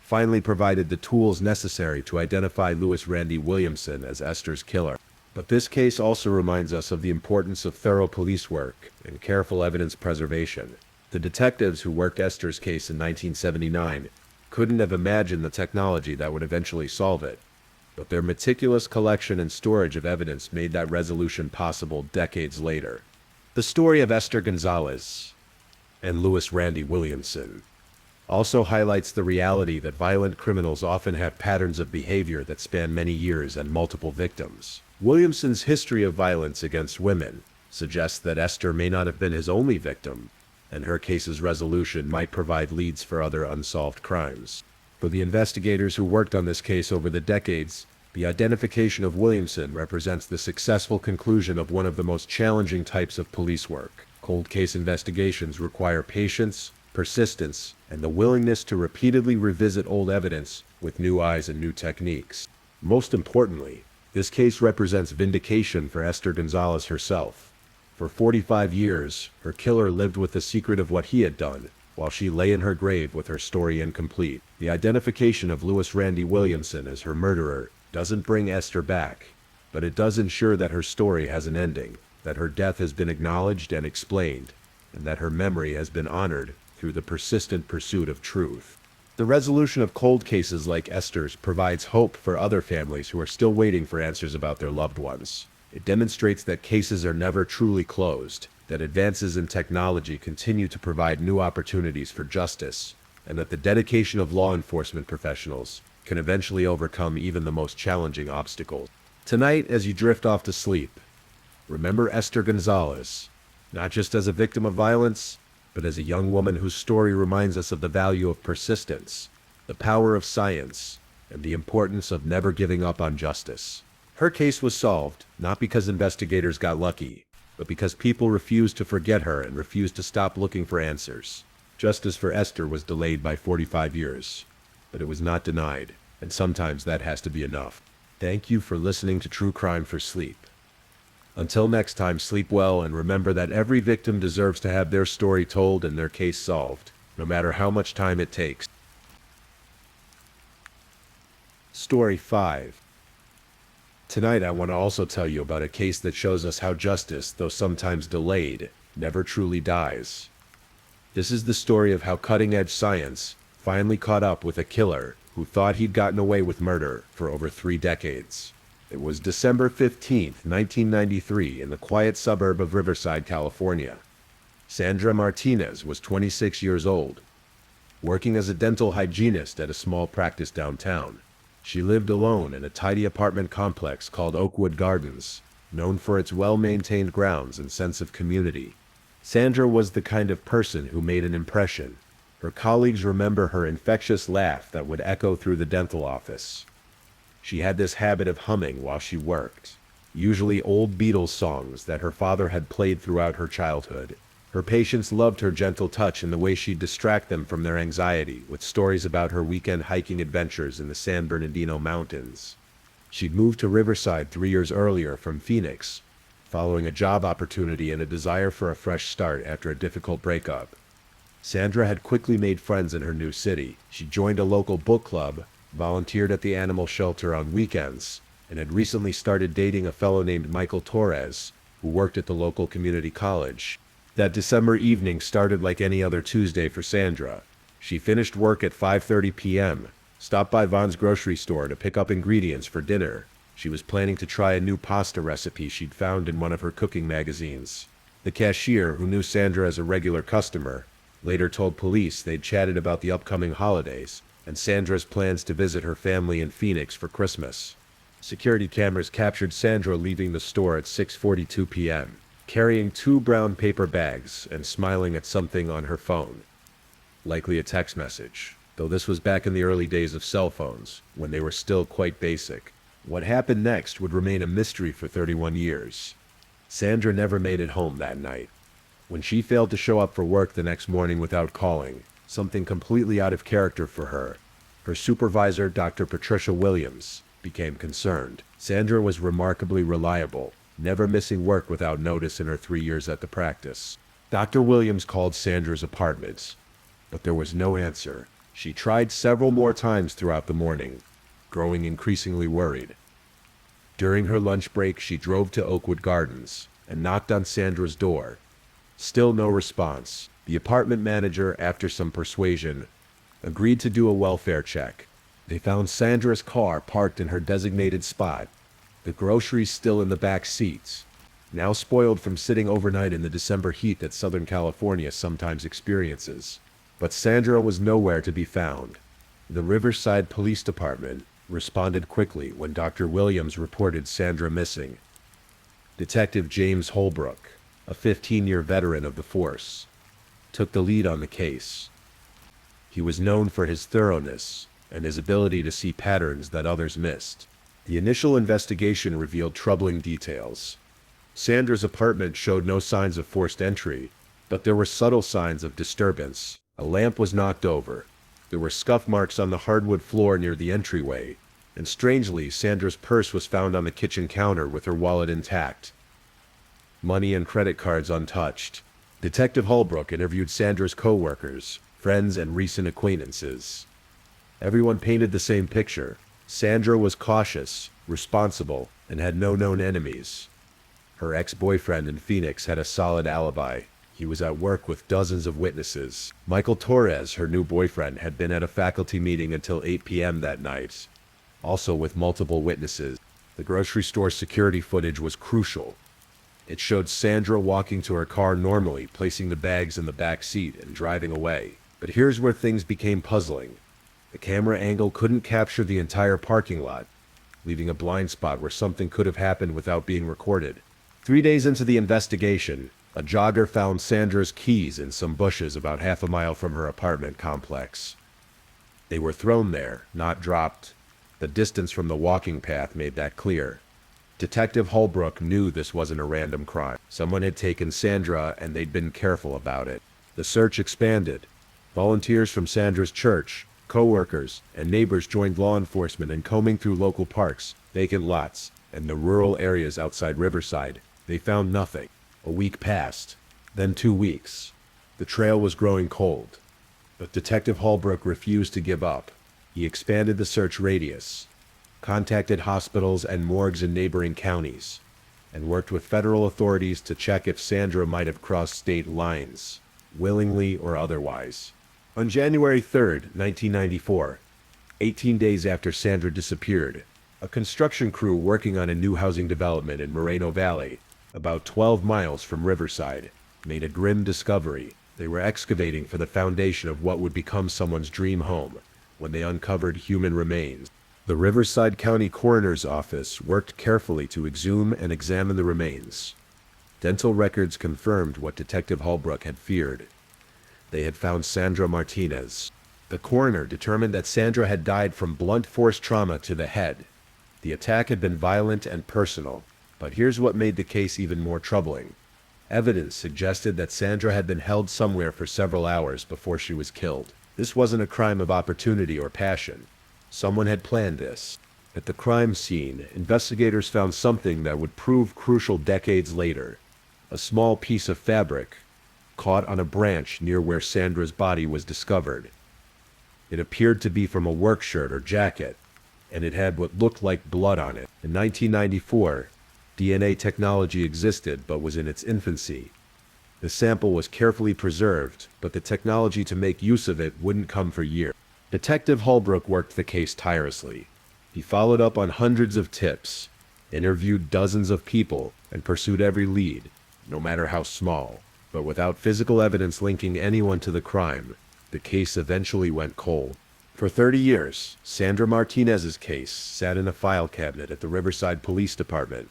finally provided the tools necessary to identify Louis Randy Williamson as Esther's killer. But this case also reminds us of the importance of thorough police work and careful evidence preservation. The detectives who worked Esther's case in 1979 couldn't have imagined the technology that would eventually solve it, but their meticulous collection and storage of evidence made that resolution possible decades later. The story of Esther Gonzalez and Louis Randy Williamson also highlights the reality that violent criminals often have patterns of behavior that span many years and multiple victims. Williamson's history of violence against women suggests that Esther may not have been his only victim, and her case's resolution might provide leads for other unsolved crimes. For the investigators who worked on this case over the decades, the identification of Williamson represents the successful conclusion of one of the most challenging types of police work. Cold case investigations require patience, persistence, and the willingness to repeatedly revisit old evidence with new eyes and new techniques. Most importantly, this case represents vindication for Esther Gonzalez herself. For 45 years, her killer lived with the secret of what he had done, while she lay in her grave with her story incomplete. The identification of Louis Randy Williamson as her murderer doesn't bring Esther back, but it does ensure that her story has an ending, that her death has been acknowledged and explained, and that her memory has been honored through the persistent pursuit of truth. The resolution of cold cases like Esther's provides hope for other families who are still waiting for answers about their loved ones. It demonstrates that cases are never truly closed, that advances in technology continue to provide new opportunities for justice, and that the dedication of law enforcement professionals can eventually overcome even the most challenging obstacles. Tonight, as you drift off to sleep, remember Esther Gonzalez, not just as a victim of violence, but as a young woman whose story reminds us of the value of persistence, the power of science, and the importance of never giving up on justice. Her case was solved, not because investigators got lucky, but because people refused to forget her and refused to stop looking for answers. Justice for Esther was delayed by 45 years, but it was not denied, and sometimes that has to be enough. Thank you for listening to True Crime for Sleep. Until next time, sleep well and remember that every victim deserves to have their story told and their case solved, no matter how much time it takes. Story 5. Tonight I want to also tell you about a case that shows us how justice, though sometimes delayed, never truly dies. This is the story of how cutting-edge science finally caught up with a killer who thought he'd gotten away with murder for over 3 decades. It was December 15, 1993, in the quiet suburb of Riverside, California. Sandra Martinez was 26 years old, working as a dental hygienist at a small practice downtown. She lived alone in a tidy apartment complex called Oakwood Gardens, known for its well-maintained grounds and sense of community. Sandra was the kind of person who made an impression. Her colleagues remember her infectious laugh that would echo through the dental office. She had this habit of humming while she worked, usually old Beatles songs that her father had played throughout her childhood. Her patients loved her gentle touch and the way she'd distract them from their anxiety with stories about her weekend hiking adventures in the San Bernardino Mountains. She'd moved to Riverside 3 years earlier from Phoenix, following a job opportunity and a desire for a fresh start after a difficult breakup. Sandra had quickly made friends in her new city. She joined a local book club, volunteered at the animal shelter on weekends, and had recently started dating a fellow named Michael Torres, who worked at the local community college. That December evening started like any other Tuesday for Sandra. She finished work at 5:30 p.m., stopped by Vaughn's grocery store to pick up ingredients for dinner. She was planning to try a new pasta recipe she'd found in one of her cooking magazines. The cashier, who knew Sandra as a regular customer, later told police they'd chatted about the upcoming holidays and Sandra's plans to visit her family in Phoenix for Christmas. Security cameras captured Sandra leaving the store at 6:42 p.m., carrying 2 brown paper bags and smiling at something on her phone. Likely a text message, though this was back in the early days of cell phones, when they were still quite basic. What happened next would remain a mystery for 31 years. Sandra never made it home that night. When she failed to show up for work the next morning without calling, something completely out of character for her, her supervisor, Dr. Patricia Williams, became concerned. Sandra was remarkably reliable, never missing work without notice in her 3 years at the practice. Dr. Williams called Sandra's apartment, but there was no answer. She tried several more times throughout the morning, growing increasingly worried. During her lunch break, she drove to Oakwood Gardens and knocked on Sandra's door. Still no response. The apartment manager, after some persuasion, agreed to do a welfare check. They found Sandra's car parked in her designated spot, the groceries still in the back seats, now spoiled from sitting overnight in the December heat that Southern California sometimes experiences. But Sandra was nowhere to be found. The Riverside Police Department responded quickly when Dr. Williams reported Sandra missing. Detective James Holbrook, a 15-year veteran of the force, took the lead on the case. He was known for his thoroughness and his ability to see patterns that others missed. The initial investigation revealed troubling details. Sandra's apartment showed no signs of forced entry, but there were subtle signs of disturbance. A lamp was knocked over. There were scuff marks on the hardwood floor near the entryway, and strangely, Sandra's purse was found on the kitchen counter with her wallet intact. Money and credit cards untouched. Detective Holbrook interviewed Sandra's co-workers, friends, and recent acquaintances. Everyone painted the same picture. Sandra was cautious, responsible, and had no known enemies. Her ex-boyfriend in Phoenix had a solid alibi. He was at work with dozens of witnesses. Michael Torres, her new boyfriend, had been at a faculty meeting until 8 p.m. that night, also with multiple witnesses. The grocery store security footage was crucial. It showed Sandra walking to her car normally, placing the bags in the back seat and driving away. But here's where things became puzzling. The camera angle couldn't capture the entire parking lot, leaving a blind spot where something could have happened without being recorded. 3 days into the investigation, a jogger found Sandra's keys in some bushes about half a mile from her apartment complex. They were thrown there, not dropped. The distance from the walking path made that clear. Detective Holbrook knew this wasn't a random crime. Someone had taken Sandra and they'd been careful about it. The search expanded. Volunteers from Sandra's church, co-workers, and neighbors joined law enforcement in combing through local parks, vacant lots, and the rural areas outside Riverside. They found nothing. A week passed, then 2 weeks. The trail was growing cold, but Detective Holbrook refused to give up. He expanded the search radius, contacted hospitals and morgues in neighboring counties, and worked with federal authorities to check if Sandra might have crossed state lines, willingly or otherwise. On January 3rd, 1994, 18 days after Sandra disappeared, a construction crew working on a new housing development in Moreno Valley, about 12 miles from Riverside, made a grim discovery. They were excavating for the foundation of what would become someone's dream home when they uncovered human remains. The Riverside County Coroner's Office worked carefully to exhume and examine the remains. Dental records confirmed what Detective Holbrook had feared. They had found Sandra Martinez. The coroner determined that Sandra had died from blunt force trauma to the head. The attack had been violent and personal, but here's what made the case even more troubling. Evidence suggested that Sandra had been held somewhere for several hours before she was killed. This wasn't a crime of opportunity or passion. Someone had planned this. At the crime scene, investigators found something that would prove crucial decades later. A small piece of fabric, caught on a branch near where Sandra's body was discovered. It appeared to be from a work shirt or jacket, and it had what looked like blood on it. In 1994, DNA technology existed but was in its infancy. The sample was carefully preserved, but the technology to make use of it wouldn't come for years. Detective Holbrook worked the case tirelessly. He followed up on hundreds of tips, interviewed dozens of people, and pursued every lead, no matter how small. But without physical evidence linking anyone to the crime, the case eventually went cold. For 30 years, Sandra Martinez's case sat in a file cabinet at the Riverside Police Department.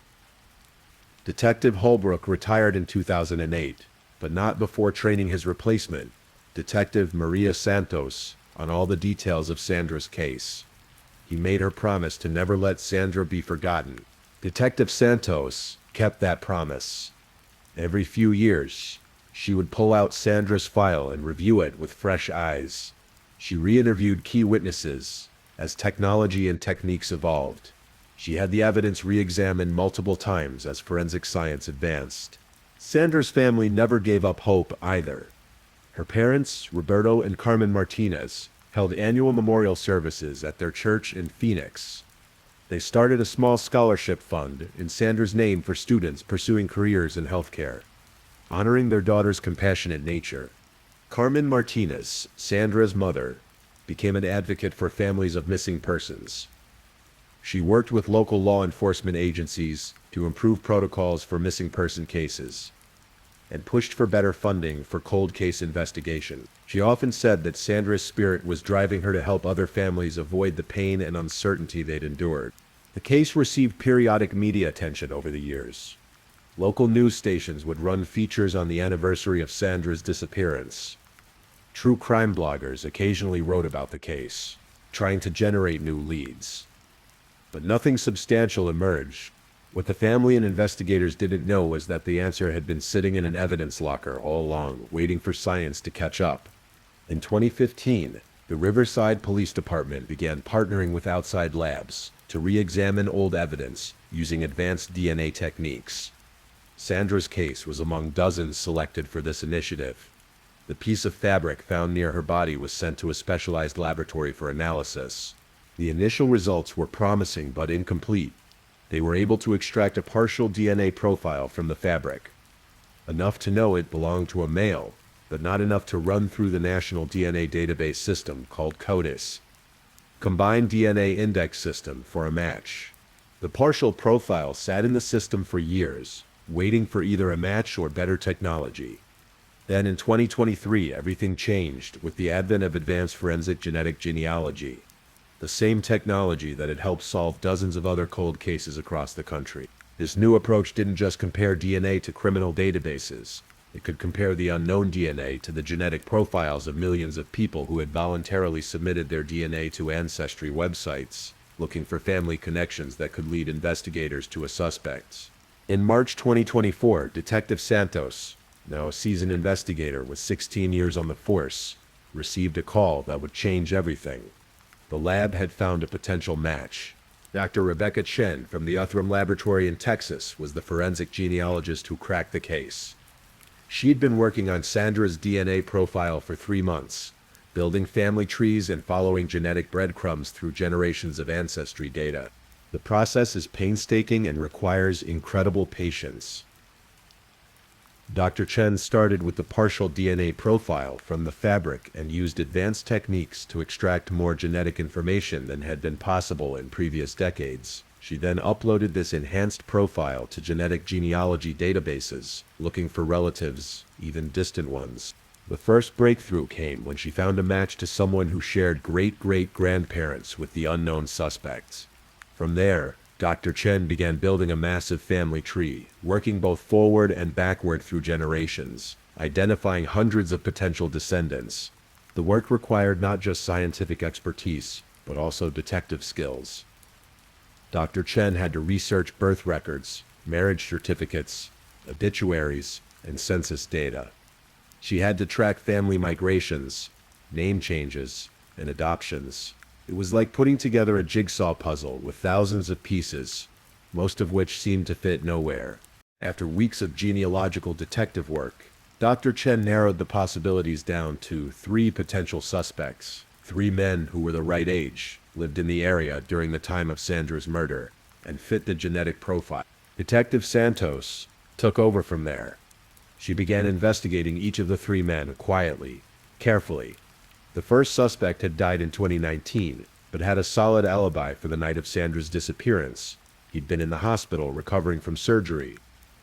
Detective Holbrook retired in 2008, but not before training his replacement, Detective Maria Santos, on all the details of Sandra's case. He made her promise to never let Sandra be forgotten. Detective Santos kept that promise. Every few years, she would pull out Sandra's file and review it with fresh eyes. She re-interviewed key witnesses as technology and techniques evolved. She had the evidence re-examined multiple times as forensic science advanced. Sandra's family never gave up hope either. Her parents, Roberto and Carmen Martinez, held annual memorial services at their church in Phoenix. They started a small scholarship fund in Sandra's name for students pursuing careers in healthcare, honoring their daughter's compassionate nature. Carmen Martinez, Sandra's mother, became an advocate for families of missing persons. She worked with local law enforcement agencies to improve protocols for missing person cases, and pushed for better funding for cold case investigation. She often said that Sandra's spirit was driving her to help other families avoid the pain and uncertainty they'd endured. The case received periodic media attention over the years. Local news stations would run features on the anniversary of Sandra's disappearance. True crime bloggers occasionally wrote about the case, trying to generate new leads. But nothing substantial emerged. What the family and investigators didn't know was that the answer had been sitting in an evidence locker all along, waiting for science to catch up. In 2015, the Riverside Police Department began partnering with outside labs to re-examine old evidence using advanced DNA techniques. Sandra's case was among dozens selected for this initiative. The piece of fabric found near her body was sent to a specialized laboratory for analysis. The initial results were promising but incomplete. They were able to extract a partial DNA profile from the fabric, enough to know it belonged to a male, but not enough to run through the national DNA database system called CODIS, Combined DNA Index System, for a match. The partial profile sat in the system for years, waiting for either a match or better technology. Then in 2023, everything changed with the advent of advanced forensic genetic genealogy, the same technology that had helped solve dozens of other cold cases across the country. This new approach didn't just compare DNA to criminal databases. It could compare the unknown DNA to the genetic profiles of millions of people who had voluntarily submitted their DNA to ancestry websites, looking for family connections that could lead investigators to a suspect. In March 2024, Detective Santos, now a seasoned investigator with 16 years on the force, received a call that would change everything. The lab had found a potential match. Dr. Rebecca Chen from the Uthram Laboratory in Texas was the forensic genealogist who cracked the case. She'd been working on Sandra's DNA profile for 3 months, building family trees and following genetic breadcrumbs through generations of ancestry data. The process is painstaking and requires incredible patience. Dr. Chen started with the partial DNA profile from the fabric and used advanced techniques to extract more genetic information than had been possible in previous decades. She then uploaded this enhanced profile to genetic genealogy databases, looking for relatives, even distant ones. The first breakthrough came when she found a match to someone who shared great-great-grandparents with the unknown suspects. From there, Dr. Chen began building a massive family tree, working both forward and backward through generations, identifying hundreds of potential descendants. The work required not just scientific expertise, but also detective skills. Dr. Chen had to research birth records, marriage certificates, obituaries, and census data. She had to track family migrations, name changes, and adoptions. It was like putting together a jigsaw puzzle with thousands of pieces, most of which seemed to fit nowhere. After weeks of genealogical detective work, Dr. Chen narrowed the possibilities down to 3 potential suspects. 3 men who were the right age, lived in the area during the time of Sandra's murder, and fit the genetic profile. Detective Santos took over from there. She began investigating each of the 3 men quietly, carefully. The first suspect had died in 2019, but had a solid alibi for the night of Sandra's disappearance. He'd been in the hospital recovering from surgery,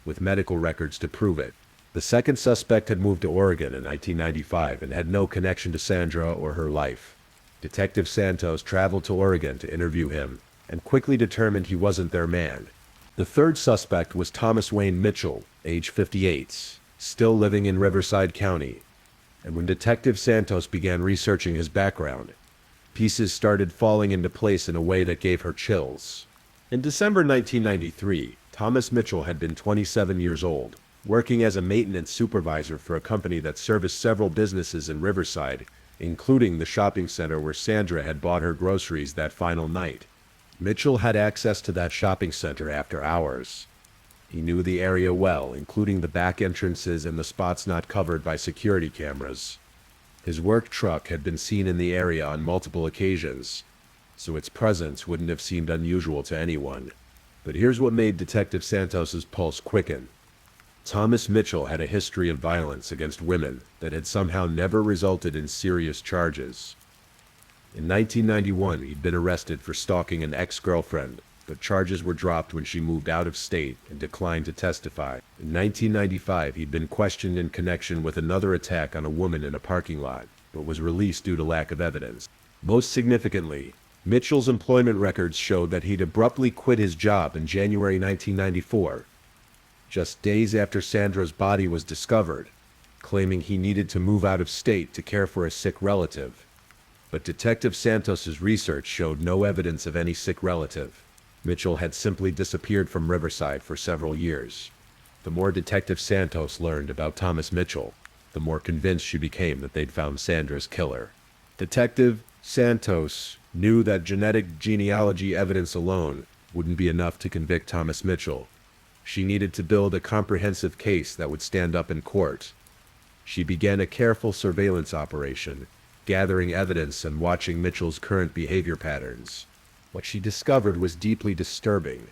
with medical records to prove it. The second suspect had moved to Oregon in 1995 and had no connection to Sandra or her life. Detective Santos traveled to Oregon to interview him, and quickly determined he wasn't their man. The third suspect was Thomas Wayne Mitchell, age 58, still living in Riverside County. And when Detective Santos began researching his background, pieces started falling into place in a way that gave her chills. In December 1993, Thomas Mitchell had been 27 years old, working as a maintenance supervisor for a company that serviced several businesses in Riverside, including the shopping center where Sandra had bought her groceries that final night. Mitchell had access to that shopping center after hours. He knew the area well, including the back entrances and the spots not covered by security cameras. His work truck had been seen in the area on multiple occasions, so its presence wouldn't have seemed unusual to anyone. But here's what made Detective Santos's pulse quicken. Thomas Mitchell had a history of violence against women that had somehow never resulted in serious charges. In 1991, he'd been arrested for stalking an ex-girlfriend, but charges were dropped when she moved out of state and declined to testify. In 1995, he'd been questioned in connection with another attack on a woman in a parking lot, but was released due to lack of evidence. Most significantly, Mitchell's employment records showed that he'd abruptly quit his job in January 1994, just days after Sandra's body was discovered, claiming he needed to move out of state to care for a sick relative. But Detective Santos's research showed no evidence of any sick relative. Mitchell had simply disappeared from Riverside for several years. The more Detective Santos learned about Thomas Mitchell, the more convinced she became that they'd found Sandra's killer. Detective Santos knew that genetic genealogy evidence alone wouldn't be enough to convict Thomas Mitchell. She needed to build a comprehensive case that would stand up in court. She began a careful surveillance operation, gathering evidence and watching Mitchell's current behavior patterns. What she discovered was deeply disturbing.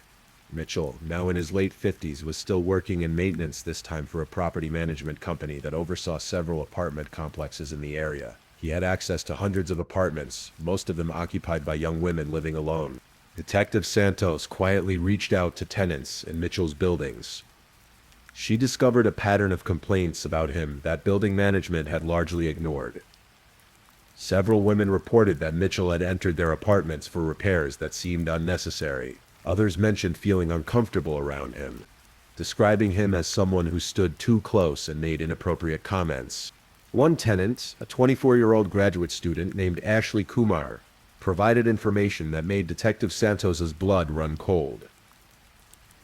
Mitchell, now in his late 50s, was still working in maintenance, this time for a property management company that oversaw several apartment complexes in the area. He had access to hundreds of apartments, most of them occupied by young women living alone. Detective Santos quietly reached out to tenants in Mitchell's buildings. She discovered a pattern of complaints about him that building management had largely ignored. Several women reported that Mitchell had entered their apartments for repairs that seemed unnecessary. Others mentioned feeling uncomfortable around him, describing him as someone who stood too close and made inappropriate comments. One tenant, a 24-year-old graduate student named Ashley Kumar, provided information that made Detective Santos's blood run cold.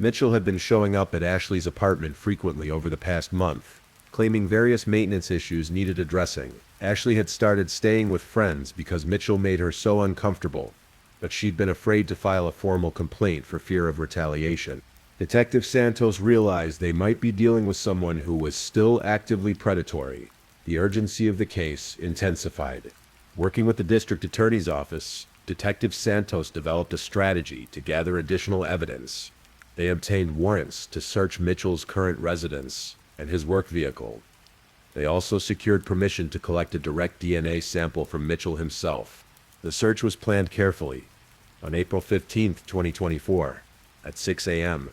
Mitchell had been showing up at Ashley's apartment frequently over the past month, claiming various maintenance issues needed addressing. Ashley had started staying with friends because Mitchell made her so uncomfortable, but she'd been afraid to file a formal complaint for fear of retaliation. Detective Santos realized they might be dealing with someone who was still actively predatory. The urgency of the case intensified. Working with the district attorney's office, Detective Santos developed a strategy to gather additional evidence. They obtained warrants to search Mitchell's current residence and his work vehicle. They also secured permission to collect a direct DNA sample from Mitchell himself. The search was planned carefully. On April 15, 2024, at 6 a.m.,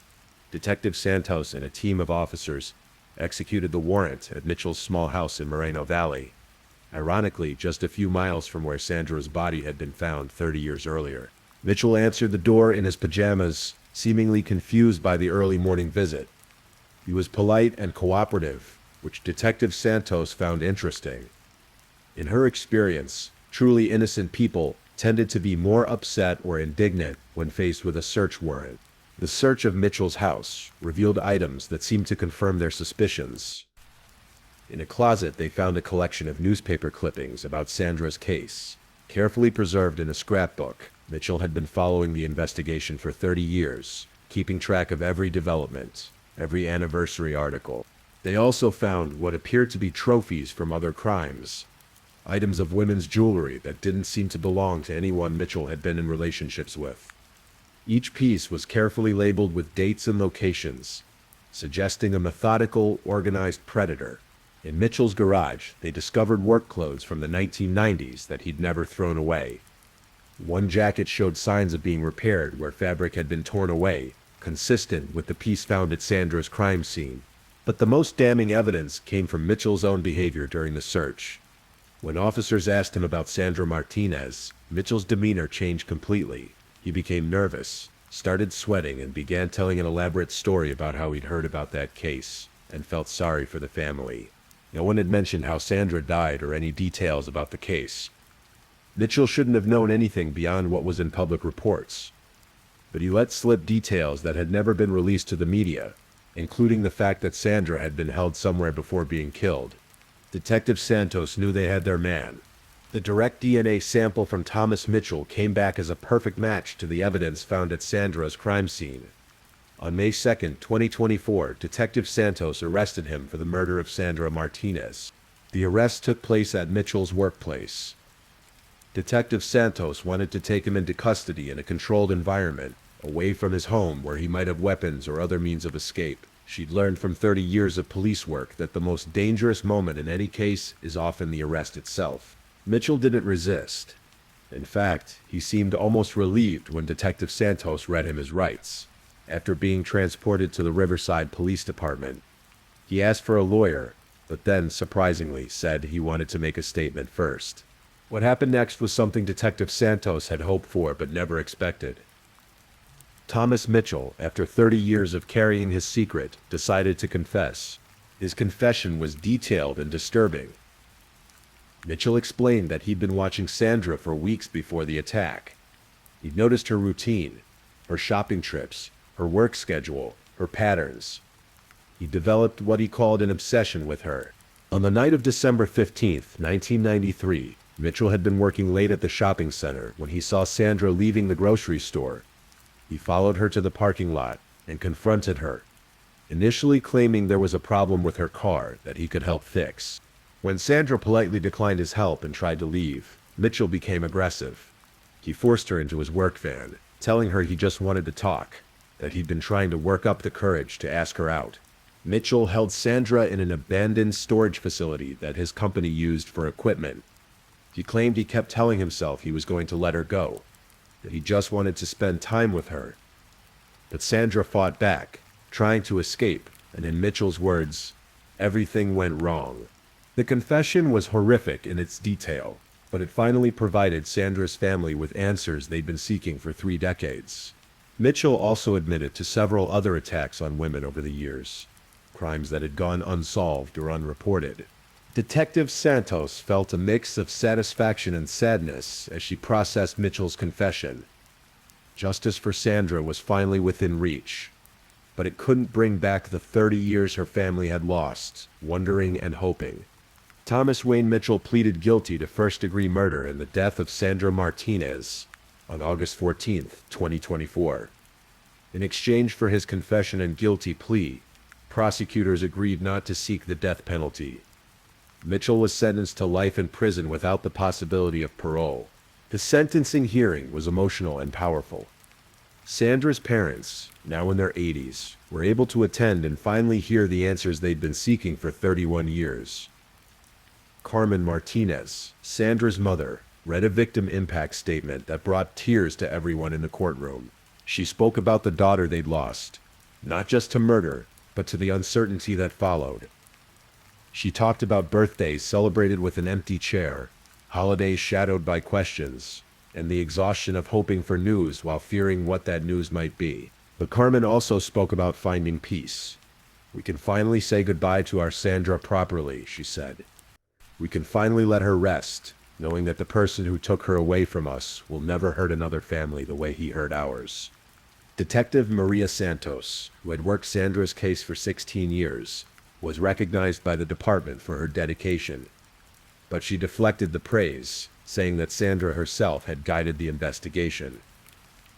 Detective Santos and a team of officers executed the warrant at Mitchell's small house in Moreno Valley, ironically just a few miles from where Sandra's body had been found 30 years earlier. Mitchell answered the door in his pajamas, seemingly confused by the early morning visit. He was polite and cooperative, which Detective Santos found interesting. In her experience, truly innocent people tended to be more upset or indignant when faced with a search warrant. The search of Mitchell's house revealed items that seemed to confirm their suspicions. In a closet, they found a collection of newspaper clippings about Sandra's case. Carefully preserved in a scrapbook, Mitchell had been following the investigation for 30 years, keeping track of every development, every anniversary article. They also found what appeared to be trophies from other crimes, items of women's jewelry that didn't seem to belong to anyone Mitchell had been in relationships with. Each piece was carefully labeled with dates and locations, suggesting a methodical, organized predator. In Mitchell's garage, they discovered work clothes from the 1990s that he'd never thrown away. One jacket showed signs of being repaired where fabric had been torn away, consistent with the piece found at Sandra's crime scene. But the most damning evidence came from Mitchell's own behavior during the search. When officers asked him about Sandra Martinez, Mitchell's demeanor changed completely. He became nervous, started sweating, and began telling an elaborate story about how he'd heard about that case and felt sorry for the family. No one had mentioned how Sandra died or any details about the case. Mitchell shouldn't have known anything beyond what was in public reports, but he let slip details that had never been released to the media, including the fact that Sandra had been held somewhere before being killed. Detective Santos knew they had their man. The direct DNA sample from Thomas Mitchell came back as a perfect match to the evidence found at Sandra's crime scene. On May 2, 2024, Detective Santos arrested him for the murder of Sandra Martinez. The arrest took place at Mitchell's workplace. Detective Santos wanted to take him into custody in a controlled environment, away from his home where he might have weapons or other means of escape. She'd learned from 30 years of police work that the most dangerous moment in any case is often the arrest itself. Mitchell didn't resist. In fact, he seemed almost relieved when Detective Santos read him his rights. After being transported to the Riverside Police Department, he asked for a lawyer, but then, surprisingly, said he wanted to make a statement first. What happened next was something Detective Santos had hoped for but never expected. Thomas Mitchell, after 30 years of carrying his secret, decided to confess. His confession was detailed and disturbing. Mitchell explained that he'd been watching Sandra for weeks before the attack. He'd noticed her routine, her shopping trips, her work schedule, her patterns. He developed what he called an obsession with her. On the night of December 15, 1993, Mitchell had been working late at the shopping center when he saw Sandra leaving the grocery store. He followed her to the parking lot and confronted her, initially claiming there was a problem with her car that he could help fix. When Sandra politely declined his help and tried to leave, Mitchell became aggressive. He forced her into his work van, telling her he just wanted to talk, that he'd been trying to work up the courage to ask her out. Mitchell held Sandra in an abandoned storage facility that his company used for equipment. He claimed he kept telling himself he was going to let her go, that he just wanted to spend time with her. But Sandra fought back, trying to escape, and in Mitchell's words, everything went wrong. The confession was horrific in its detail, but it finally provided Sandra's family with answers they'd been seeking for 3 decades. Mitchell also admitted to several other attacks on women over the years, crimes that had gone unsolved or unreported. Detective Santos felt a mix of satisfaction and sadness as she processed Mitchell's confession. Justice for Sandra was finally within reach, but it couldn't bring back the 30 years her family had lost, wondering and hoping. Thomas Wayne Mitchell pleaded guilty to first-degree murder in the death of Sandra Martinez on August 14, 2024. In exchange for his confession and guilty plea, prosecutors agreed not to seek the death penalty. Mitchell was sentenced to life in prison without the possibility of parole. The sentencing hearing was emotional and powerful. Sandra's parents, now in their 80s, were able to attend and finally hear the answers they'd been seeking for 31 years. Carmen Martinez, Sandra's mother, read a victim impact statement that brought tears to everyone in the courtroom. She spoke about the daughter they'd lost, not just to murder, but to the uncertainty that followed. She talked about birthdays celebrated with an empty chair, holidays shadowed by questions, and the exhaustion of hoping for news while fearing what that news might be. But Carmen also spoke about finding peace. "We can finally say goodbye to our Sandra properly," she said. "We can finally let her rest, knowing that the person who took her away from us will never hurt another family the way he hurt ours." Detective Maria Santos, who had worked Sandra's case for 16 years, was recognized by the department for her dedication. But she deflected the praise, saying that Sandra herself had guided the investigation.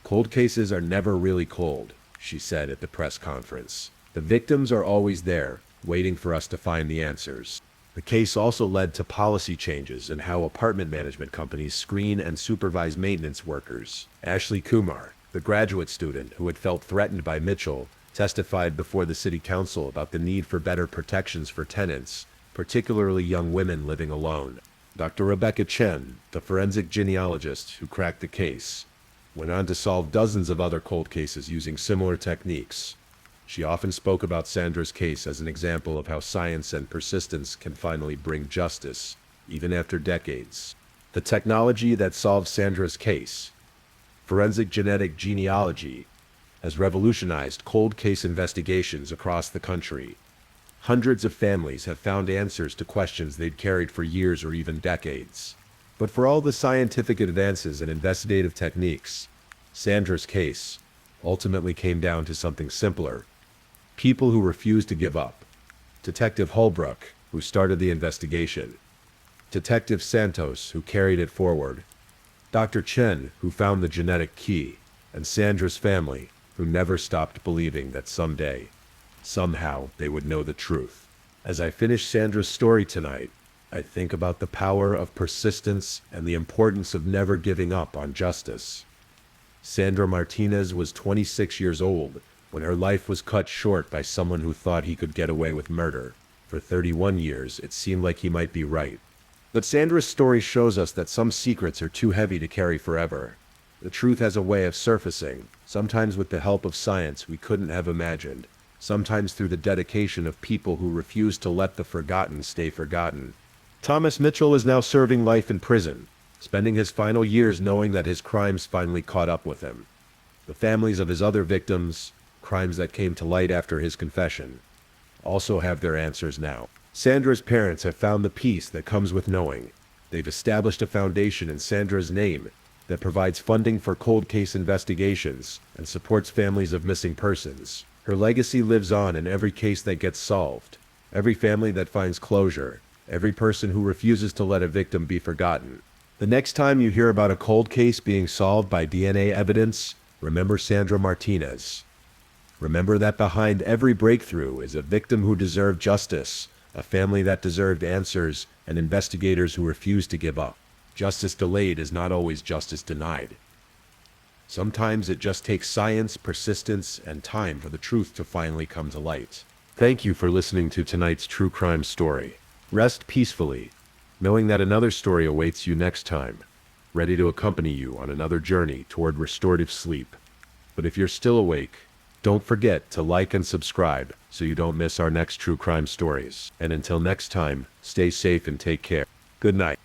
"Cold cases are never really cold," she said at the press conference. "The victims are always there, waiting for us to find the answers." The case also led to policy changes in how apartment management companies screen and supervise maintenance workers. Ashley Kumar, the graduate student who had felt threatened by Mitchell, testified before the city council about the need for better protections for tenants, particularly young women living alone. Dr. Rebecca Chen, the forensic genealogist who cracked the case, went on to solve dozens of other cold cases using similar techniques. She often spoke about Sandra's case as an example of how science and persistence can finally bring justice, even after decades. The technology that solved Sandra's case, forensic genetic genealogy, has revolutionized cold case investigations across the country. Hundreds of families have found answers to questions they'd carried for years or even decades. But for all the scientific advances and investigative techniques, Sandra's case ultimately came down to something simpler: people who refused to give up. Detective Holbrook, who started the investigation. Detective Santos, who carried it forward. Dr. Chen, who found the genetic key. And Sandra's family, who never stopped believing that someday, somehow, they would know the truth. As I finish Sandra's story tonight, I think about the power of persistence and the importance of never giving up on justice. Sandra Martinez was 26 years old when her life was cut short by someone who thought he could get away with murder. For 31 years, it seemed like he might be right. But Sandra's story shows us that some secrets are too heavy to carry forever. The truth has a way of surfacing, sometimes with the help of science we couldn't have imagined, sometimes through the dedication of people who refuse to let the forgotten stay forgotten. Thomas Mitchell is now serving life in prison, spending his final years knowing that his crimes finally caught up with him. The families of his other victims, crimes that came to light after his confession, also have their answers now. Sandra's parents have found the peace that comes with knowing. They've established a foundation in Sandra's name that provides funding for cold case investigations and supports families of missing persons. Her legacy lives on in every case that gets solved, every family that finds closure, every person who refuses to let a victim be forgotten. The next time you hear about a cold case being solved by DNA evidence, remember Sandra Martinez. Remember that behind every breakthrough is a victim who deserved justice, a family that deserved answers, and investigators who refused to give up. Justice delayed is not always justice denied. Sometimes it just takes science, persistence, and time for the truth to finally come to light. Thank you for listening to tonight's true crime story. Rest peacefully, knowing that another story awaits you next time, ready to accompany you on another journey toward restorative sleep. But if you're still awake, don't forget to like and subscribe so you don't miss our next true crime stories. And until next time, stay safe and take care. Good night.